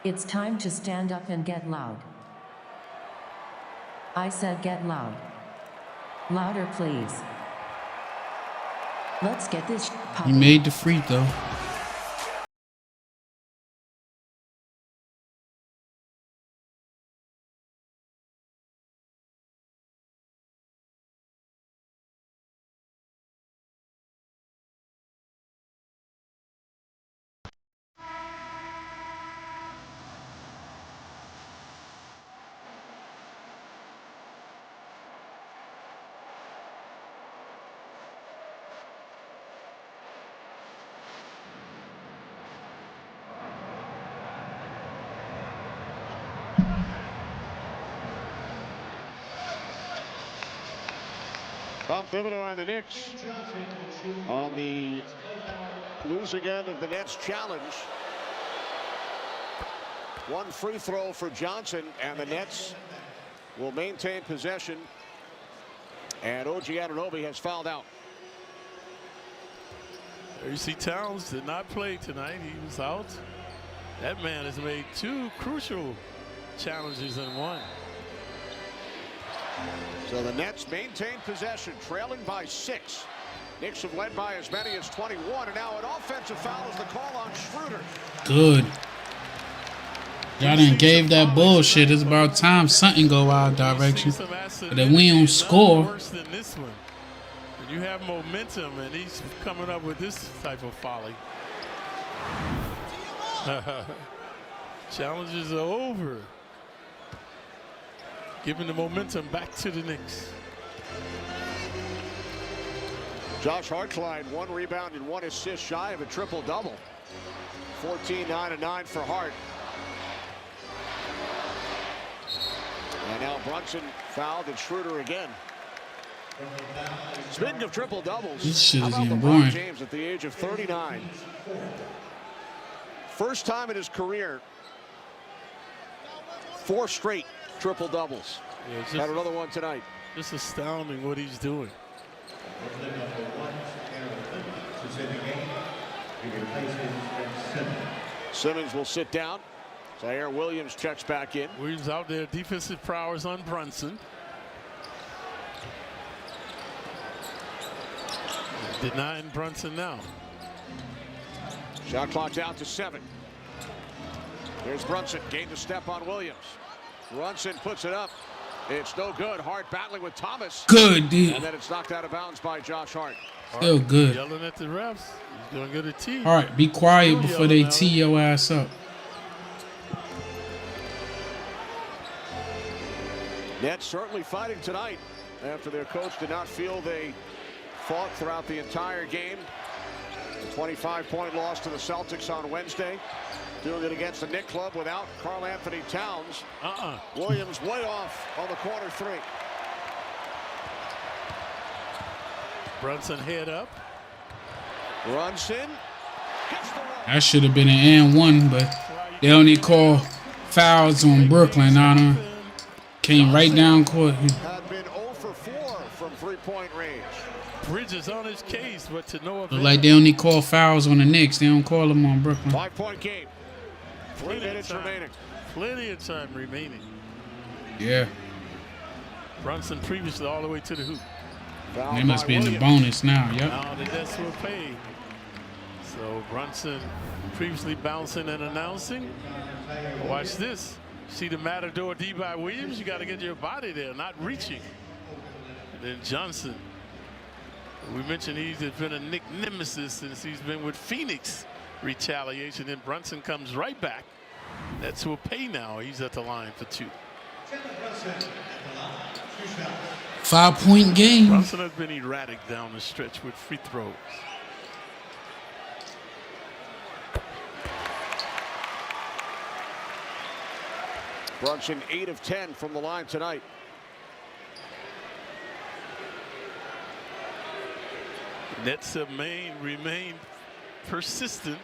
It's time to stand up and get loud. I said get loud. Louder, please. Let's get this He poppin'. made the free throw. Tom Thibodeau and the Knicks on the losing end of the Nets challenge. One free throw for Johnson, and the Nets will maintain possession. And OG Anunoby has fouled out. There you see Towns did not play tonight. He was out. That man has made 2 crucial challenges in one. So the Nets maintain possession, trailing by 6. Knicks have led by as many as 21, and now an offensive foul is the call on Schroeder. Good. Y'all done gave that bullshit. It's about time something go our direction. But if we don't score. Worse than this one. And you have momentum, and he's coming up with this type of folly. Challenges are over. Giving the momentum back to the Knicks. Josh Hartline, 1 rebound and 1 assist, shy of a triple-double. 14, 9, and 9 for Hart. And now Brunson fouled and Schroeder again. Speaking of triple-doubles, this shit is how about getting boring. James at the age of 39? First time in his career, 4 straight triple-doubles. Yeah, had another one tonight. Just astounding what he's doing. Simmons will sit down. Zaire Williams checks back in. Williams out there, defensive prowess on Brunson. Denying Brunson now. Shot clock down to 7. Here's Brunson, gained a step on Williams. Brunson puts it up. It's no good. Hart battling with Thomas. Good, dude. And then it's knocked out of bounds by Josh Hart. Still good. Yelling at the refs. He's going to get a tee. All right, be quiet before they tee your ass up. Nets certainly fighting tonight after their coach did not feel they fought throughout the entire game. A 25-point loss to the Celtics on Wednesday. Doing it against the Knicks club without Karl-Anthony Towns. Williams way off on the corner 3. Brunson head up. Brunson. That should have been an and 1, but they only call fouls on Brooklyn. Came right down court. Had been 0 for 4 from 3-point range. Bridges on his case, but to no avail. Look like they only call fouls on the Knicks. They don't call them on Brooklyn. 5-point game. 3 minutes remaining. Plenty of time remaining. Yeah. Brunson previously all the way to the hoop. They must be in the bonus now. Yep. Now the Nets will pay. So Brunson previously bouncing and announcing. Watch this. See the Matador D by Williams? You got to get your body there, not reaching. And then Johnson. We mentioned he's been a Knick nemesis since he's been with Phoenix. Retaliation. Then Brunson comes right back. Nets will pay now. He's at the line for 2. 5-point game. Brunson has been erratic down the stretch with free throws. Brunson 8 of 10 from the line tonight. Nets have remained persistent,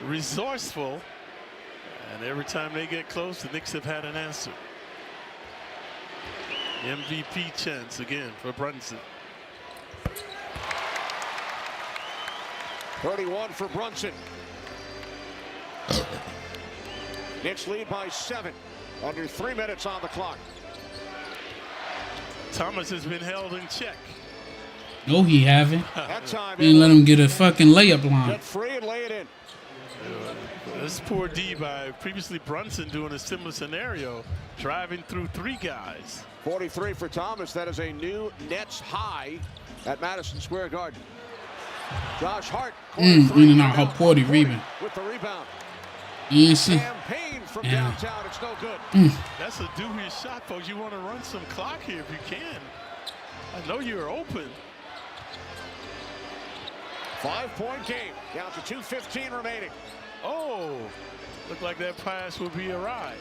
resourceful, and every time they get close, the Knicks have had an answer. MVP chance again for Brunson. 31 for Brunson. Knicks lead by 7. Under 3 minutes on the clock. Thomas has been held in check. No, he haven't. That time Didn't let him get a fucking layup line. Get free and lay it in. This poor D by previously Brunson doing a similar scenario, driving through 3 guys. 43 for Thomas. That is a new Nets high at Madison Square Garden. Josh Hart. In and out. How poor the rebound. With the rebound. You see. Campaign from downtown. It's no good. That's a dubious shot, folks. You want to run some clock here if you can. I know you're open. 5-point game. Down to 2:15 remaining. Oh, looked like that pass would be awry.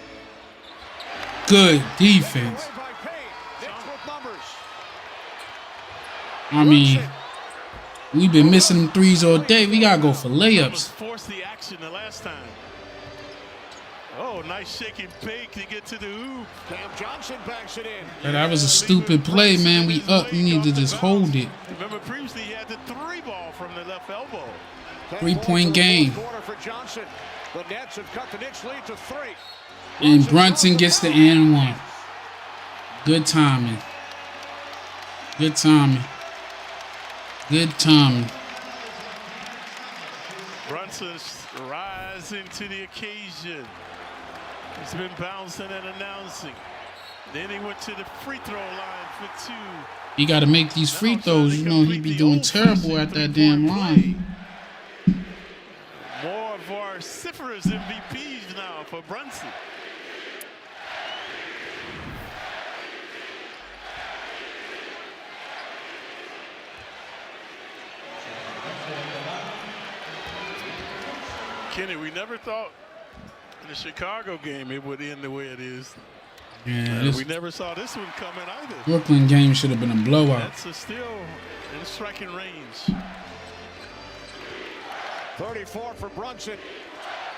Good defense. I mean, we've been missing them threes all day. We gotta go for layups. Force the action the last time. Oh, nice shake and bake to get to the hoop. Cam Johnson backs it in. But that was a stupid play, man. We up. We need to just hold it. Remember previously he had the 3-ball from the left elbow. 3-point game. For Johnson. The Nets have cut the Knicks lead to 3. And Brunson gets the and one. Good timing. Good timing. Good timing. Brunson's rising to the occasion. He's been bouncing and announcing. Then he went to the free throw line for 2. He got to make these free throws. You know, he be doing terrible at that damn line. More vociferous MVPs now for Brunson. Kenny, we never thought in the Chicago game it would end the way it is. Yeah, we never saw this one coming either. Brooklyn game should have been a blowout. That's still in striking range. 34 for Brunson.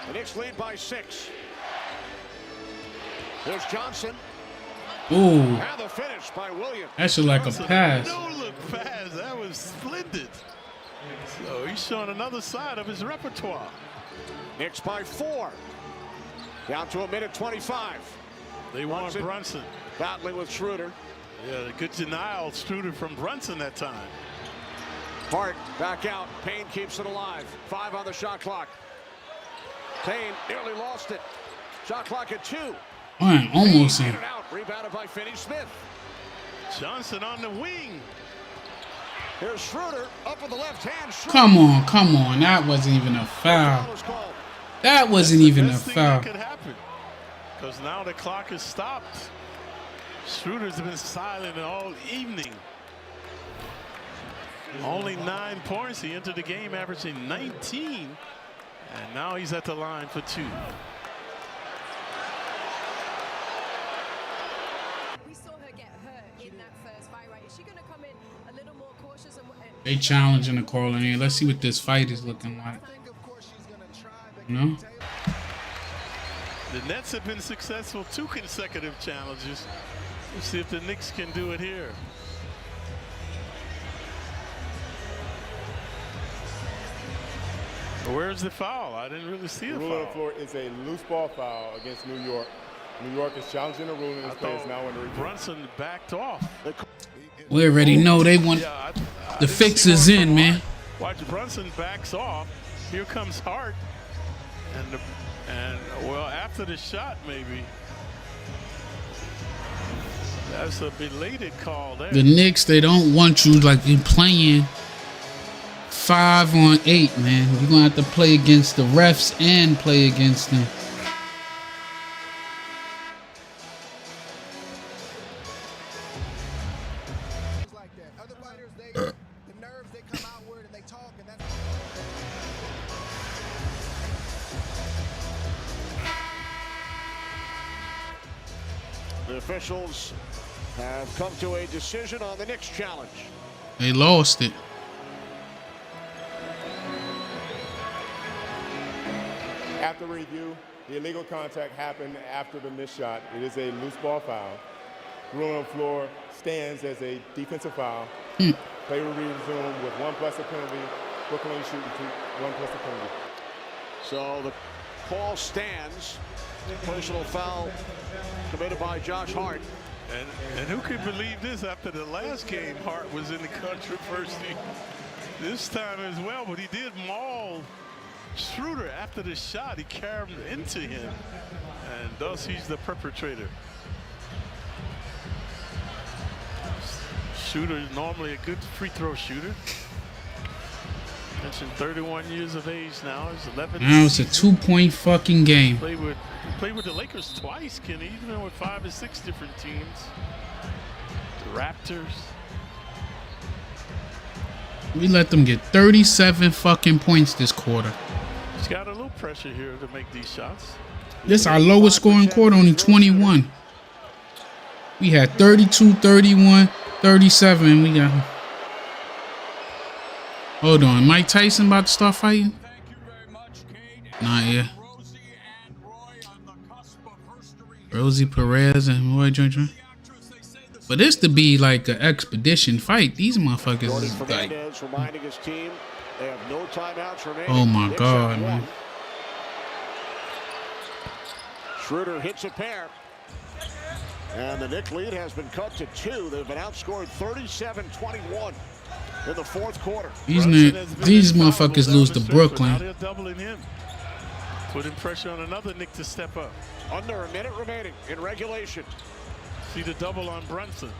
The Knicks lead by 6. Here's Johnson. Ooh. And the finish by Williams. That's like a pass. No look pass. That was splendid. So he's showing another side of his repertoire. Knicks by 4. Down to a minute 25. They want Brunson. Battling with Schroeder. Yeah, a good denial, Schroeder from Brunson that time. Hart back out. Payne keeps it alive. 5 on the shot clock. Payne nearly lost it. Shot clock at 2. Man, almost in. Out. Rebounded by Finney-Smith. Johnson on the wing. Here's Schroeder up with the left hand. Schroeder. Come on, come on. That wasn't even a foul. That wasn't even a foul. That could happen. Because now the clock is stopped. Schroeder's been silent all evening. Only 9 points. He entered the game averaging 19. And now he's at the line for 2. We saw her get hurt in that first fight, right? Is she going to come in a little more cautious? They challenging the Karl-Anthony. Let's see what this fight is looking like. You know? The Nets have been successful 2 consecutive challenges. Let's see if the Knicks can do it here. Where's the foul? I didn't really see a rule foul. on the floor is a loose ball foul against New York. New York is challenging the rule, and this play is now under review. Brunson backed off. We already know they want the fixes in, man. Watch, Brunson backs off. Here comes Hart, and well, after the shot, maybe that's a belated call there. The Knicks, they don't want you like you playing 5 on 8, man. You're gonna have to play against the refs and play against them. The officials have come to a decision on the Knicks challenge. They lost it. After review, the illegal contact happened after the missed shot. It is a loose ball foul. Rule on the floor stands as a defensive foul. Play will resume with 1 plus a penalty. Brooklyn shooting 1 plus a penalty. So the call stands. Personal foul committed by Josh Hart. And who could believe this after the last game? Hart was in the controversy this time as well, but he did maul Schroeder after the shot. He carried him into him, and thus he's the perpetrator. Shooter is normally a good free throw shooter. Mentioned 31 years of age now. He's 11. Now it's a 2-point fucking game. Played with the Lakers twice, Kenny, even with 5 or 6 different teams. The Raptors. We let them get 37 fucking points this quarter. He's got a little pressure here to make these shots. This is our lowest scoring quarter, only 21. We had 32, 31, 37. We got Hold on, Mike Tyson about to start fighting? Not yet. Rosie Perez and Roy Johnson. But this to be like an expedition fight. These motherfuckers is like, reminding his team they have no timeouts remaining. oh my God, man. Schroeder hits a pair. And the Knicks lead has been cut to 2. They've been outscored 37-21 in the fourth quarter. These motherfuckers lose to Brooklyn. Now they're doubling him. Putting pressure on another Knick to step up. Under a minute remaining in regulation. See the double on Brunson.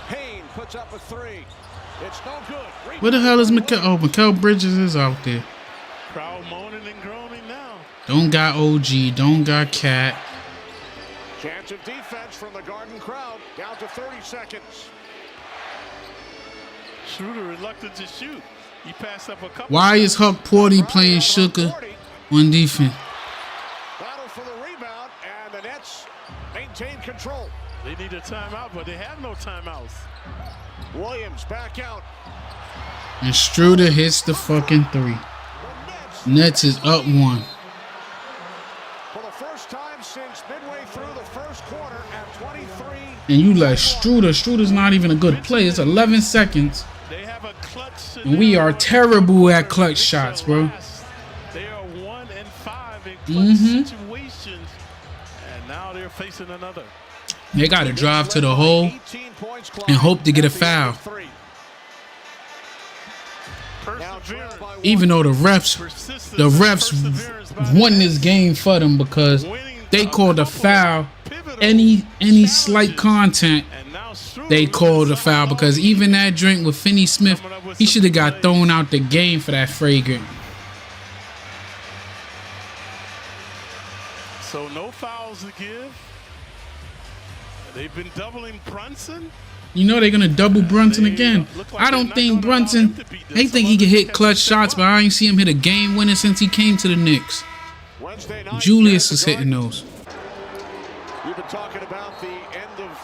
Payne puts up a 3. It's no good. Where the hell is Mikal? Oh, Mikal Bridges is out there. Crowd moaning and groaning now. Don't got OG. Don't got Cat. Chance of defense from the Garden crowd. Down to 30 seconds. Schroeder reluctant to shoot. He passed up a couple. Why is Huck Porty playing Sugar on defense? Battle for the rebound, and the Nets maintain control. They need a timeout, but they have no timeouts. Williams back out. And Schroeder hits the fucking 3. Nets is up 1. For the first time since midway through the first quarter at 23. And you like Schroeder. Schroeder's not even a good play. It's 11 seconds. And we are terrible at clutch shots, bro. They are 1 and 5 in clutch situations. And now they're facing another. They got to drive to the hole and hope to get a foul. Even though the refs won this game for them because they called a foul. Any slight content, they called a foul because even that drink with Finney Smith, he should have got thrown out the game for that fragrant. So no fouls to give. They've been doubling Brunson. You know they're gonna double Brunson again. I don't think Brunson. They think he can hit clutch shots, but I ain't see him hit a game winner since he came to the Knicks. Julius is hitting those. You've been talking about the end of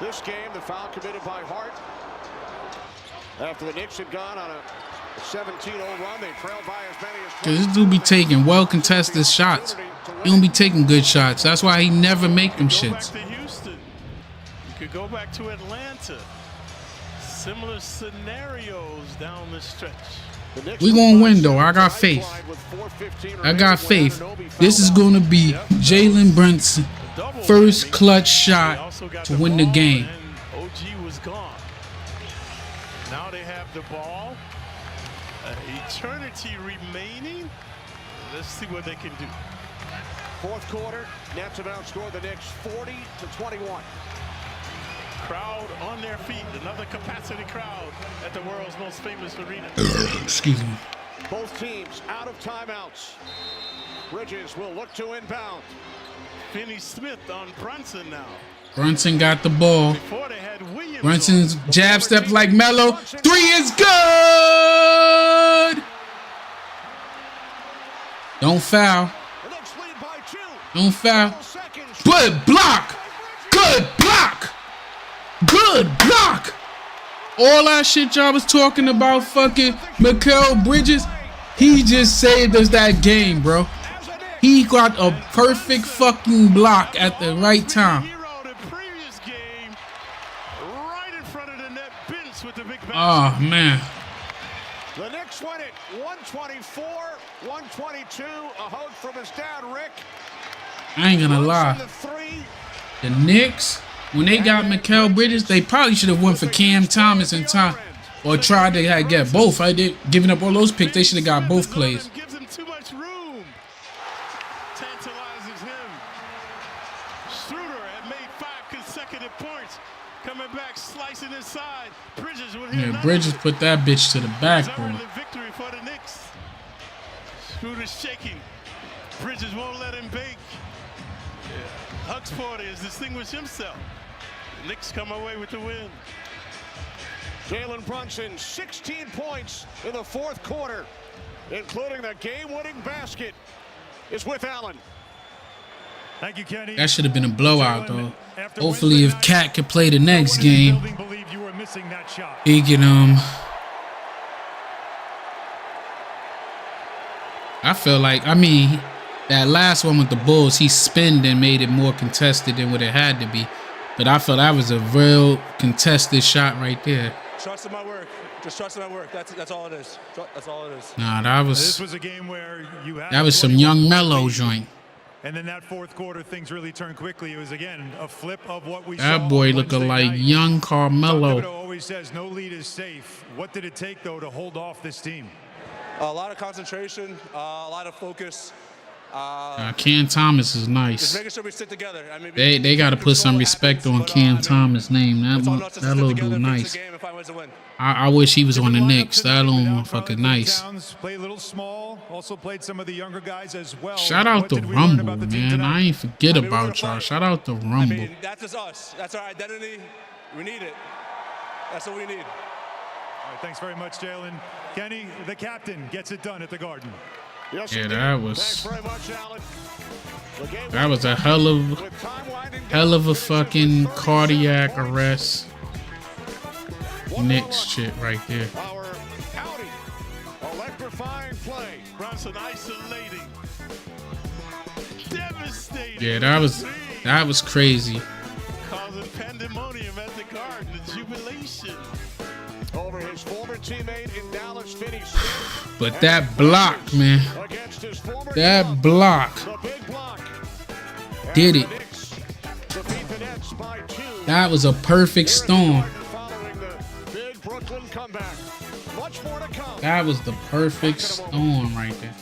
this game, the foul committed by Hart. After the Knicks had gone on a 17-0 run, they trailed by as many as 20. Cause this dude be taking well contested shots. He don't be taking good shots. That's why he never make them shits. Could go back to Atlanta. Similar scenarios down the stretch. We gonna win though. I got faith. I got faith. This is gonna be Jalen Brunson first clutch shot to win the game. OG was gone. Now they have the ball. Eternity remaining. Let's see what they can do. Fourth quarter, Nets have outscored the Knicks 40-21. Crowd on their feet. Another capacity crowd at the world's most famous arena. Excuse me. Both teams out of timeouts. Bridges will look to inbound. Finney Smith on Brunson now. Brunson got the ball. Before they had Williams. Brunson's jab step like Melo. 3 is good. Don't foul. Don't foul. Good block. Good block. Good block. All that shit y'all was talking about, fucking Mikal Bridges, he just saved us that game, bro. He got a perfect fucking block at the right time. Oh man. The Knicks win it 124-122. A hug from his dad, Rick. I ain't gonna lie. The Knicks, when they got Mikal Bridges, they probably should have went for Cam Thomas in time, or tried to get both. I did giving up all those picks. They should have got both plays. Gives him too much room. Tantalizes him. Schroeder had made 5 consecutive points. Coming back, slicing inside. Bridges would hit. Yeah, Bridges put that bitch to the backboard. Victory for the Knicks. Schroeder's shaking. Bridges won't let him bake. Huck's party has distinguished himself. The Knicks come away with the win. Jalen Brunson, 16 points in the fourth quarter, including the game-winning basket, is with Allen. Thank you, Kenny. That should have been a blowout, though. Hopefully, if Cat could play the next game, he can I feel like, I mean, that last one with the Bulls, he spinned and made it more contested than what it had to be. But I felt that was a real contested shot right there. Trust in my work. Just trust in my work. That's all it is. That's all it is. Nah, that was. This was a game where you had. That was some young Melo joint. And then that fourth quarter, things really turned quickly. It was again a flip of what we saw. That boy looking like young Carmelo. Thibodeau always says no lead is safe. What did it take though to hold off this team? A lot of concentration, a lot of focus. Cam Thomas is nice. Just making sure we stick together. I mean, They got to put some respect on Cam Thomas' name. That little dude nice. I wish he was on the Knicks. That little motherfucker nice. Played a little small. Also played some of the younger guys as well. Shout out to Rumble, man. I ain't forget about y'all. Shout out to Rumble. I mean, that's just us. That's our identity. We need it. That's what we need. All right, thanks very much, Jalen. Kenny, the captain, gets it done at the Garden. Yes, yeah, that was. Thanks very much, Alan. That was a hell of a fucking cardiac arrest. Knicks shit right there. Our outing, electrifying play. Brunson isolating, devastating. Yeah, that was crazy. Causing pandemonium at the Garden, the jubilation. Over his former teammate in Dallas, Finney Smith. But that block, man. That block. Did it. That was a perfect storm. That was the perfect storm right there.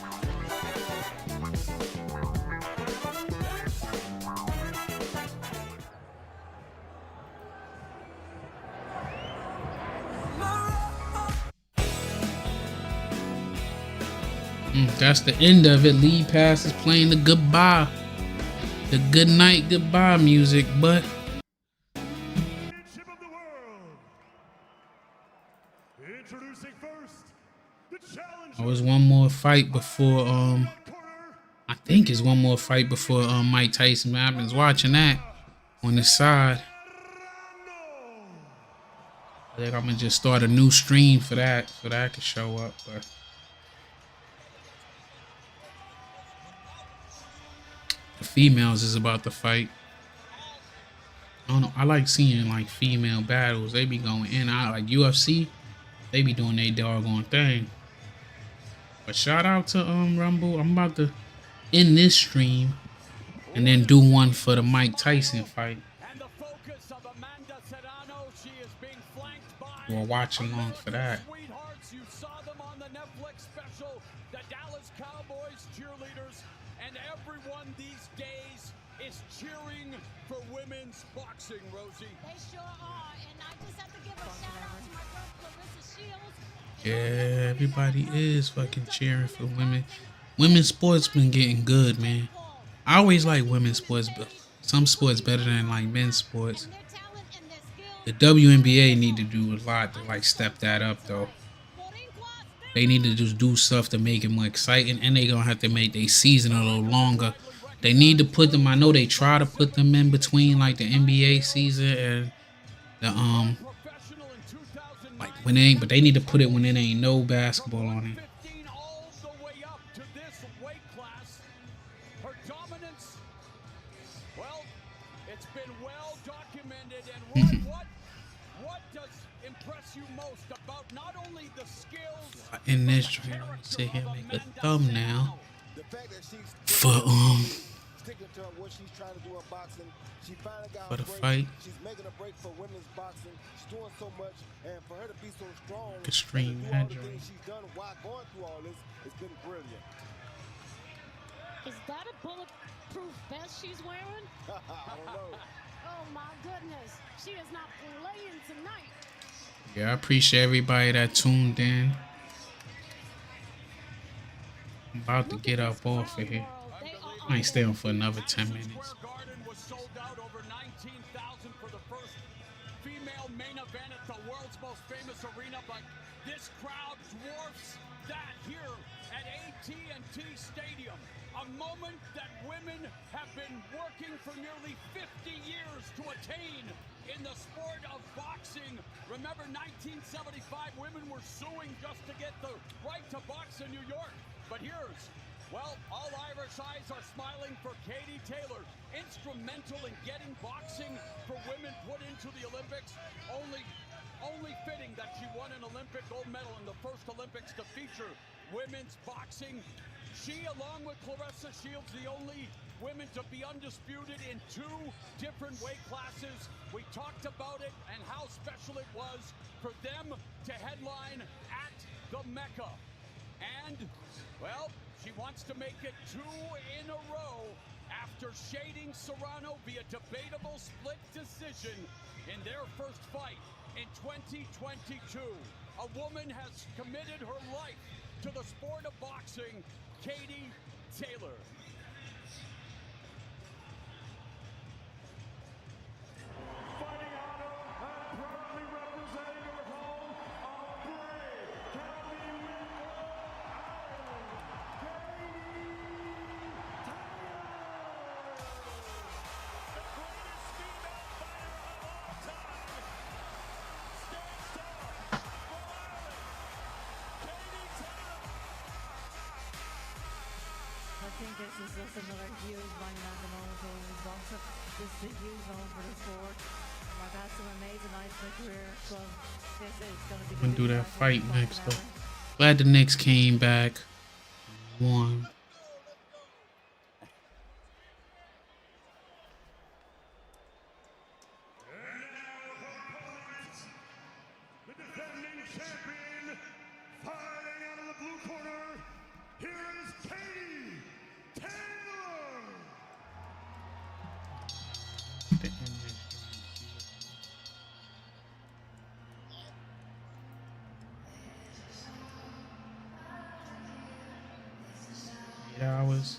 That's the end of it. Lead Pass is playing the goodbye, the good night goodbye music, but there was one more fight before I think it's one more fight before Mike Tyson. I've been watching that on the side. I think I'm gonna just start a new stream for that so that can show up, but the females is about to fight. I don't know. I like seeing like female battles. They be going in and out like UFC. They be doing their doggone thing. But shout out to Rumble. I'm about to end this stream and then do one for the Mike Tyson fight. We'll watch along for that. You saw them on the Netflix special, the Dallas Cowboys cheerleaders, and everyone these days is cheering for women's boxing, Rosie. They sure are, and I just have to give a shout out to my girl Clarissa Shields. Yeah, everybody is fucking cheering for women. Women's sports been getting good, man. I always like women's sports, but some sports better than like men's sports. The WNBA need to do a lot to like step that up though. They need to just do stuff to make it more exciting, and they gonna have to make their season a little longer. They need to put them. I know they try to put them in between like the NBA season and the like when they ain't, but they need to put it when it ain't no basketball on it. In this stream, sit here and make a thumbnail for the fight. She's making a break for women's boxing. She's doing so much, and for her to be so strong, to stream that joint. She's done while going through all this, it's been brilliant. Is that a bulletproof vest she's wearing? I don't know. Oh my goodness, she is not playing tonight. Yeah, I appreciate everybody that tuned in. I'm about to get up off of here. I ain't staying for another 10 minutes. Madison Square Garden was sold out over 19,000 for the first female main event at the world's most famous arena, but this crowd dwarfs that here at AT&T Stadium. A moment that women have been working for nearly 50 years to attain in the sport of boxing. Remember 1975, women were suing just to get the right to box in New York. But here's Well, all Irish eyes are smiling for Katie Taylor, instrumental in getting boxing for women put into the Olympics. Only fitting that she won an Olympic gold medal in the first Olympics to feature women's boxing. She, along with Clarissa Shields, the only women to be undisputed in 2 different weight classes. We talked about it and how special it was for them to headline at the Mecca. And, well, she wants to make it 2 in a row after shading Serrano via debatable split decision in their first fight in 2022. A woman has committed her life to the sport of boxing, Katie Taylor. Fighting out of and proudly representing her home of Bray, County Wicklow, Ireland, Katie Taylor. The greatest female fighter of all time stands tall for Ireland, Katie Taylor. I think this is just another huge moment at the moment for women's boxing. This is a huge moment for the sport. I've had some amazing nights in my career, so this is going to be We're gonna do that fight next though. Glad the Knicks came back. Won. The defending champion, fighting out of the blue corner, here is Katie Taylor. Yeah, I was